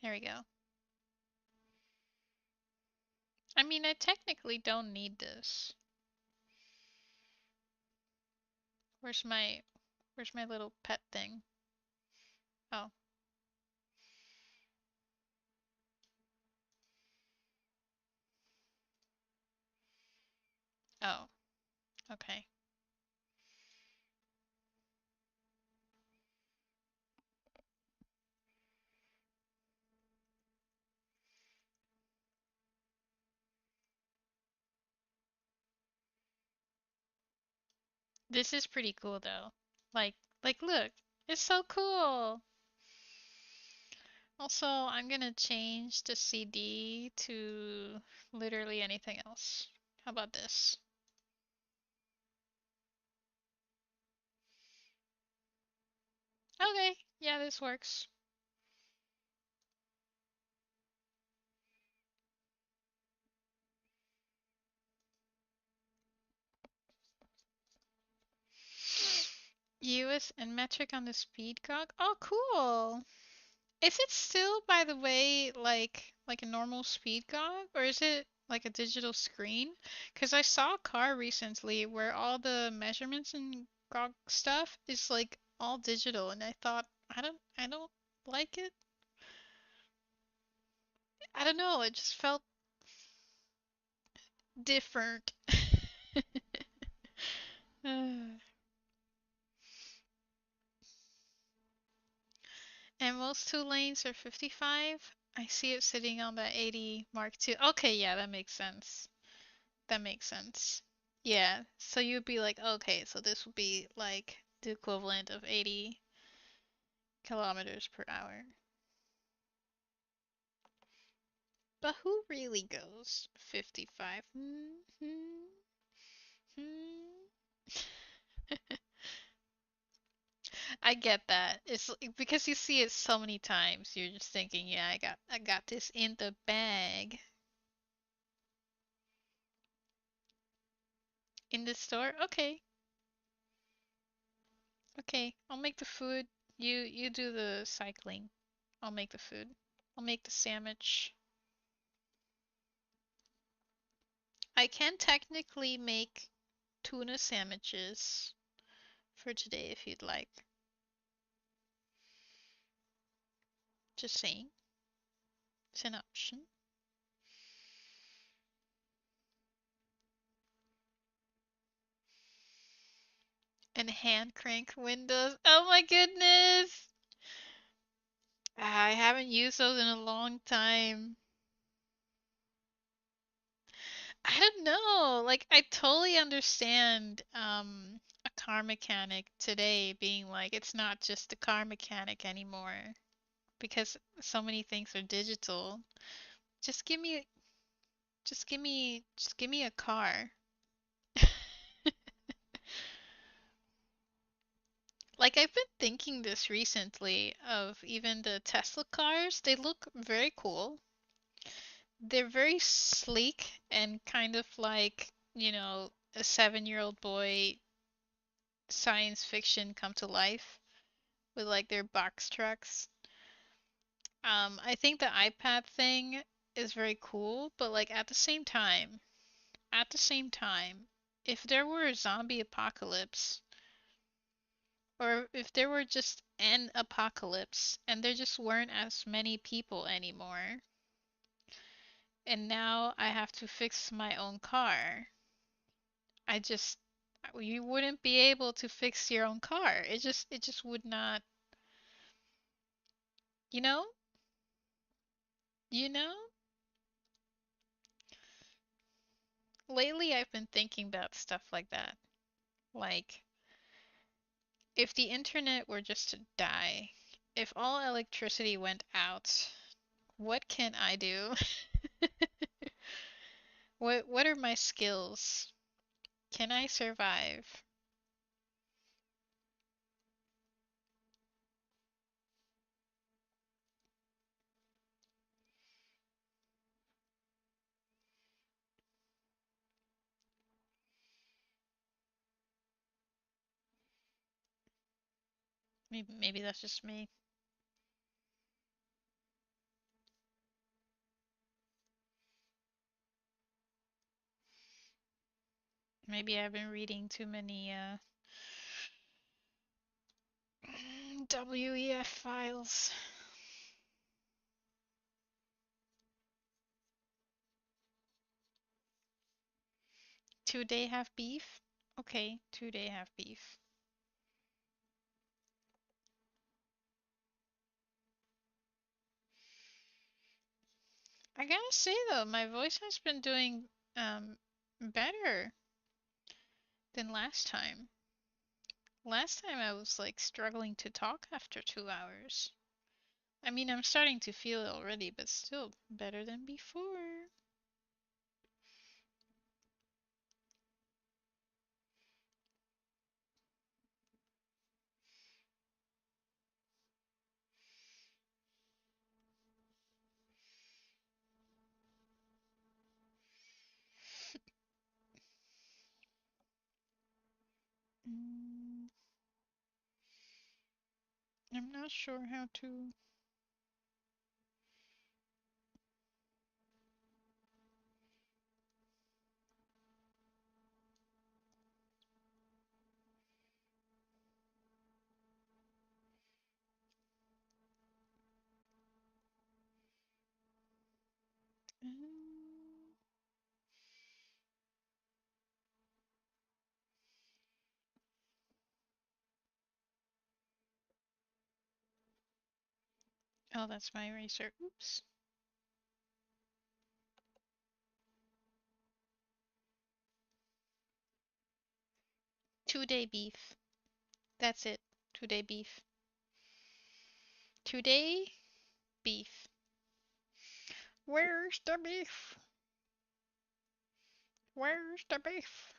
There we go. I mean, I technically don't need this. Where's my where's my little pet thing? Oh. Oh. Okay. This is pretty cool though. Like look. It's so cool. Also, I'm gonna change the CD to literally anything else. How about this? Okay, yeah, this works. US and metric on the speed cog. Oh, cool. Is it still, by the way, like a normal speed cog, or is it like a digital screen? Because I saw a car recently where all the measurements and cog stuff is like all digital, and I thought I don't like it. I don't know. It just felt different. And most two lanes are 55. I see it sitting on that 80 Mark II. Okay, yeah, that makes sense. That makes sense. Yeah, so you'd be like, okay, so this would be like the equivalent of 80 kilometers per hour. But who really goes 55? I get that. It's because you see it so many times, you're just thinking, yeah, I got this in the bag. In the store? Okay. Okay, I'll make the food. You do the cycling. I'll make the food. I'll make the sandwich. I can technically make tuna sandwiches for today if you'd like. Just saying. It's an option. And hand crank windows. Oh my goodness! I haven't used those in a long time. I don't know. Like, I totally understand a car mechanic today being like, it's not just a car mechanic anymore because so many things are digital. Just give me, just give me a car. Like, I've been thinking this recently of even the Tesla cars. They look very cool. They're very sleek and kind of like, a 7-year-old boy science fiction come to life with like their box trucks. I think the iPad thing is very cool, but like at the same time, if there were a zombie apocalypse, or if there were just an apocalypse and there just weren't as many people anymore, and now I have to fix my own car, I just you wouldn't be able to fix your own car. It just would not, you know? You know? Lately I've been thinking about stuff like that. Like if the internet were just to die, if all electricity went out, what can I do? What are my skills? Can I survive? Maybe that's just me. Maybe I've been reading too many WEF files. Two-day half beef? Okay, two-day half beef. I gotta say though, my voice has been doing better than last time. Last time I was like struggling to talk after 2 hours. I mean, I'm starting to feel it already, but still better than before. Mm, I'm not sure how to. Mm. Oh, that's my eraser. Oops. Two-day beef. That's it. Two-day beef. Two-day beef. Where's the beef? Where's the beef?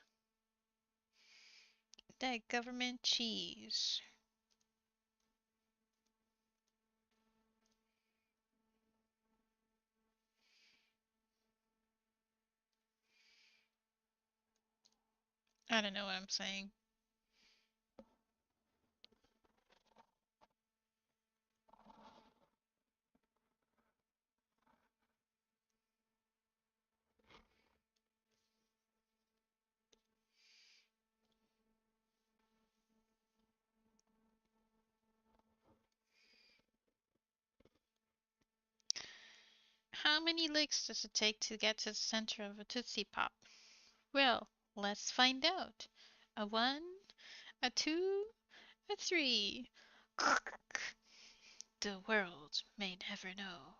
That government cheese. I don't know what I'm saying. How many licks does it take to get to the center of a Tootsie Pop? Well, let's find out. A one, a two, a three. The world may never know.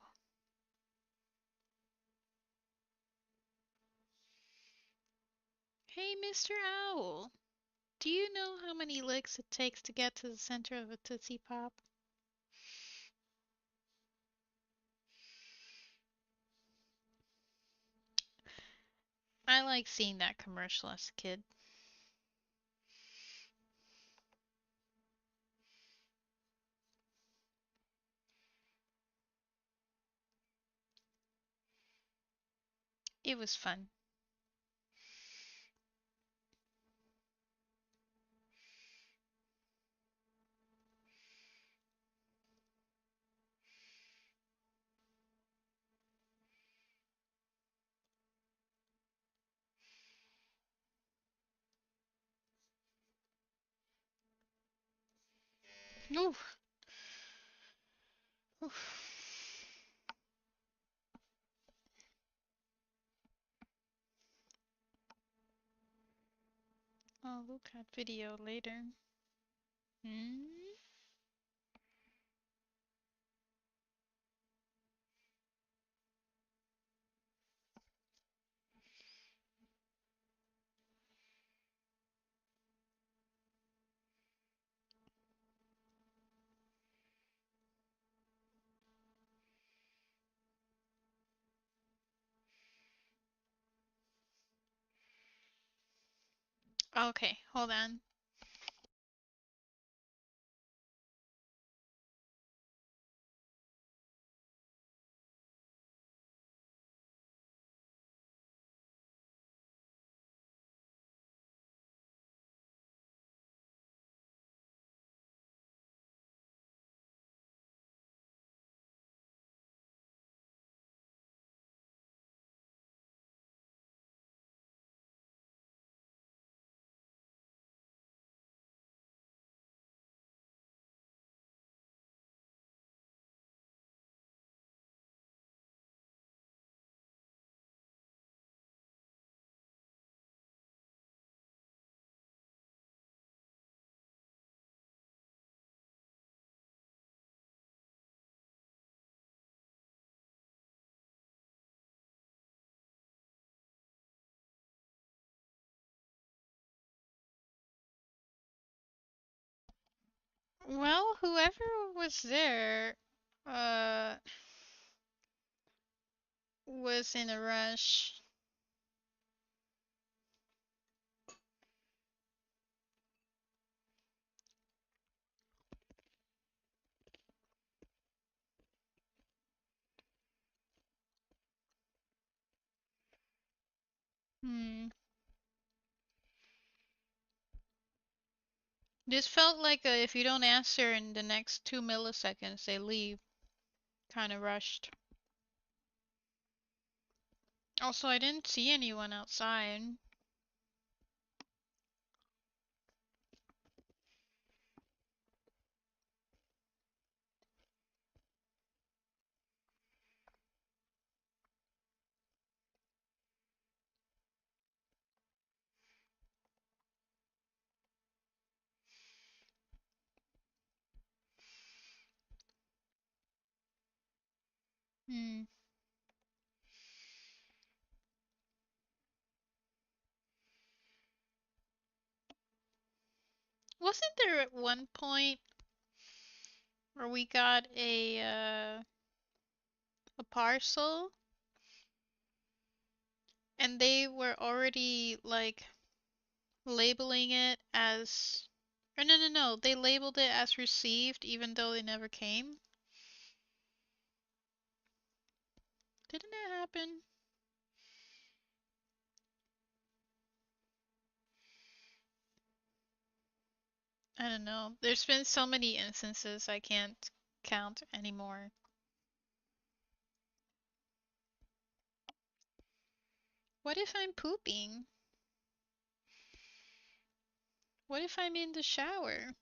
Hey, Mr. Owl, do you know how many licks it takes to get to the center of a Tootsie Pop? I like seeing that commercial as a kid. It was fun. Ooh. Ooh. I'll look at video later. Hmm? Okay, hold on. Well, whoever was there, uh, was in a rush. Hmm. This felt like if you don't answer in the next 2 milliseconds, they leave. Kind of rushed. Also, I didn't see anyone outside. Hmm. Wasn't there at one point where we got a parcel and they were already like labeling it as, or no, they labeled it as received even though they never came? Didn't that happen? I don't know. There's been so many instances I can't count anymore. What if I'm pooping? What if I'm in the shower?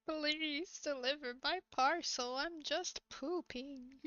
Please deliver my parcel. I'm just pooping.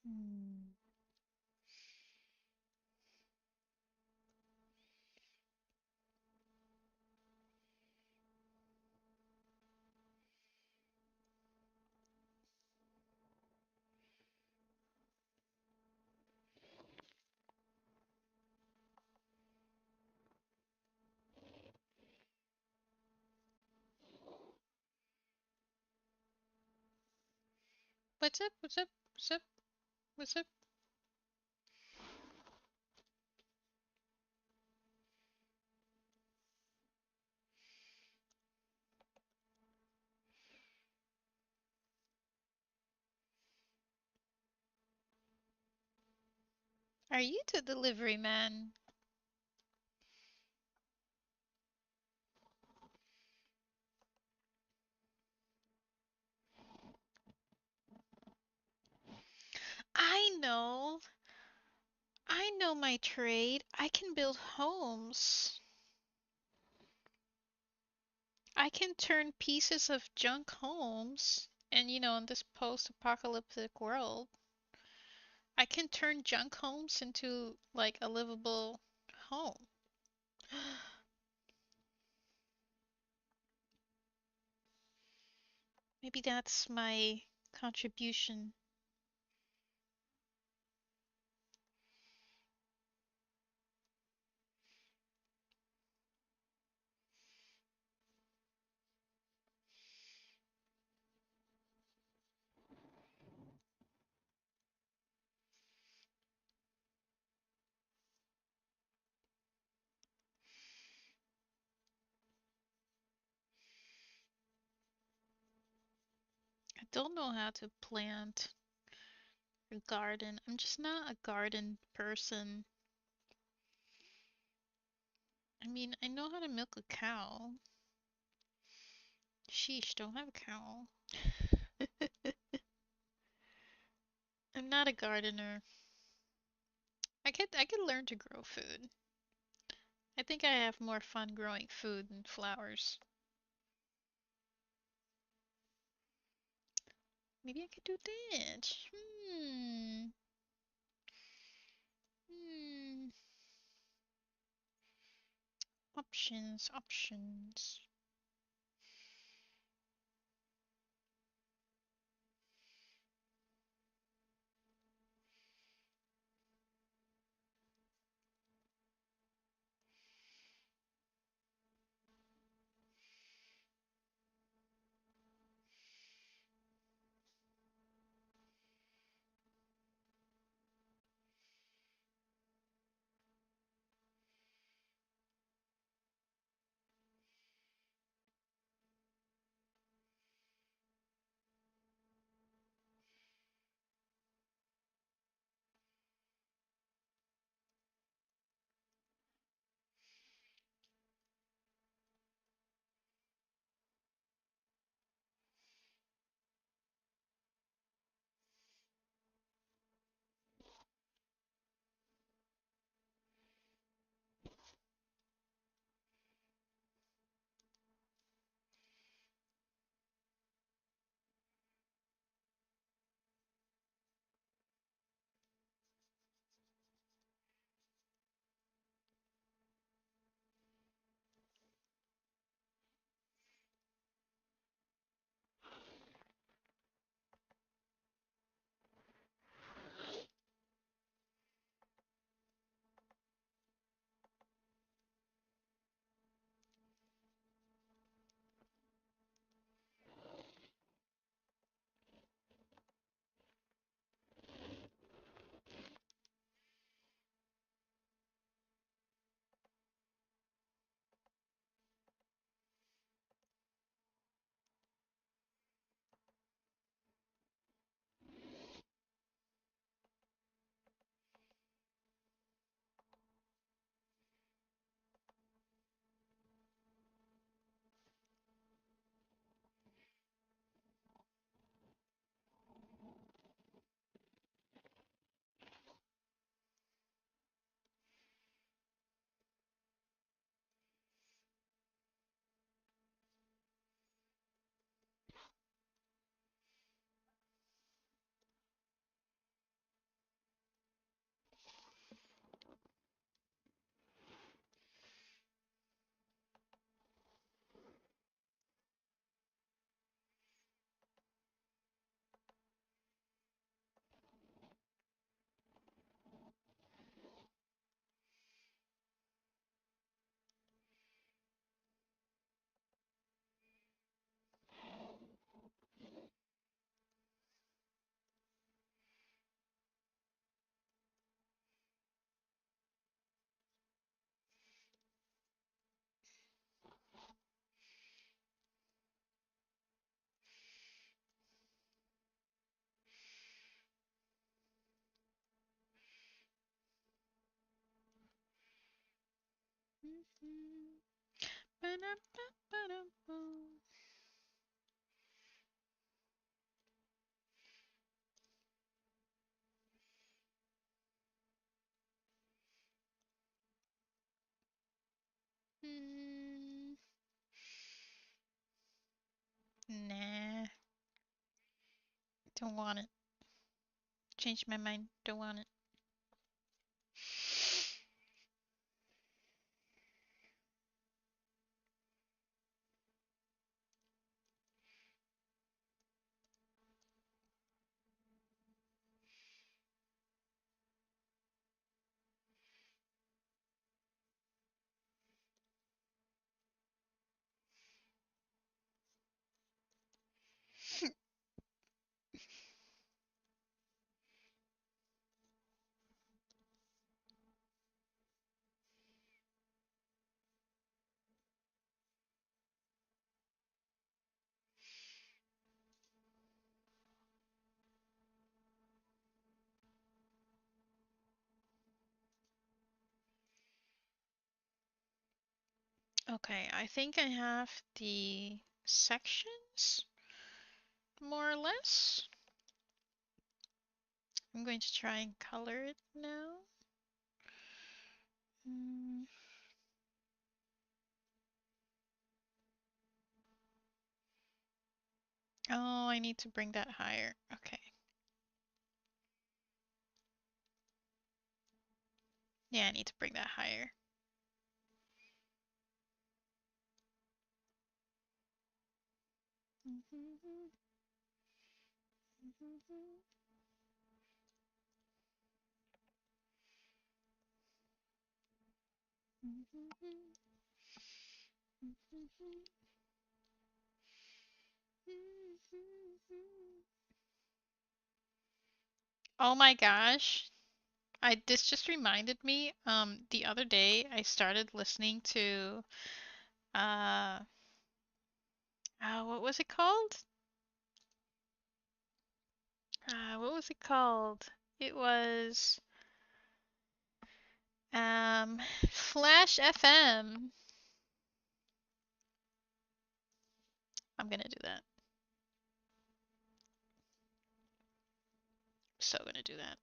Hmm. What's up? What's up? What's up? What's up? Are you the delivery man? I know. I know my trade. I can build homes. I can turn pieces of junk homes. And in this post-apocalyptic world, I can turn junk homes into like a livable home. Maybe that's my contribution. I don't know how to plant or garden. I'm just not a garden person. I mean, I know how to milk a cow. Sheesh, don't have a cow. I'm not a gardener. I could learn to grow food. I think I have more fun growing food than flowers. Maybe I could do that. Hmm. Hmm. Options, options. Nah, don't want it. Changed my mind. Don't want it. Okay, I think I have the sections more or less. I'm going to try and color it now. Oh, I need to bring that higher. Okay. Yeah, I need to bring that higher. Oh my gosh. This just reminded me, the other day I started listening to uh what was it called? What was it called? It was Flash FM. I'm gonna do that. So gonna do that.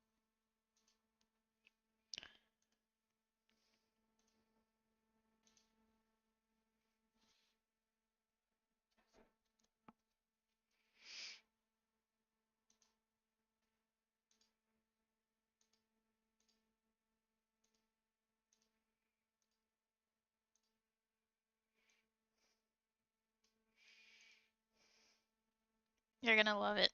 You're gonna love it.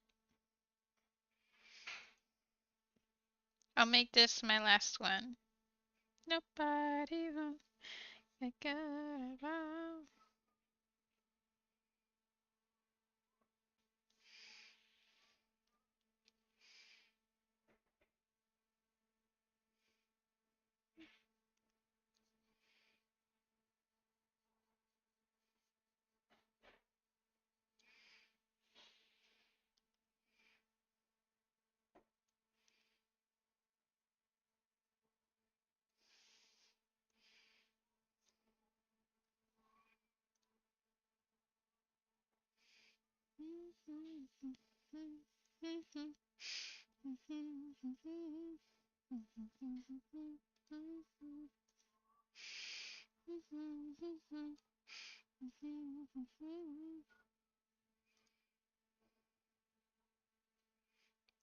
I'll make this my last one. Nobody wants to get around.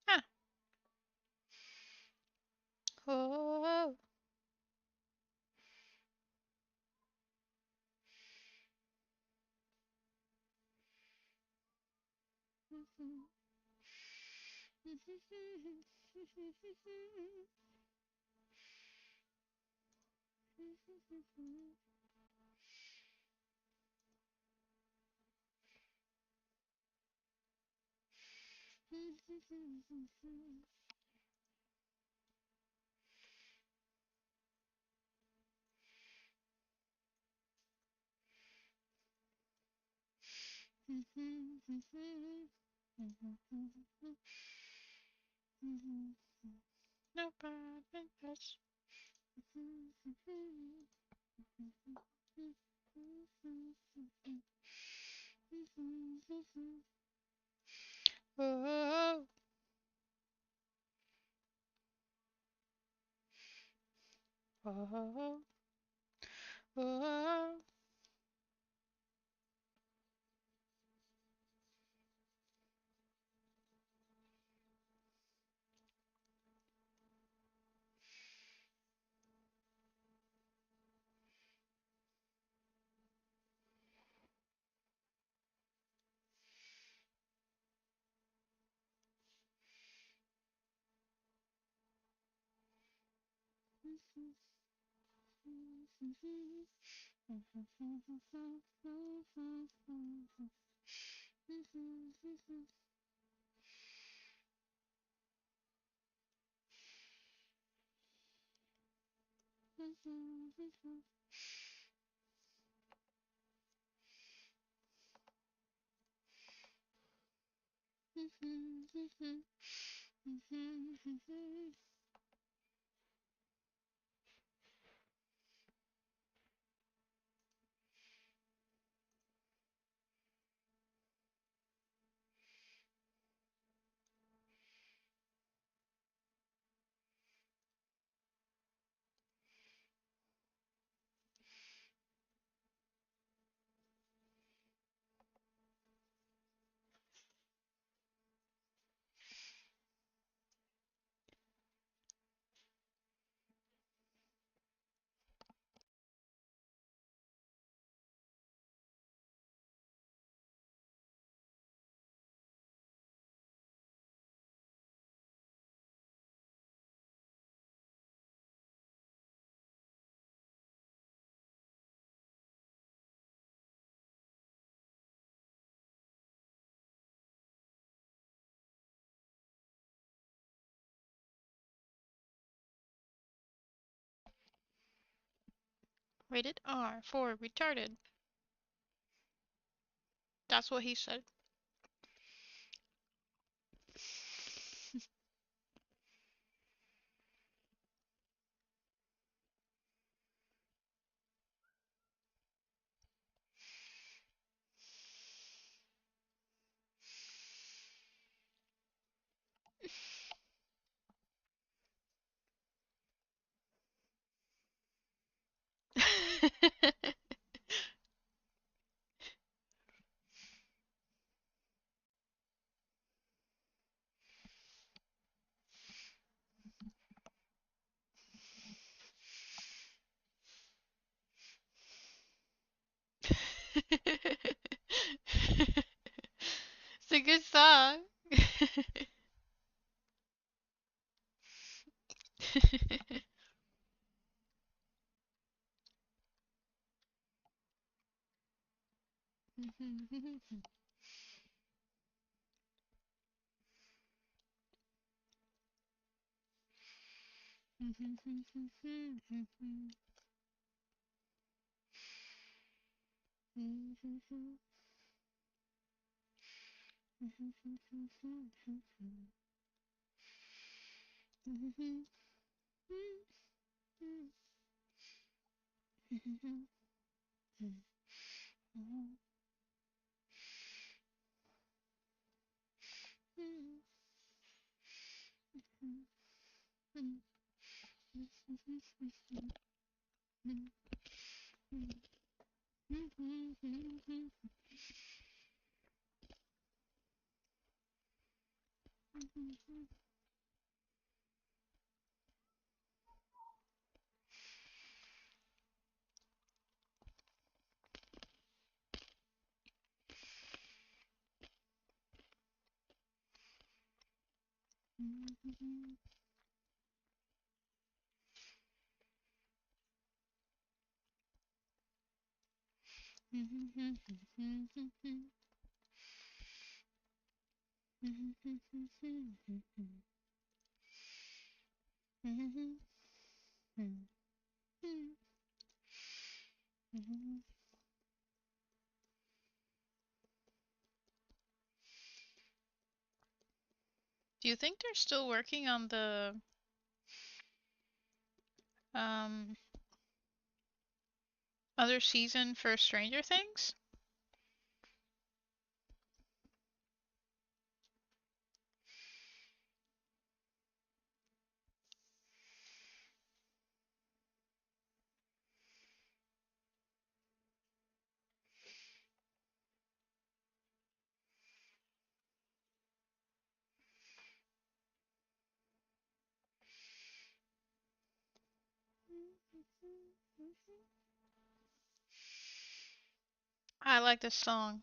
Ah. Oh. Nobody touch. Oh, oh, oh. Rated R for retarded. That's what he said. It's a good song. Do you think they're still working on the um Other season for Stranger Things? I like this song.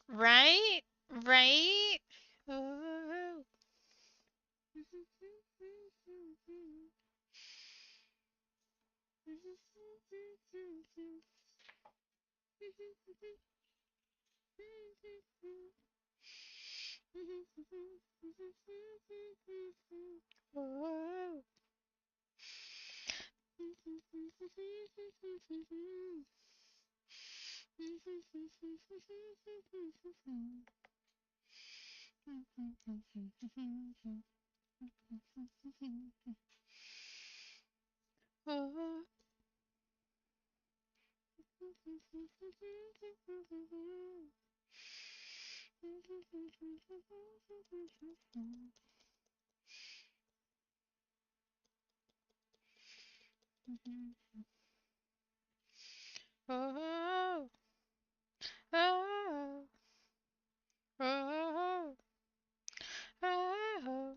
Right? Right? Oh. Oh. Oh. Oh. Oh. Oh. Oh.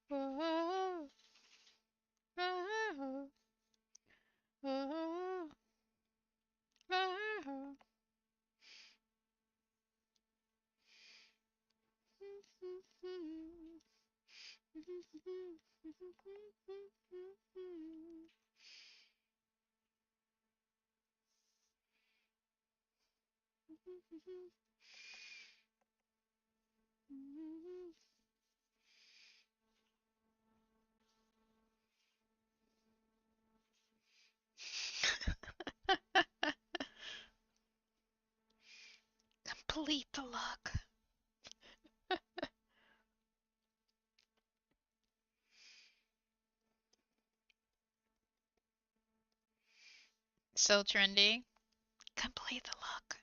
Oh. Oh. Oh. Oh. Oh. Complete the look. So trendy. Complete the look.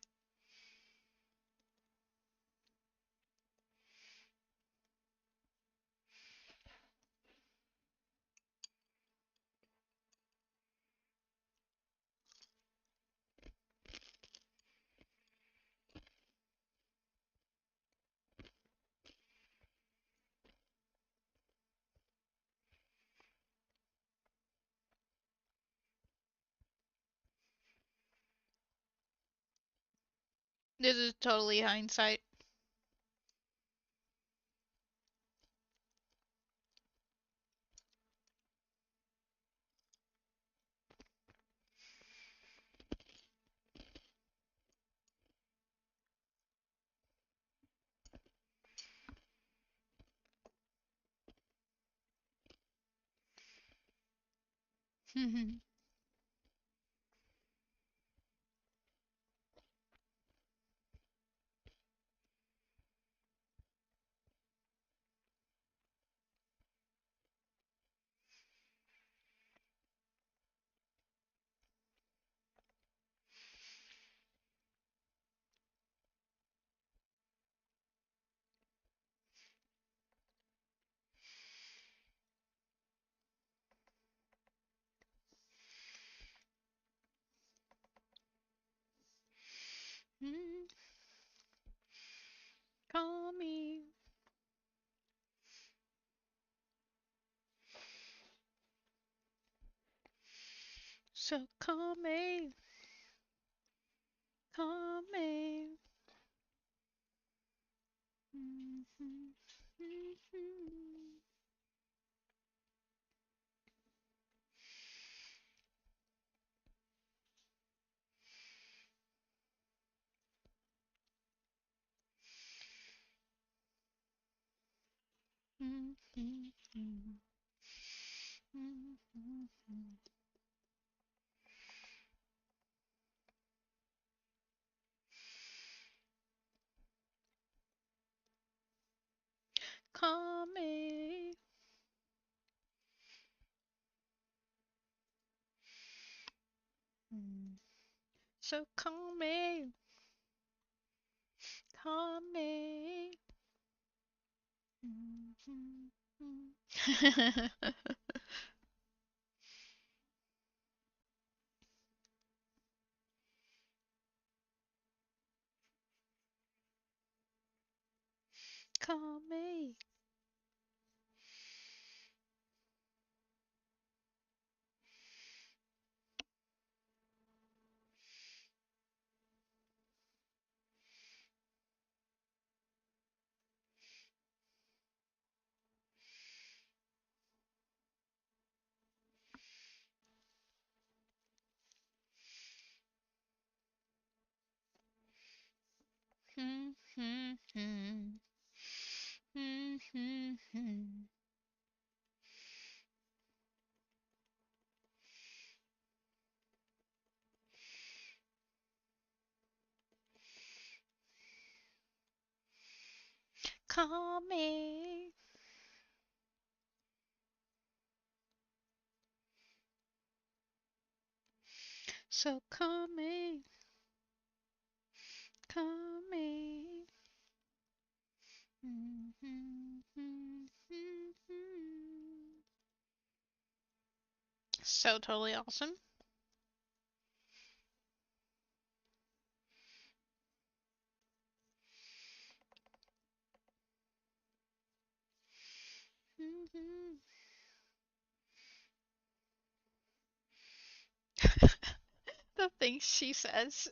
This is totally hindsight. Call me. So call me. Call me. Call me. So call me. Call me. Call me. Call me. So call me. Call me. So totally awesome. The things she says.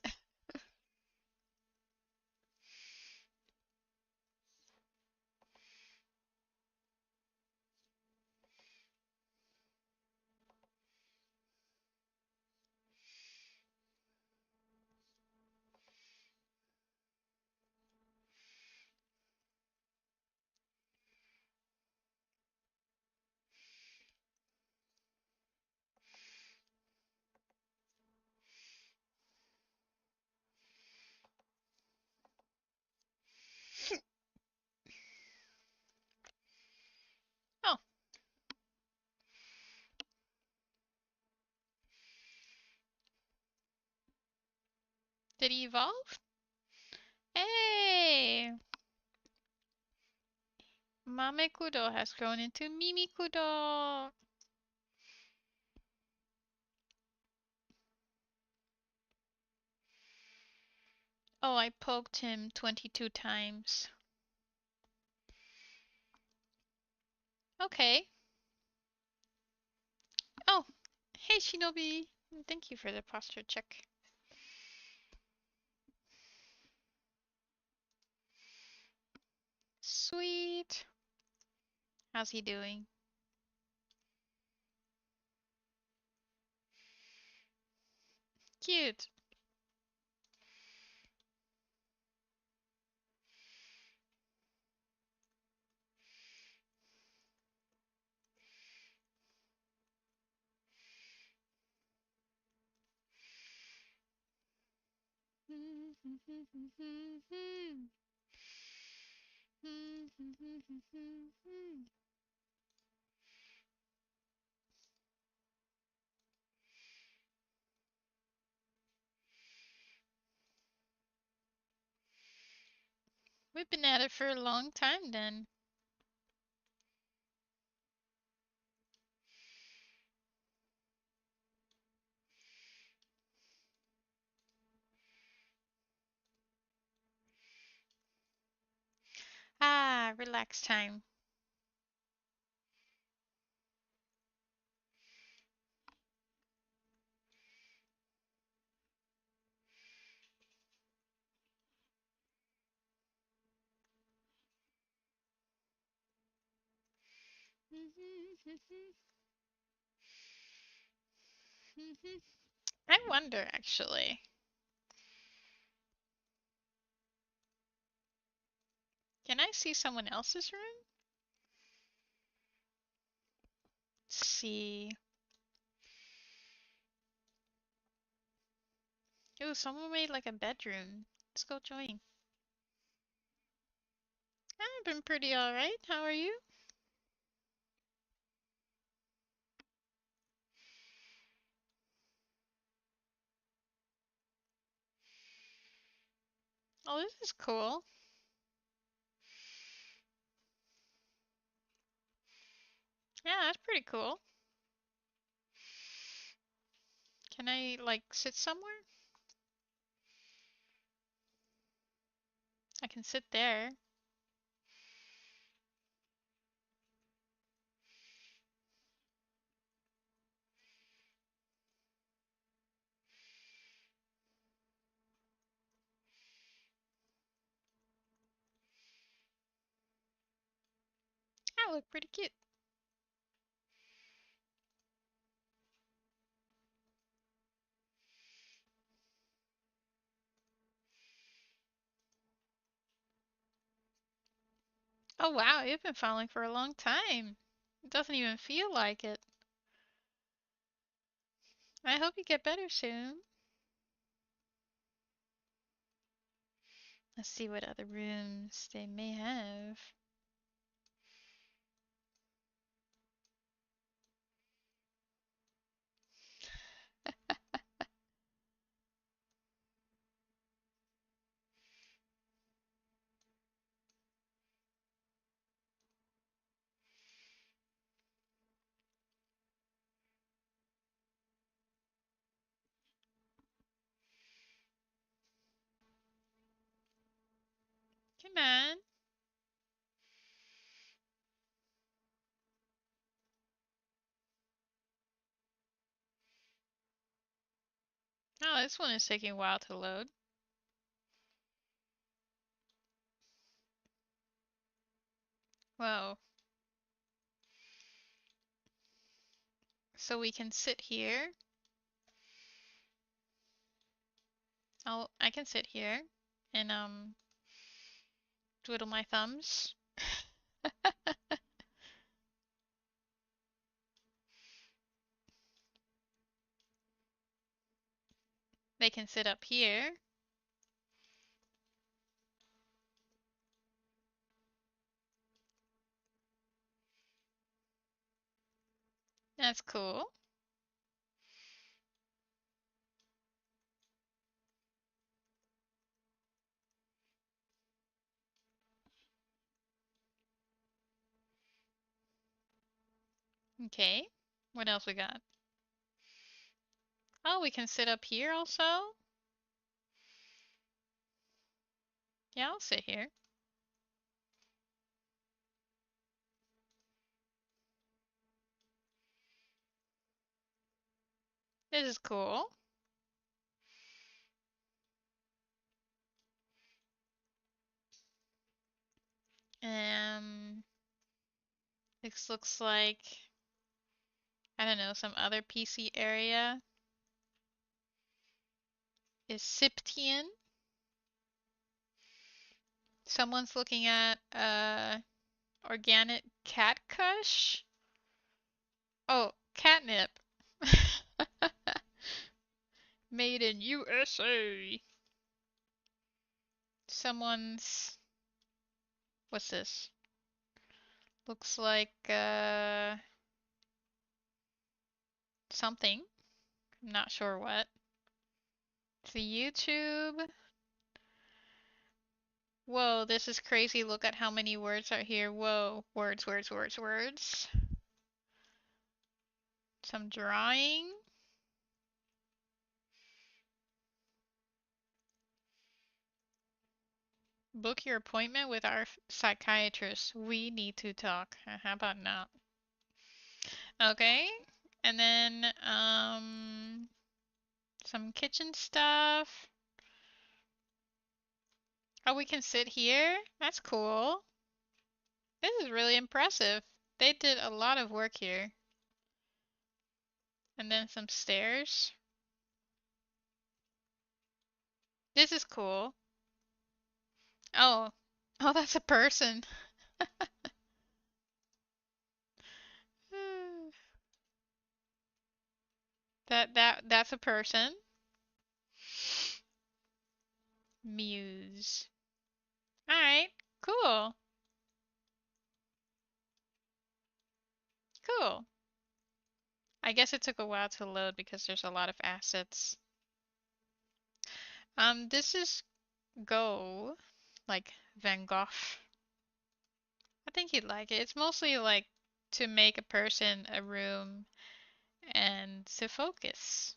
Oh, did he evolve? Hey! Mame Kudo has grown into Mimi Kudo. Oh, I poked him 22 times. Okay. Oh, hey Shinobi. Thank you for the posture check. Sweet. How's he doing? Cute. We've been at it for a long time then. Ah, relax time. I wonder actually. Can I see someone else's room? Let's see. Ooh, someone made like a bedroom. Let's go join. I've been pretty alright. How are you? Oh, this is cool. Yeah, that's pretty cool. Can I like sit somewhere? I can sit there. I look pretty cute. Oh wow, you've been following for a long time. It doesn't even feel like it. I hope you get better soon. Let's see what other rooms they may have. Come on. Oh, this one is taking a while to load. Whoa. So we can sit here. I can sit here and twiddle my thumbs. They can sit up here. That's cool. Okay. What else we got? Oh, we can sit up here also? Yeah, I'll sit here. This is cool. This looks like, I don't know, some other PC area. Is Siptian? Someone's looking at organic cat kush? Oh, catnip. Made in USA. someone's... What's this? Looks like something. I'm not sure what. It's a YouTube. Whoa, this is crazy. Look at how many words are here. Whoa, words, words, words, words. Some drawing. Book your appointment with our psychiatrist. We need to talk. How about not? Okay. And then some kitchen stuff. Oh, we can sit here? That's cool. This is really impressive. They did a lot of work here. And then some stairs. This is cool. Oh. Oh, that's a person. That's a person. Muse. Alright, cool. Cool. I guess it took a while to load because there's a lot of assets. This is Go, like Van Gogh. I think you'd like it. It's mostly like to make a person, a room, and to focus.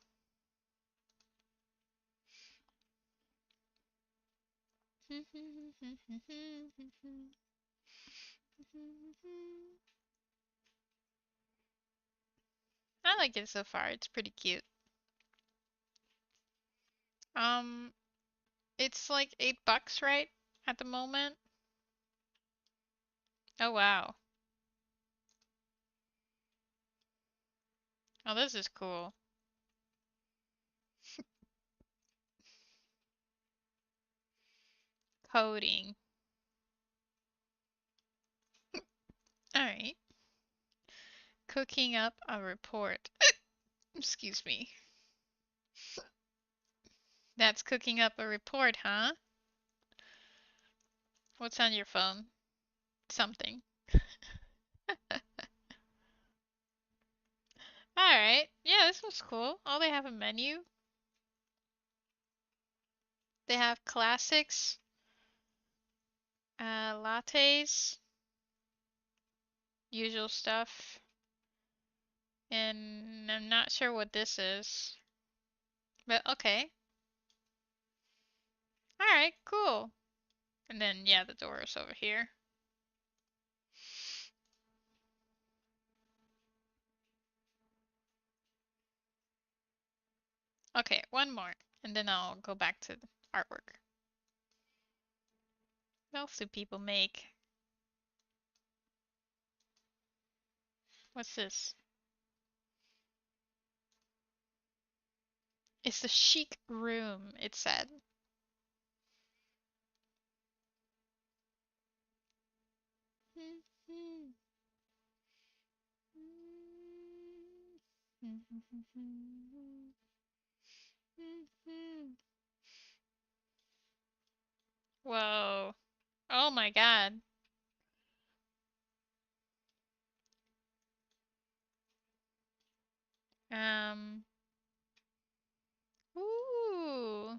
I like it so far. It's pretty cute. Um, it's like $8, right? At the moment. Oh wow. Oh, this is cool. Coding. Alright. Cooking up a report. Excuse me. That's cooking up a report, huh? What's on your phone? Something. Alright. Yeah, this was cool. Oh, they have a menu. They have classics, lattes, usual stuff. And I'm not sure what this is. But okay. Alright, cool. And then, yeah, the door is over here. Okay, one more. And then I'll go back to the artwork. What else do people make? What's this? It's a chic room, it said. Whoa. Oh my god. Um. Ooh.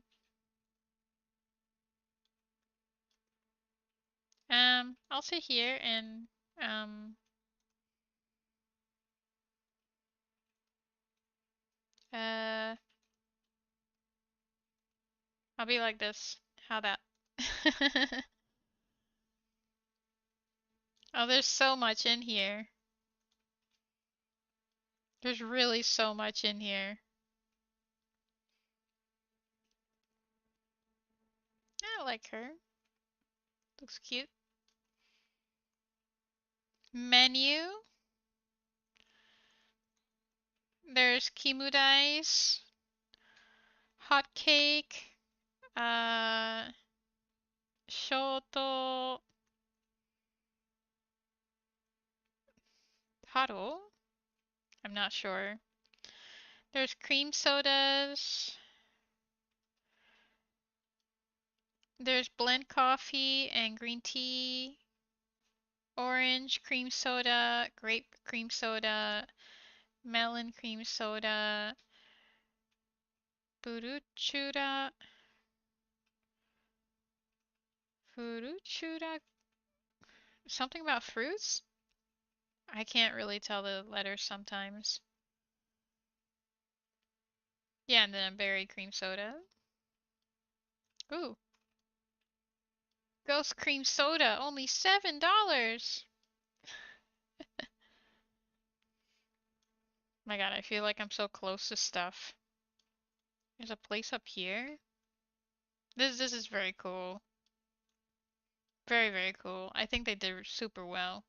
I'll sit here and um uh I'll be like this. How that? Oh, there's so much in here. There's really so much in here. I like her. Looks cute. Menu. There's kimudais, hot cake, shoto, taro. I'm not sure. There's cream sodas. There's blend coffee and green tea, orange cream soda, grape cream soda, melon cream soda, furuchura, furuchura, something about fruits? I can't really tell the letters sometimes. Yeah, and then a berry cream soda. Ooh, ghost cream soda, only $7. My God, I feel like I'm so close to stuff. There's a place up here. This is very cool. Very, very cool. I think they did super well.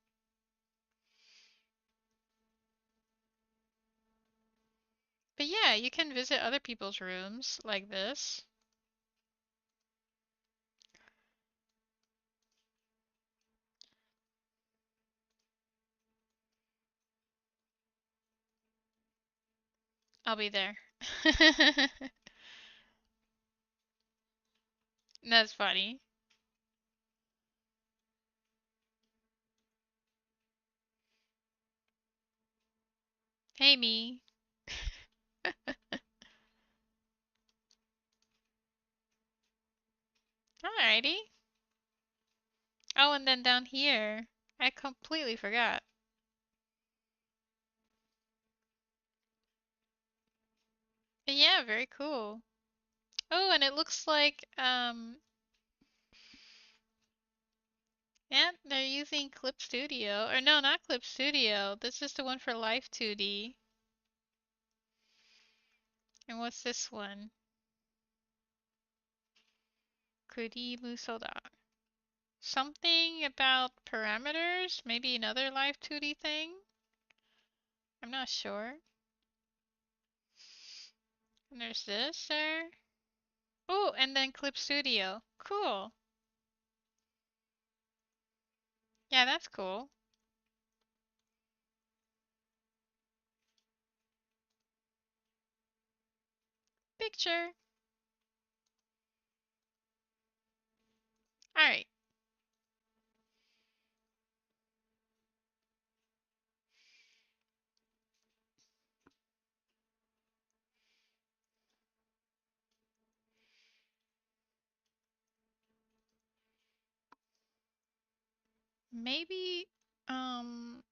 But yeah, you can visit other people's rooms like this. I'll be there. That's funny. Hey, me. Alrighty. Oh, and then down here. I completely forgot. But yeah, very cool. Oh, and it looks like, yeah, they're using Clip Studio. Or no, not Clip Studio. This is the one for Live 2D. And what's this one? Kurimu Soda. Something about parameters? Maybe another Live 2D thing? I'm not sure. And there's this there. Oh, and then Clip Studio. Cool. Yeah, that's cool. Picture. Alright. Maybe, um,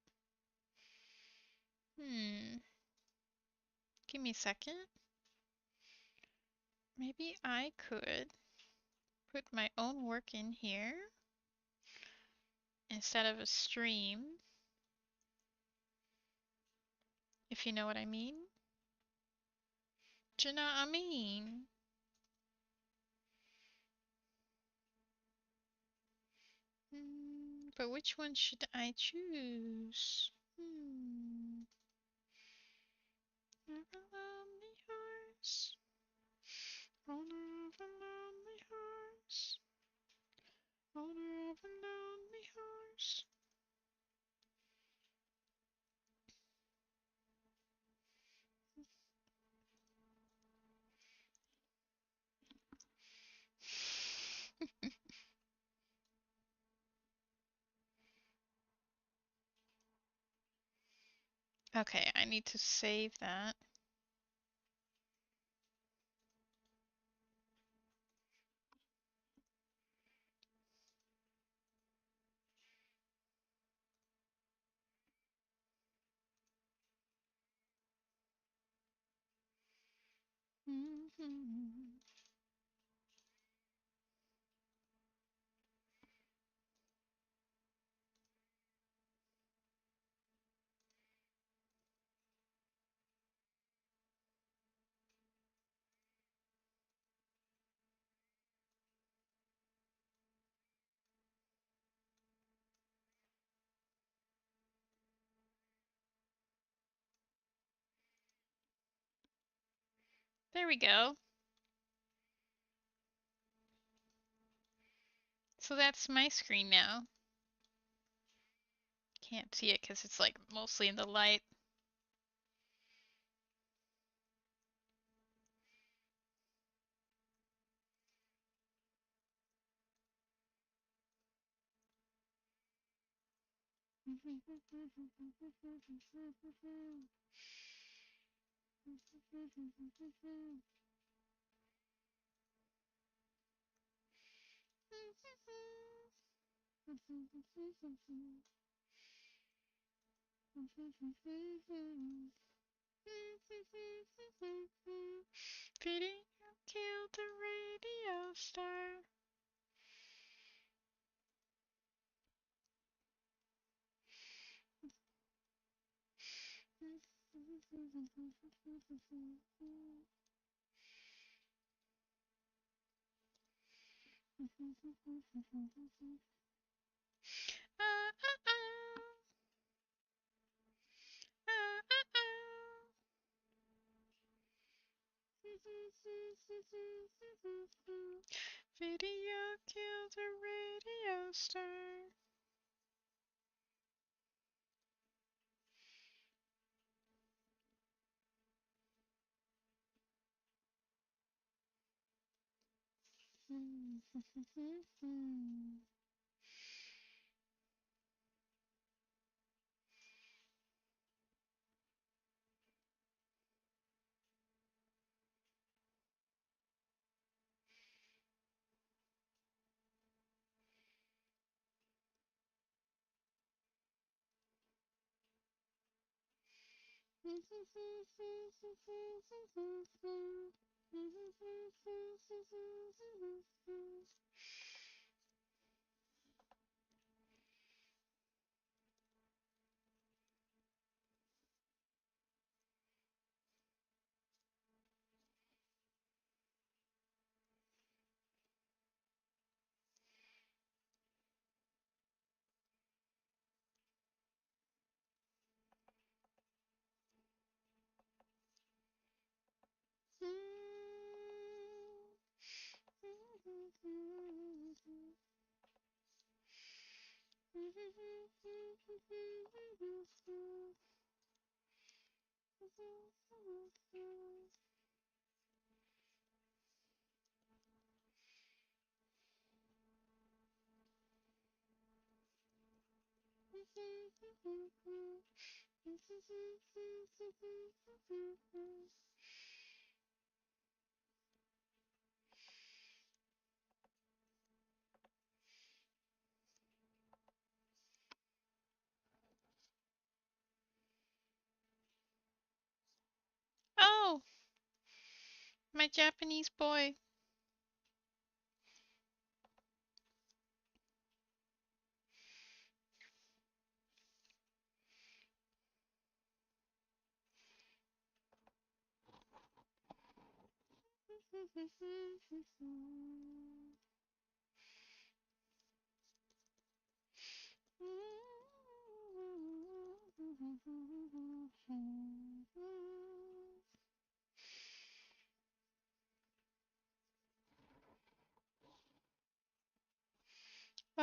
hmm. Give me a second. Maybe I could put my own work in here instead of a stream, if you know what I mean. Do you know what I mean? But which one should I choose? Never lonely hearts. Owner of a lonely horse. Owner of a lonely horse. Okay, I need to save that. There we go. So that's my screen now. Can't see it because it's like mostly in the light. Video killed the radio star. Video killed the radio star. Oh, my Japanese boy.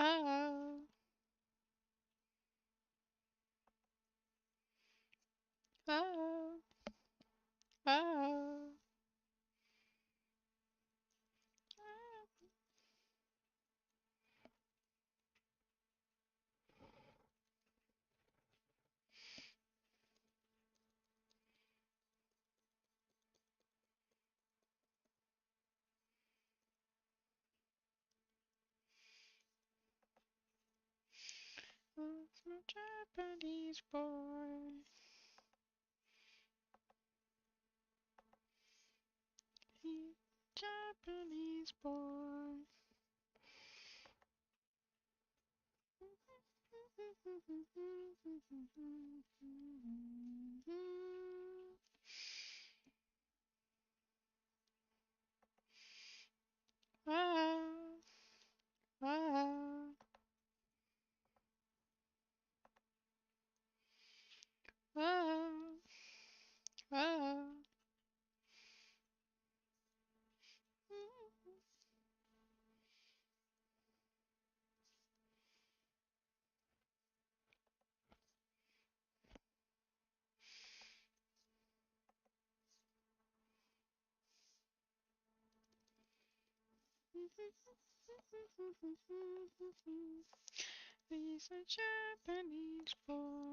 Oh, oh, oh. It's my Japanese boy. He Japanese boy. Ah, ah, ah, ah. He's a Japanese boy.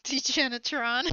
Degenitron.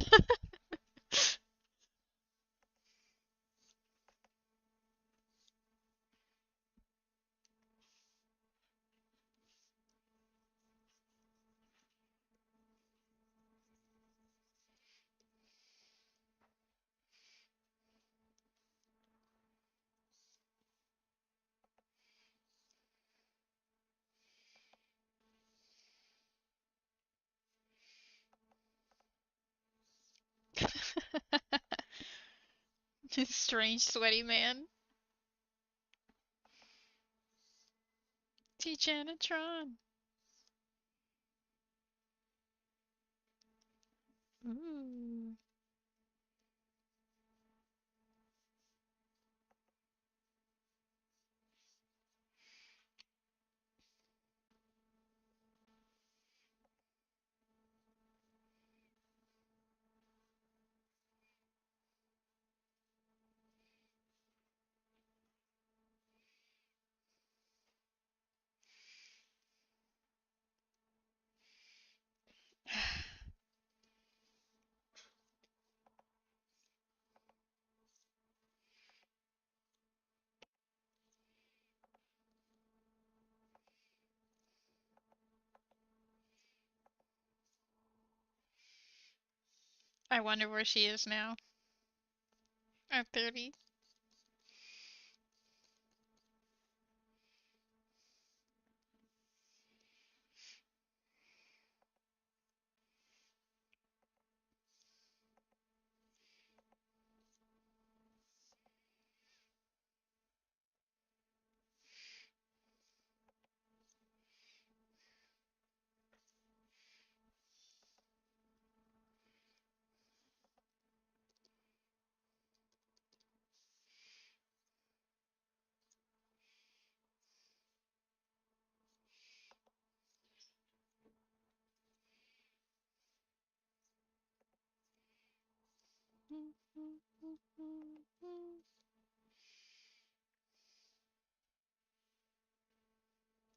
Strange sweaty man. Degenitron. Ooh. I wonder where she is now. At 30.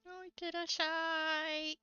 Oh, I did a shy.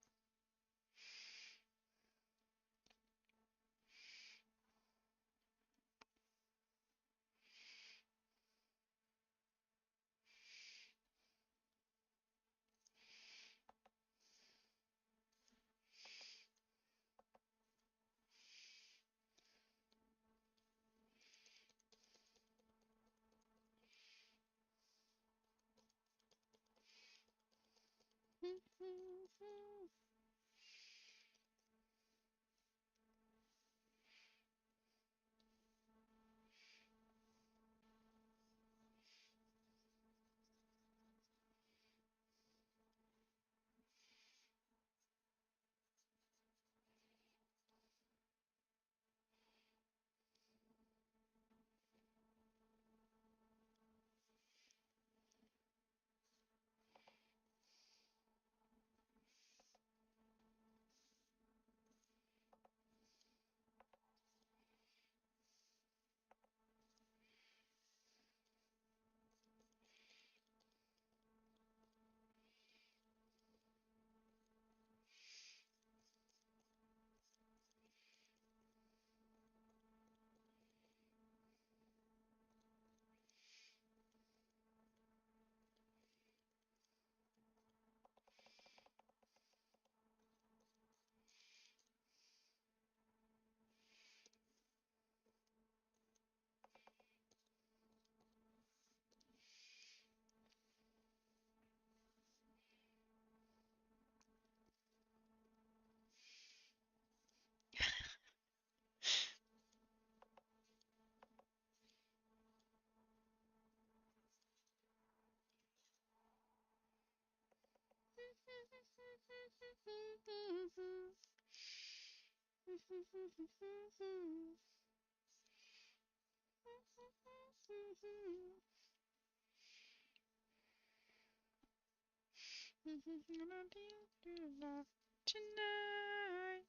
Tonight.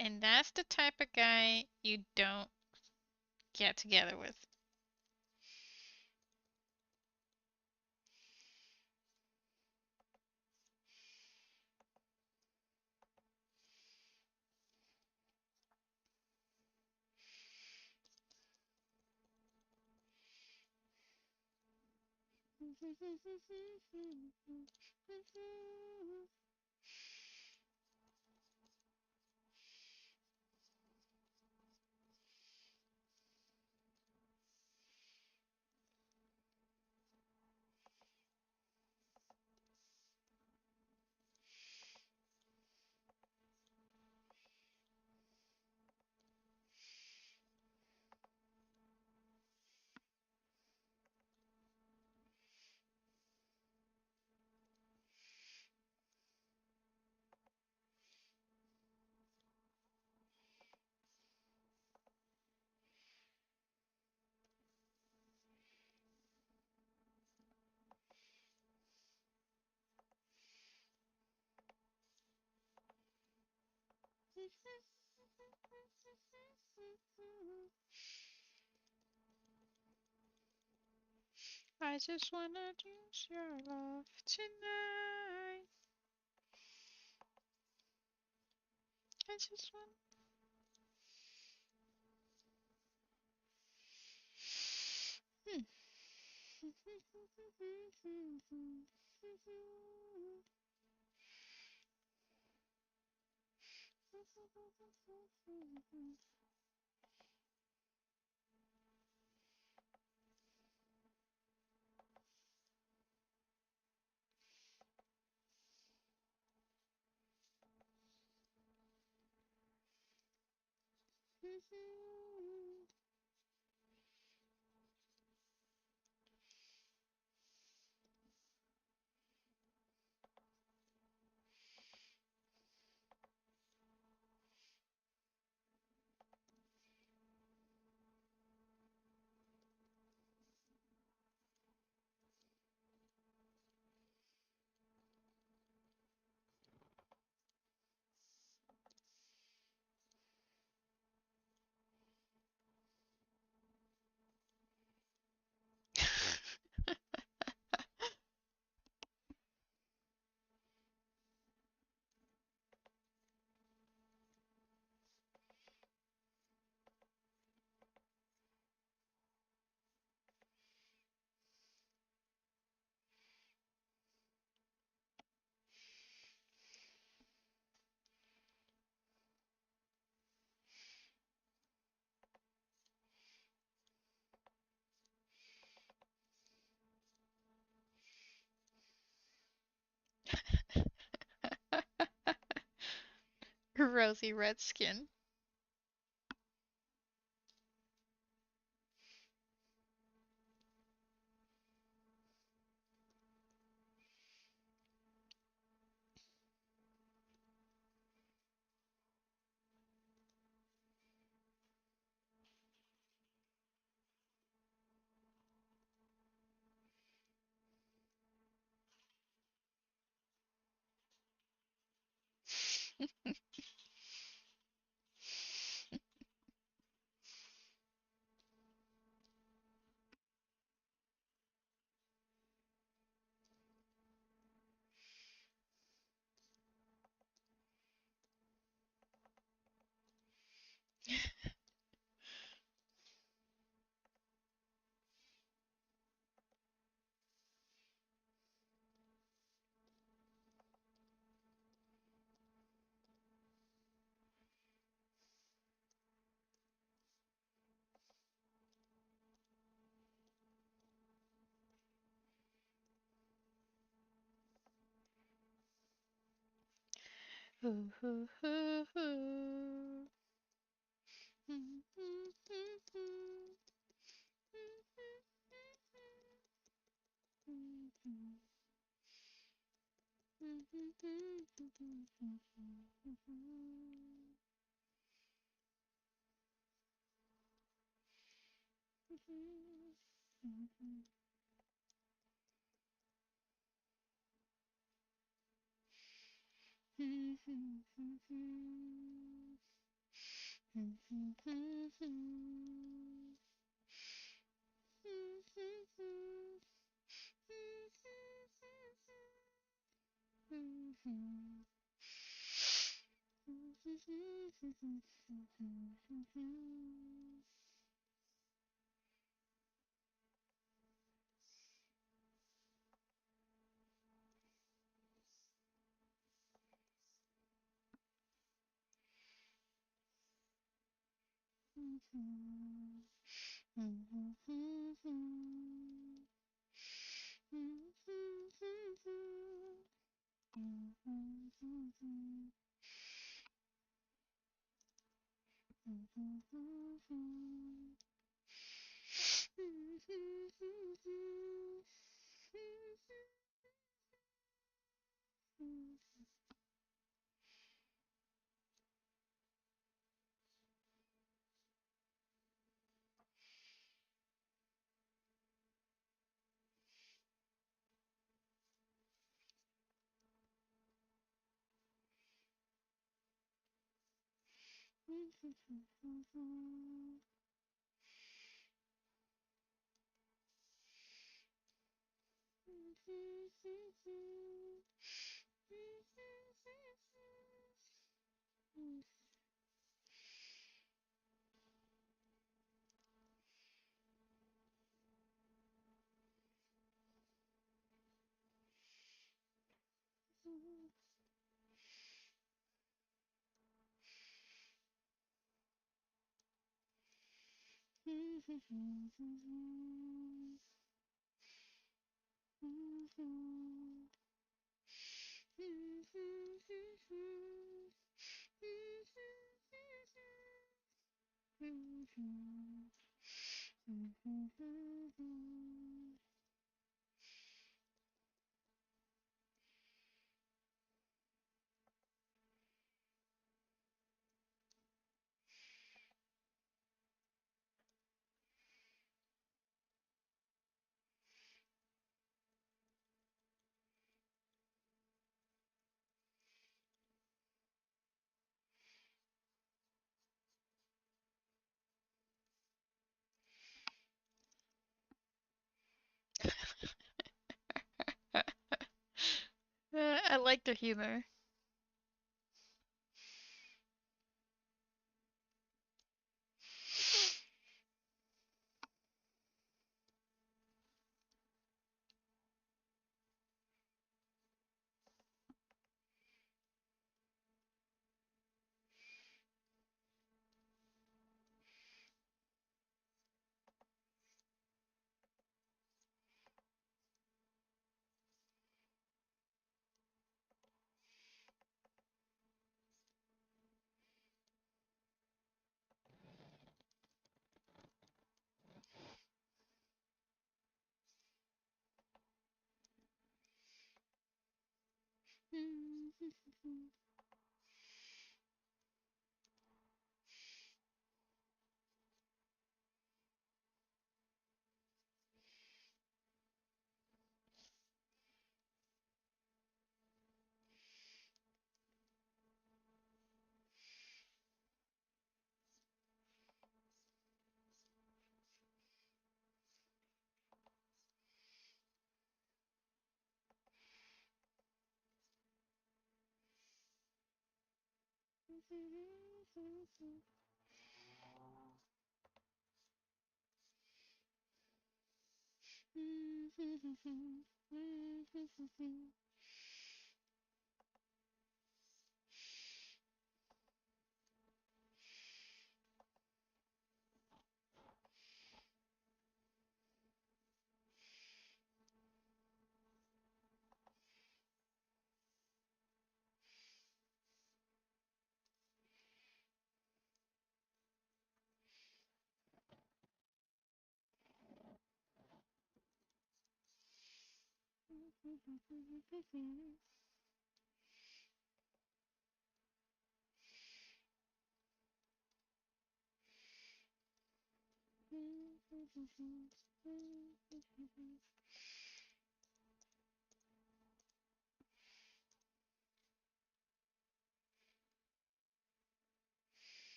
And that's the type of guy you don't get together with. I just wanna use your love tonight. I just want. Hmm. Rosy red skin. Ooh, ooh, ooh, ooh. I like their humor.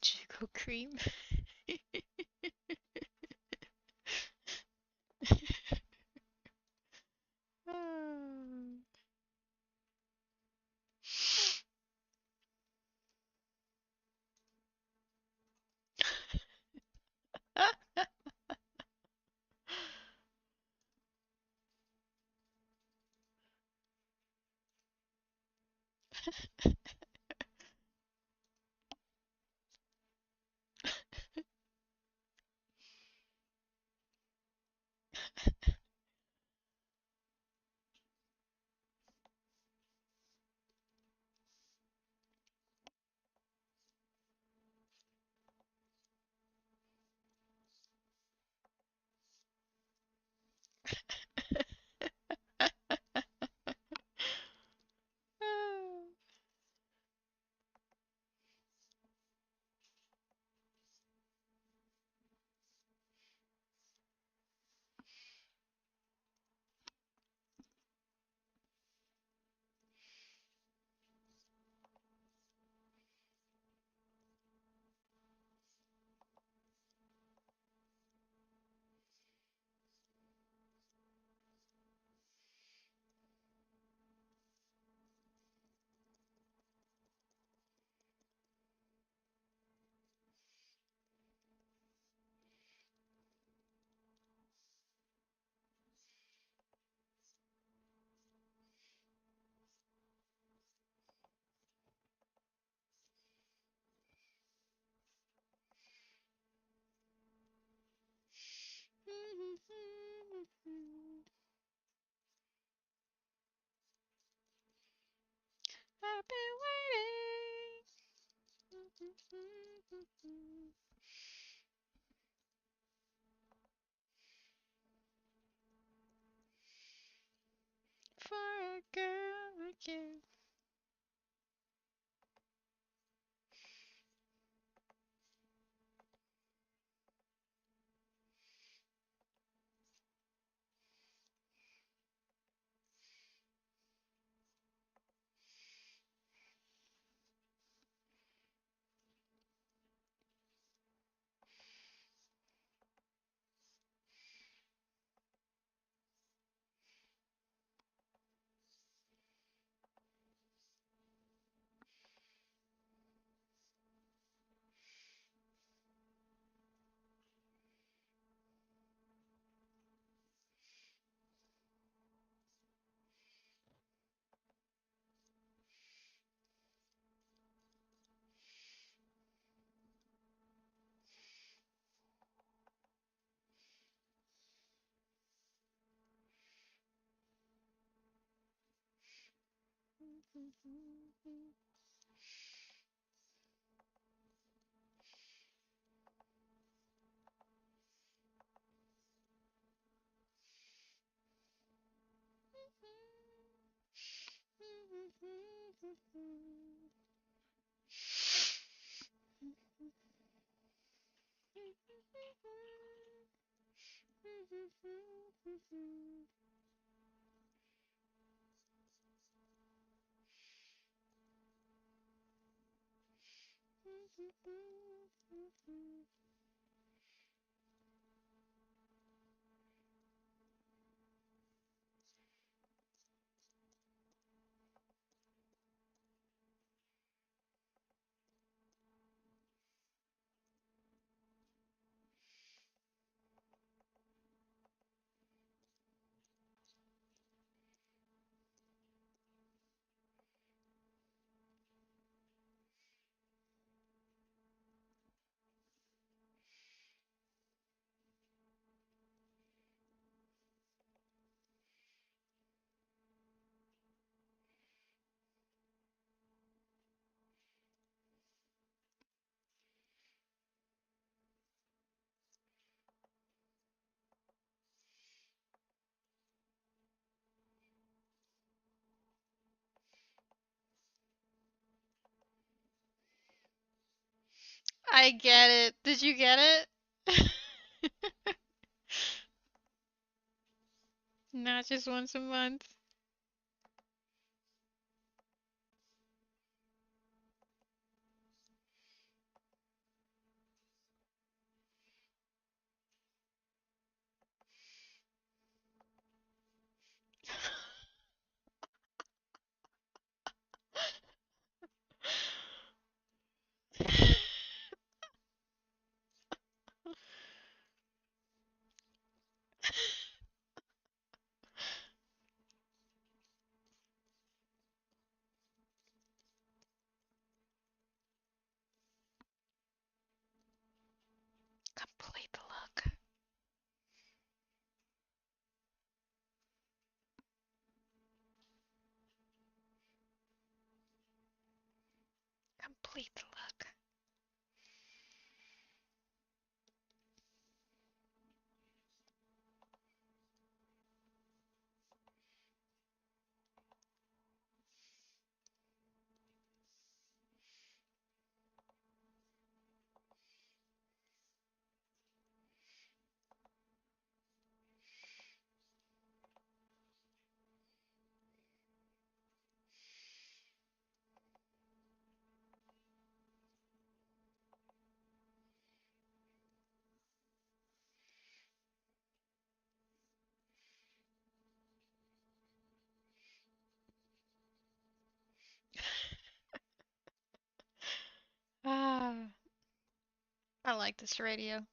Jiggle cream. I've been waiting for a girl again. I get it. Did you get it? Not just once a month. Complete the look. Complete the look. Ah, I like this radio.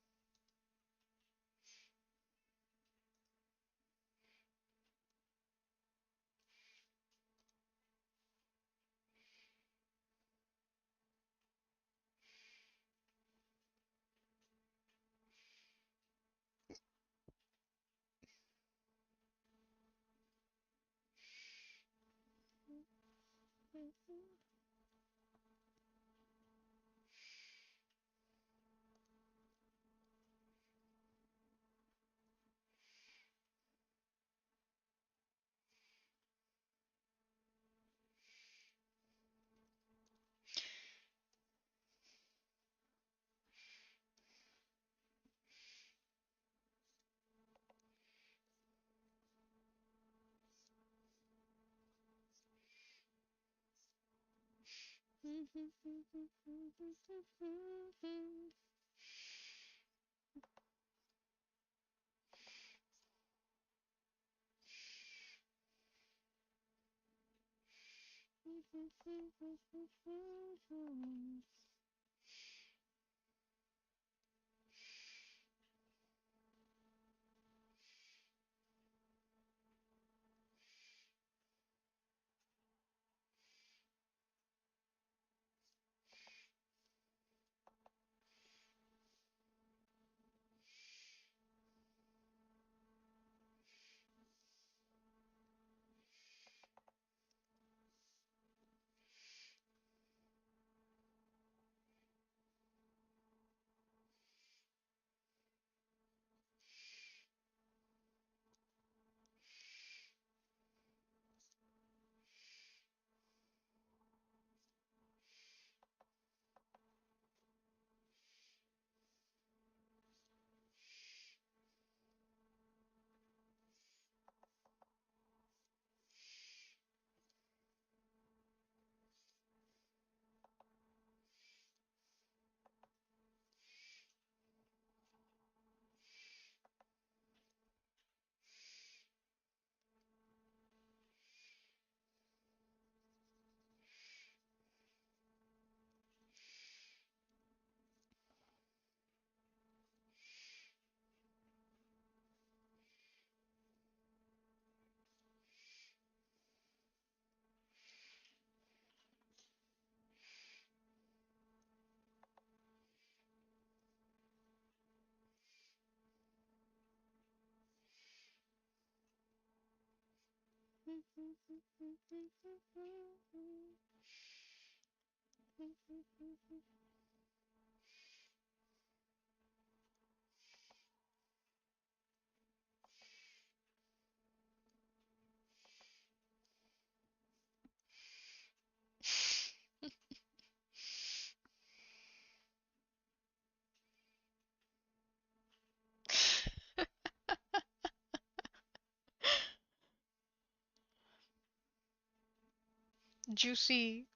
Juicy.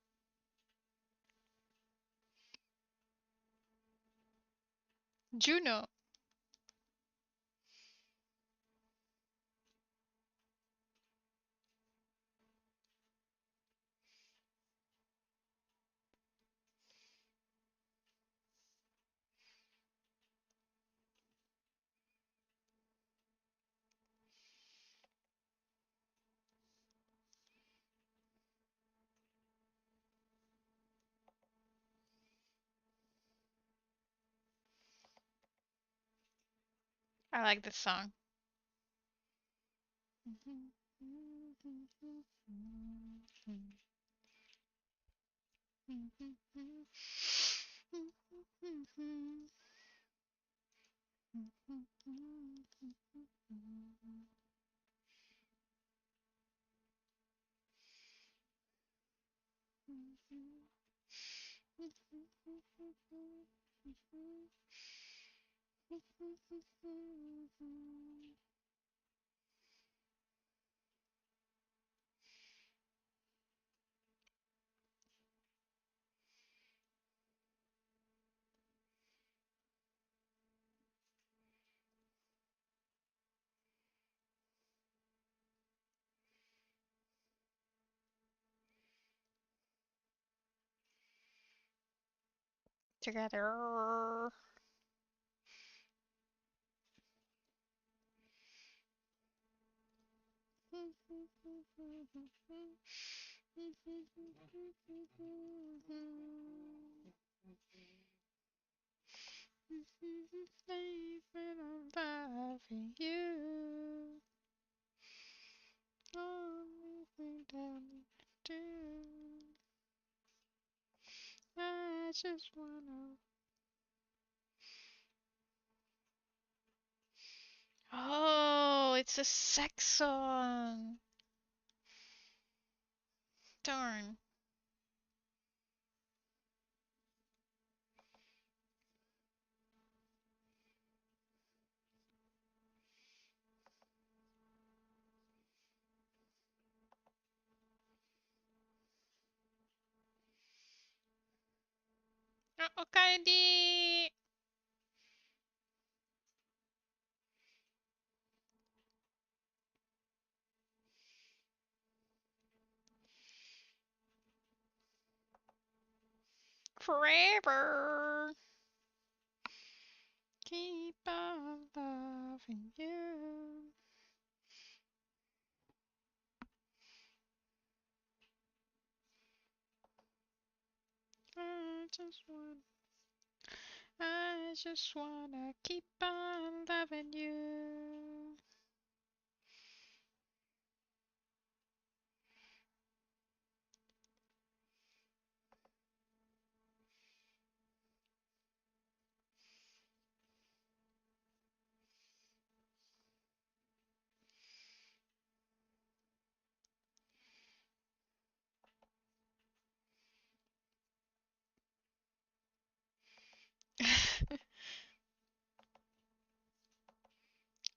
Juno. I like this song. Together. When I'm loving you. Only thing that I do. I just wanna. Oh, it's a sex song. Darn. Okaedi! Forever. Keep on loving you. I just wanna keep on loving you.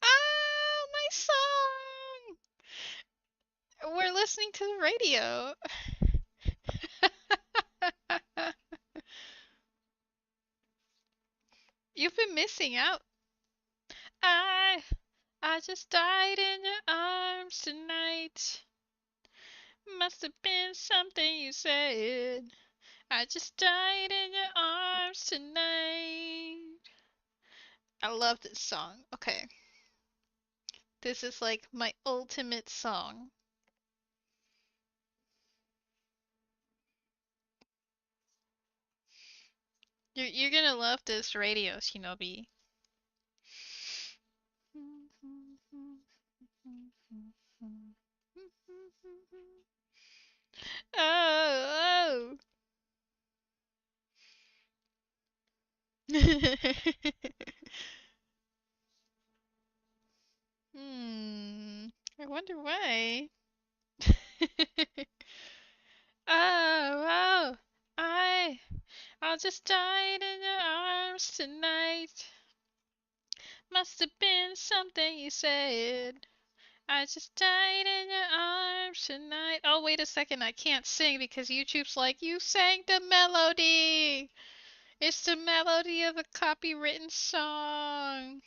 Oh, my song! We're listening to the radio. You've been missing out. I I just died in your arms tonight. Must have been something you said. I just died in your arms tonight. I love this song. Okay. This is like my ultimate song. You're gonna love this radio, Shinobi. Hmm. I wonder why. Oh, I I'll just die in your arms tonight. Must have been something you said. I just died in your arms tonight. Oh, wait a second, I can't sing because YouTube's like, you sang the melody. It's the melody of a copywritten song.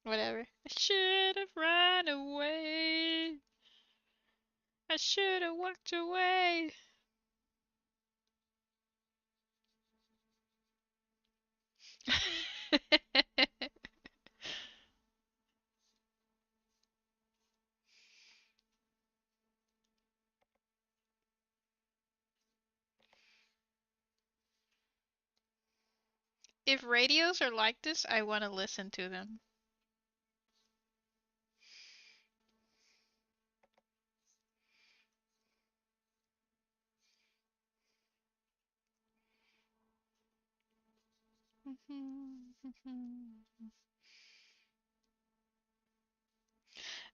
Whatever. I should have run away. I should have walked away. If radios are like this, I want to listen to them.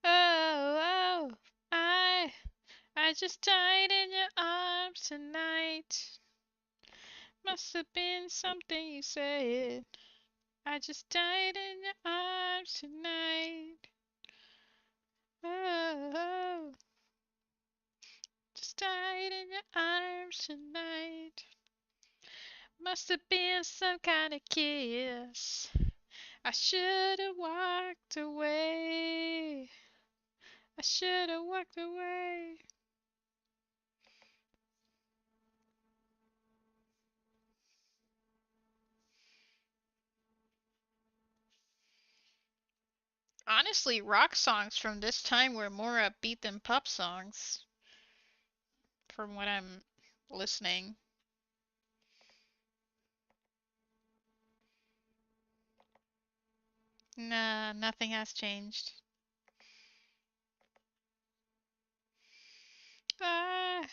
Oh, oh, I just died in your arms tonight. Must have been something you said. I just died in your arms tonight. Oh, oh, just died in your arms tonight. Must have been some kind of kiss. I should have walked away. I should have walked away. Honestly, rock songs from this time were more upbeat than pop songs, from what I'm listening. Nah, nothing has changed. Ah,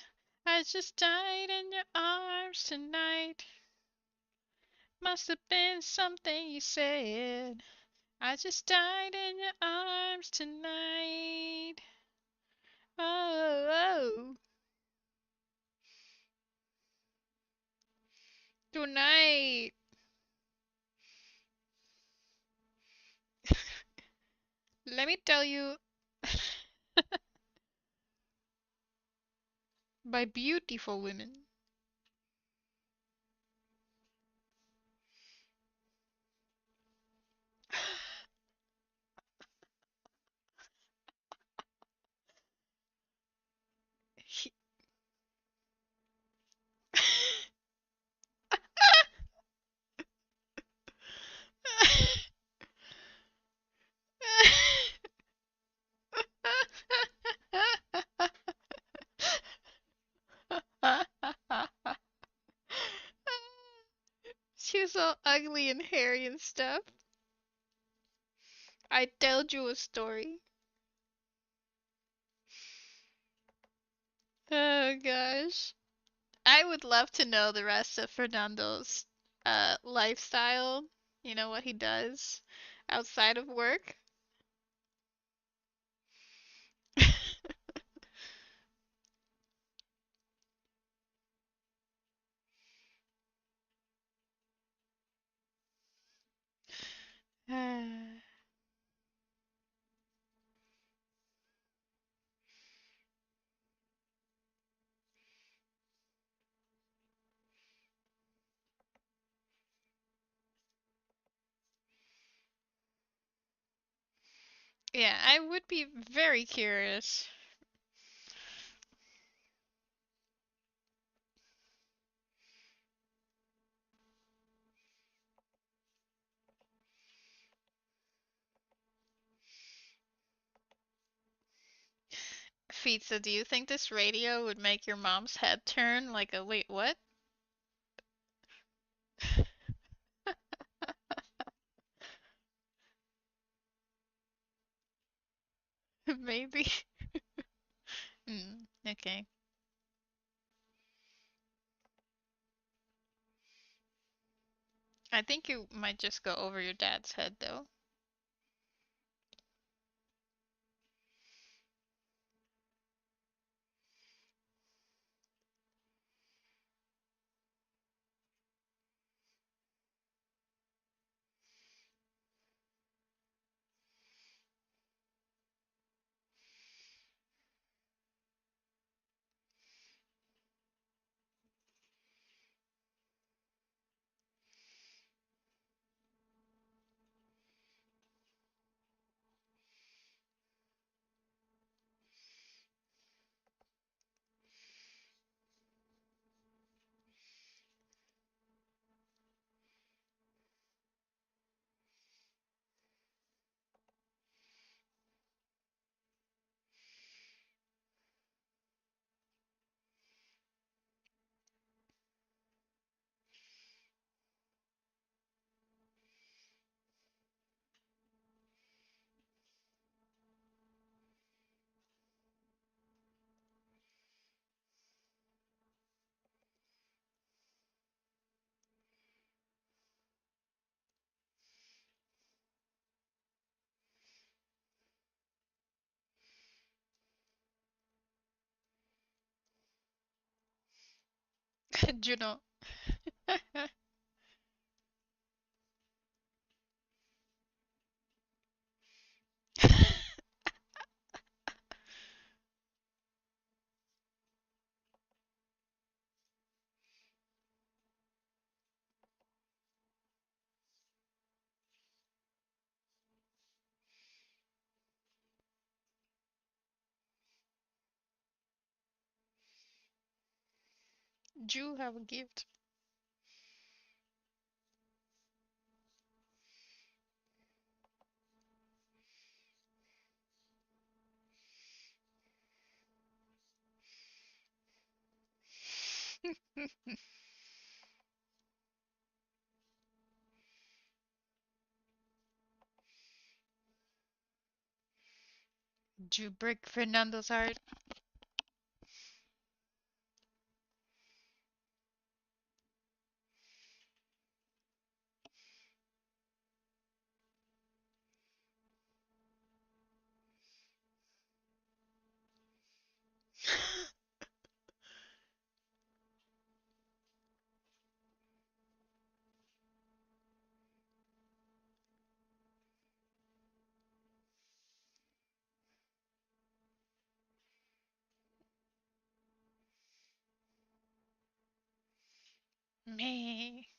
I just died in your arms tonight. Must have been something you said. I just died in your arms tonight. Oh, oh. Tonight. Let me tell you, by beautiful women. She was all ugly and hairy and stuff. I told you a story. Oh gosh. I would love to know the rest of Fernando's lifestyle. You know what he does outside of work. Yeah, I would be very curious. Pizza, do you think this radio would make your mom's head turn like a wait, what? Maybe. Okay. I think you might just go over your dad's head though. Juno. Jew have a gift. Jew break Fernando's heart. Me.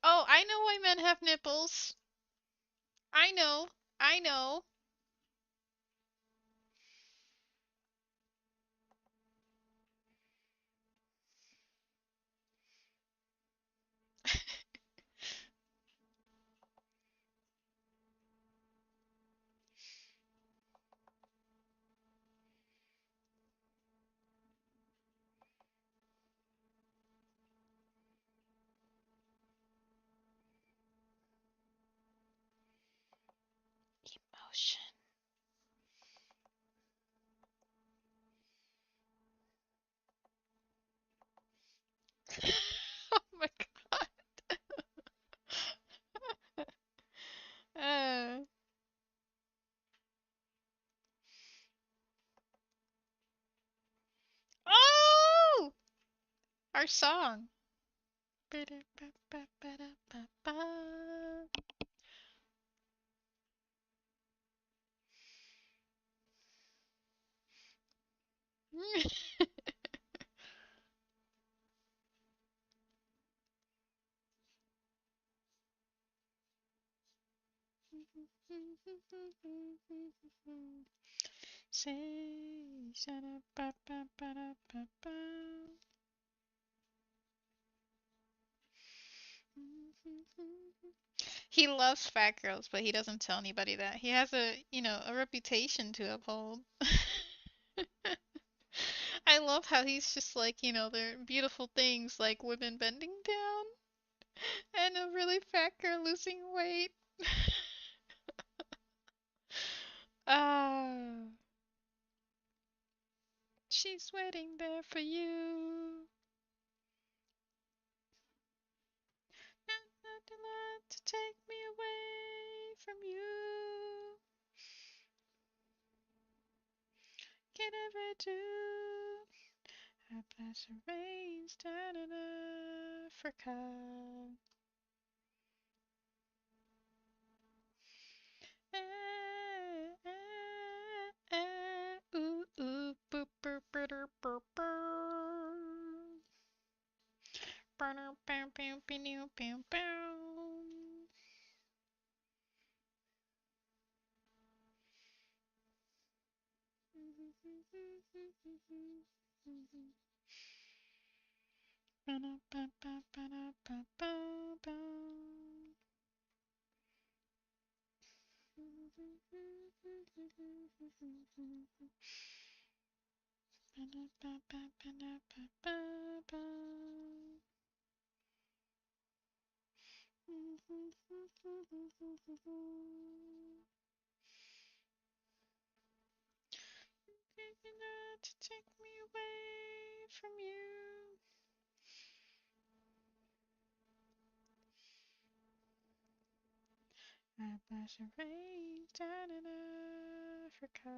Oh, I know why men have nipples. I know. I know. Emotion. Oh my god. Uh, oh! Our song. Say, shut up, ba, ba, ba, da, ba, ba. He loves fat girls, but he doesn't tell anybody that. He has a reputation to uphold. I love how he's just like, they're beautiful things like women bending down and a really fat girl losing weight. Ah, she's waiting there for you. Not a lot to take me away from you. Can ever do. I bless the rains down in Africa. Ooh, ooh, boop, boop, boop, boop, boop, boop. Bow, bow, bow, bow, bow, bow. To take me away from you. I bless the rain down in Africa.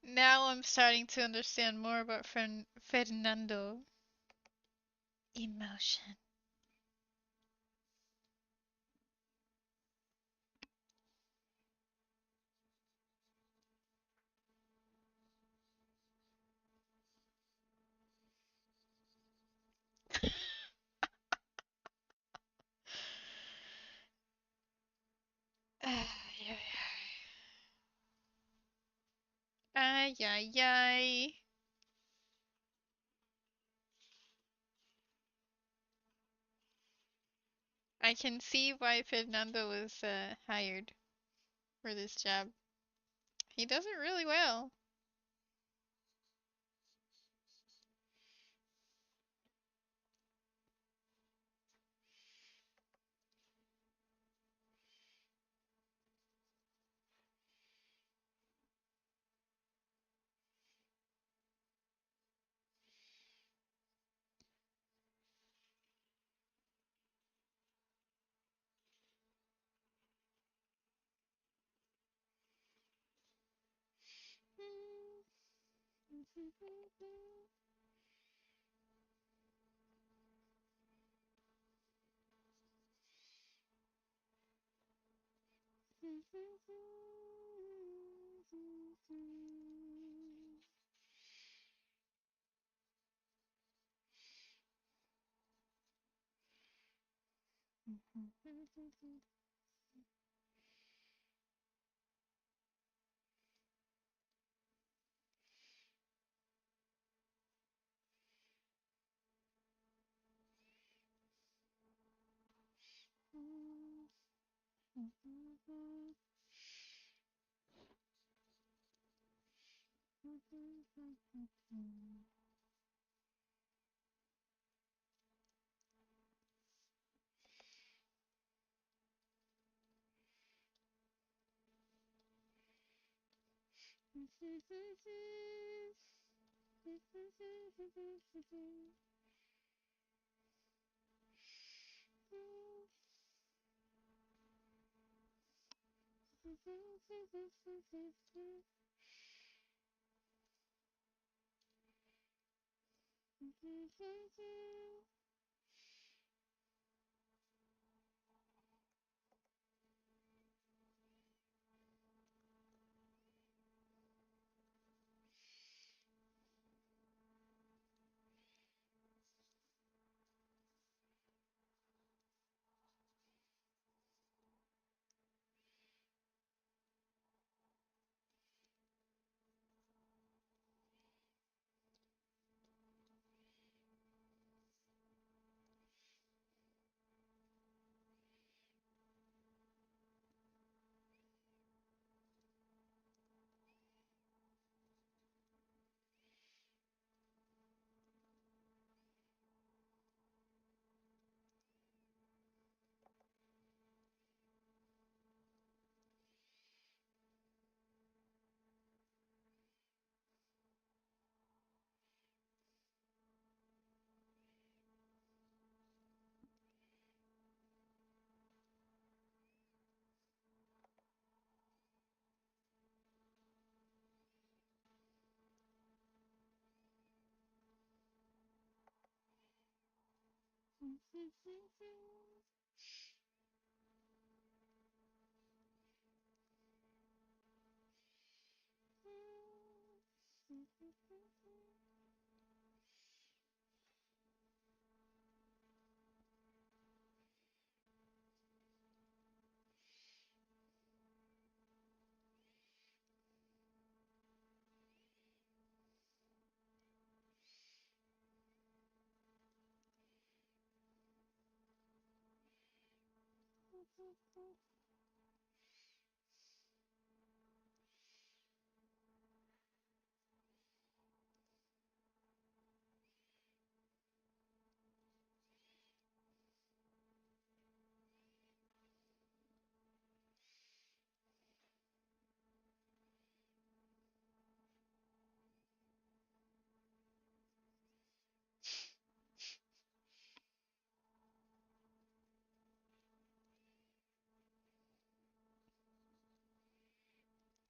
Now I'm starting to understand more about Fernando. Emotion. Ay, ay, ay. Ay, ay, ay. I can see why Fernando was hired for this job. He does it really well.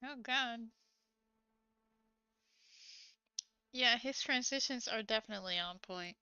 Oh god. Yeah, his transitions are definitely on point.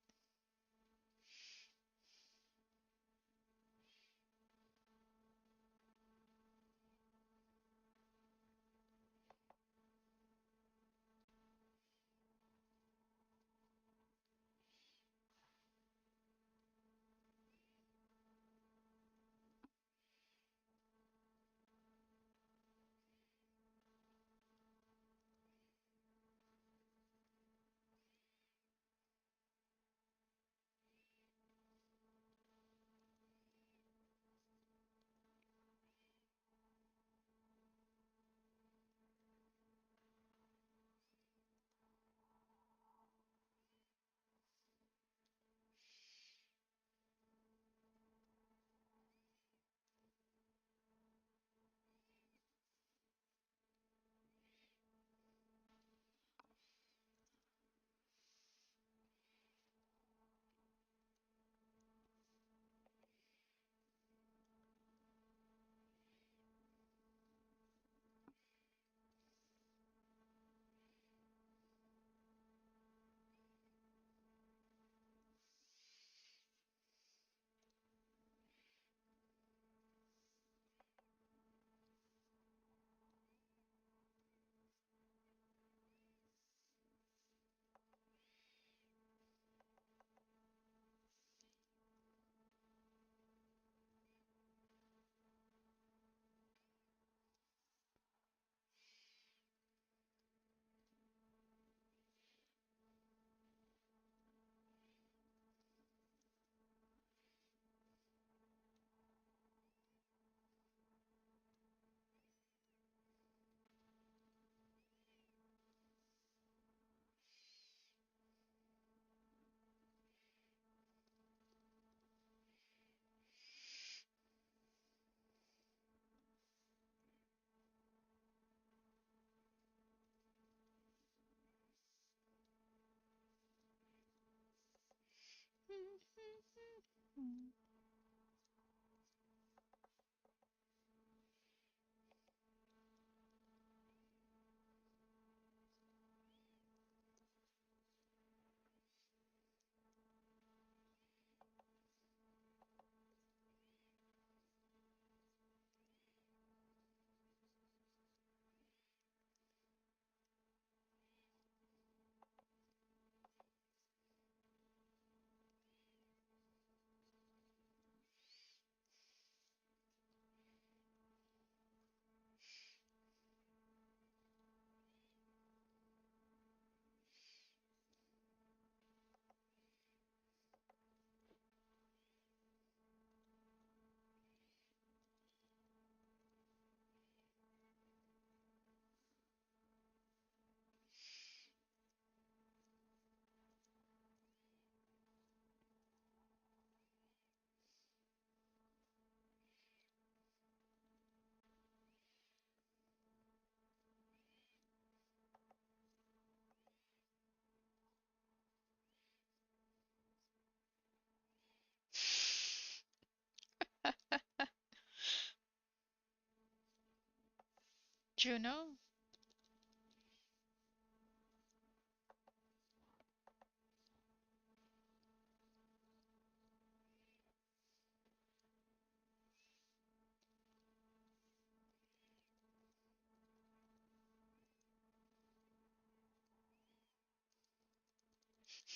Juno?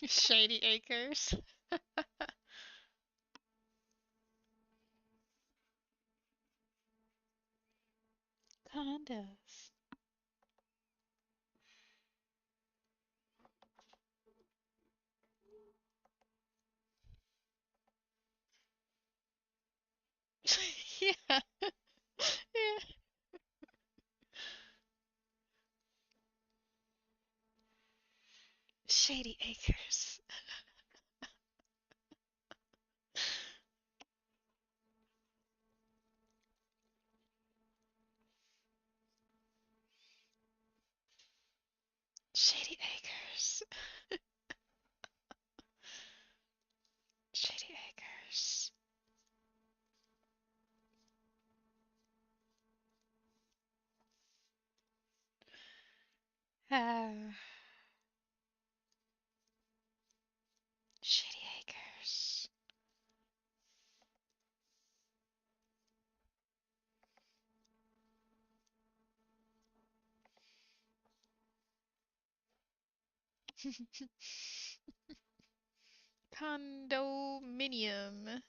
Shady Acres? Condos. Yeah. Yeah. Shady Acres. Shady Acres. Shady Acres. Ah. Shady Acres. Condominium.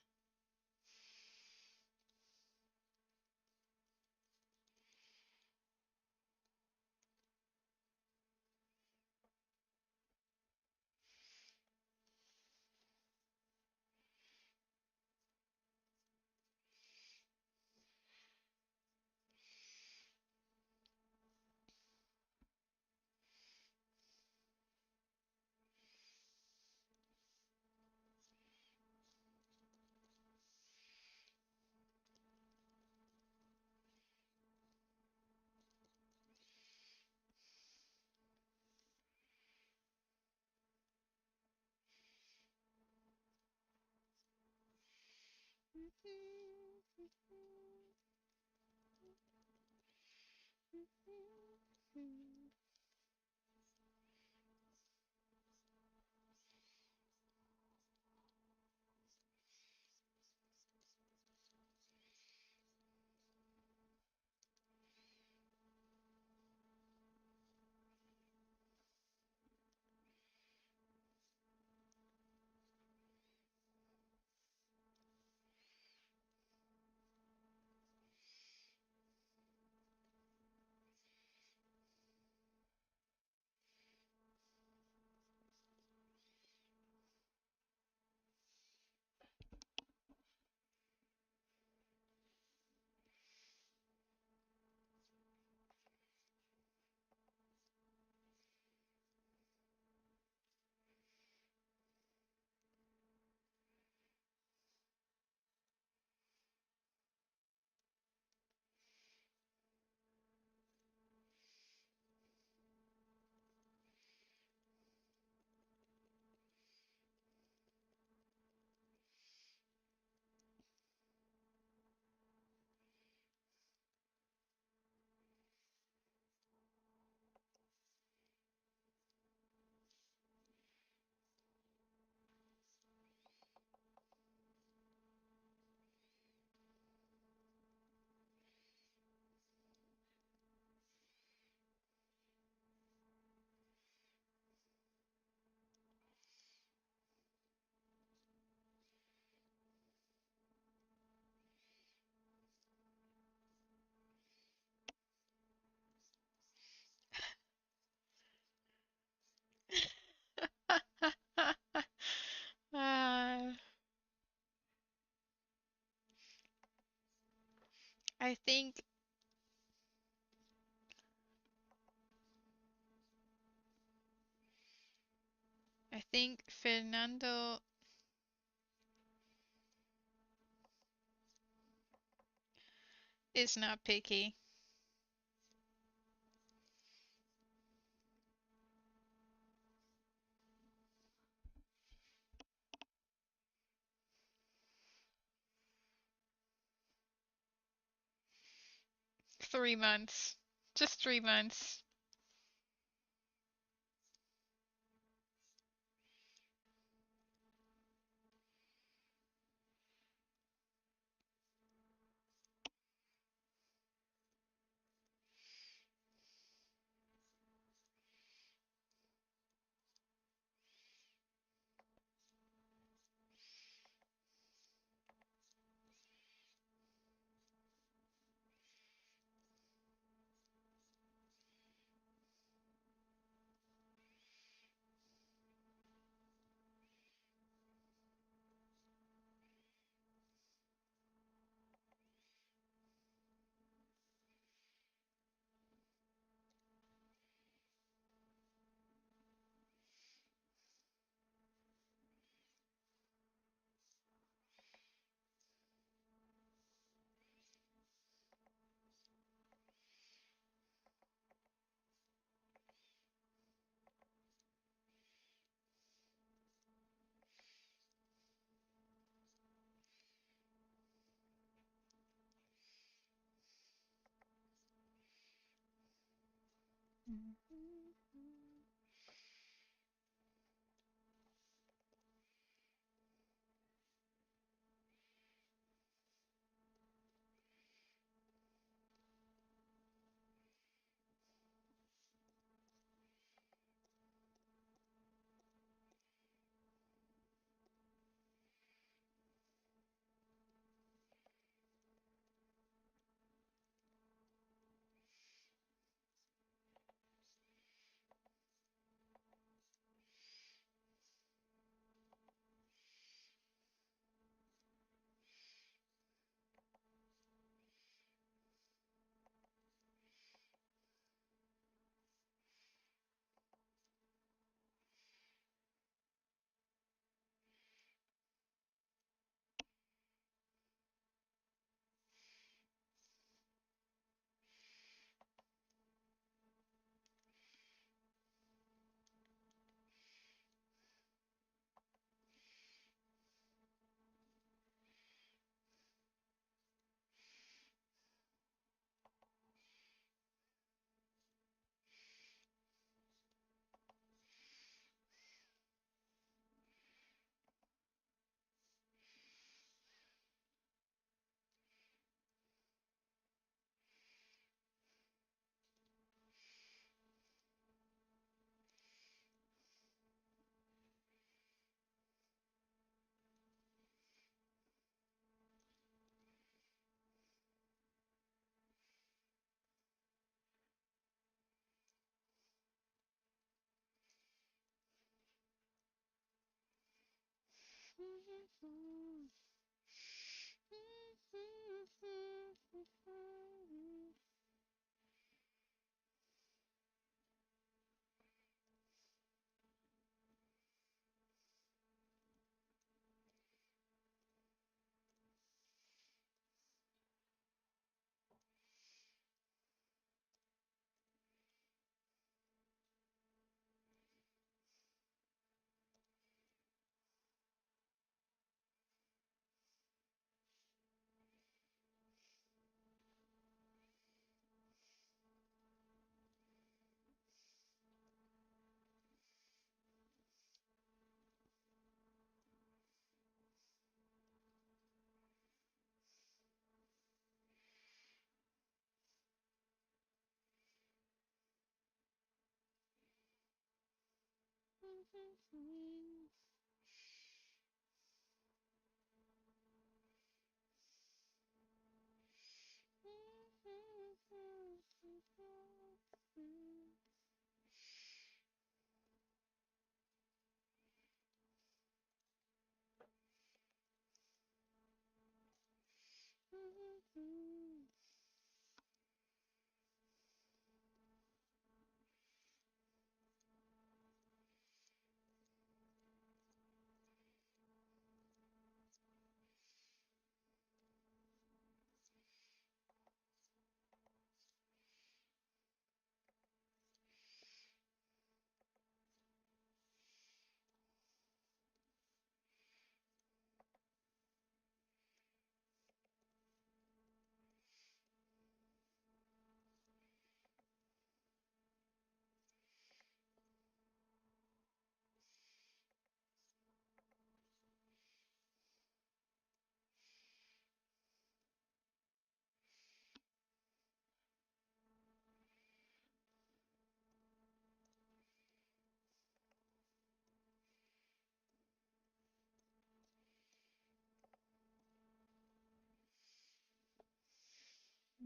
I think Fernando is not picky. Three months. Just 3 months.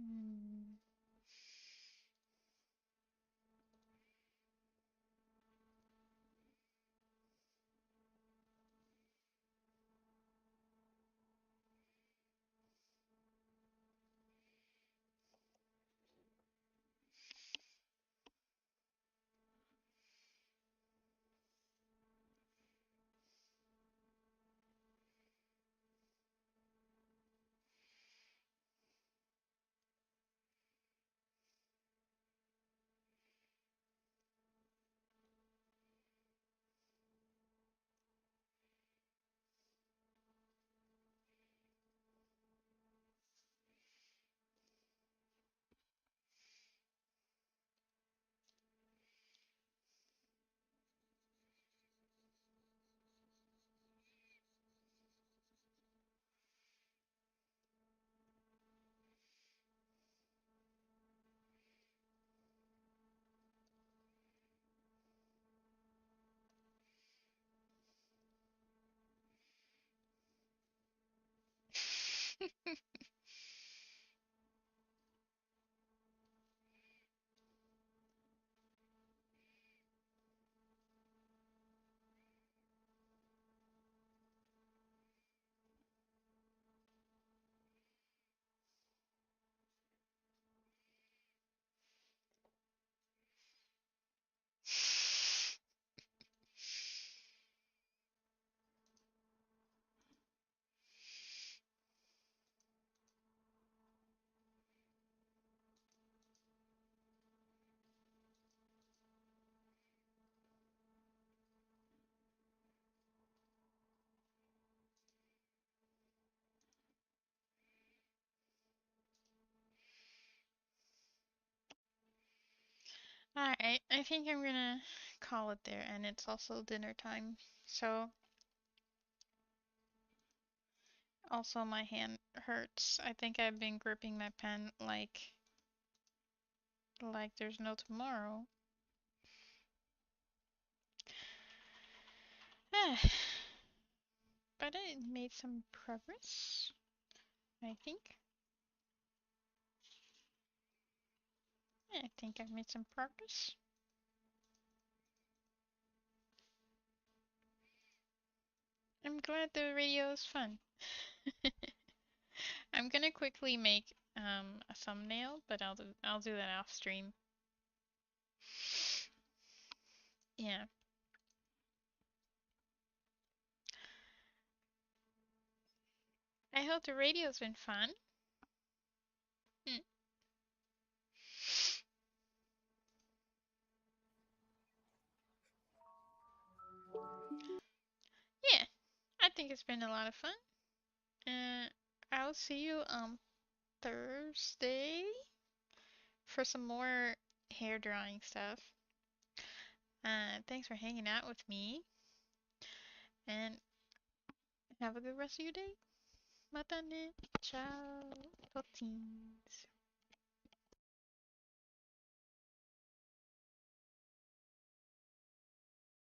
Hmm. Alright, I think I'm gonna call it there, and it's also dinner time. So, also my hand hurts. I think I've been gripping my pen like there's no tomorrow. But I made some progress, I think. I think I made some progress. I'm glad the radio is fun. I'm gonna quickly make a thumbnail, but I'll do that off stream. Yeah. I hope the radio's been fun. Hmm. Yeah, I think it's been a lot of fun. Uh, I'll see you Thursday for some more hair drawing stuff. Thanks for hanging out with me, and have a good rest of your day. Mata ne. Ciao. Tot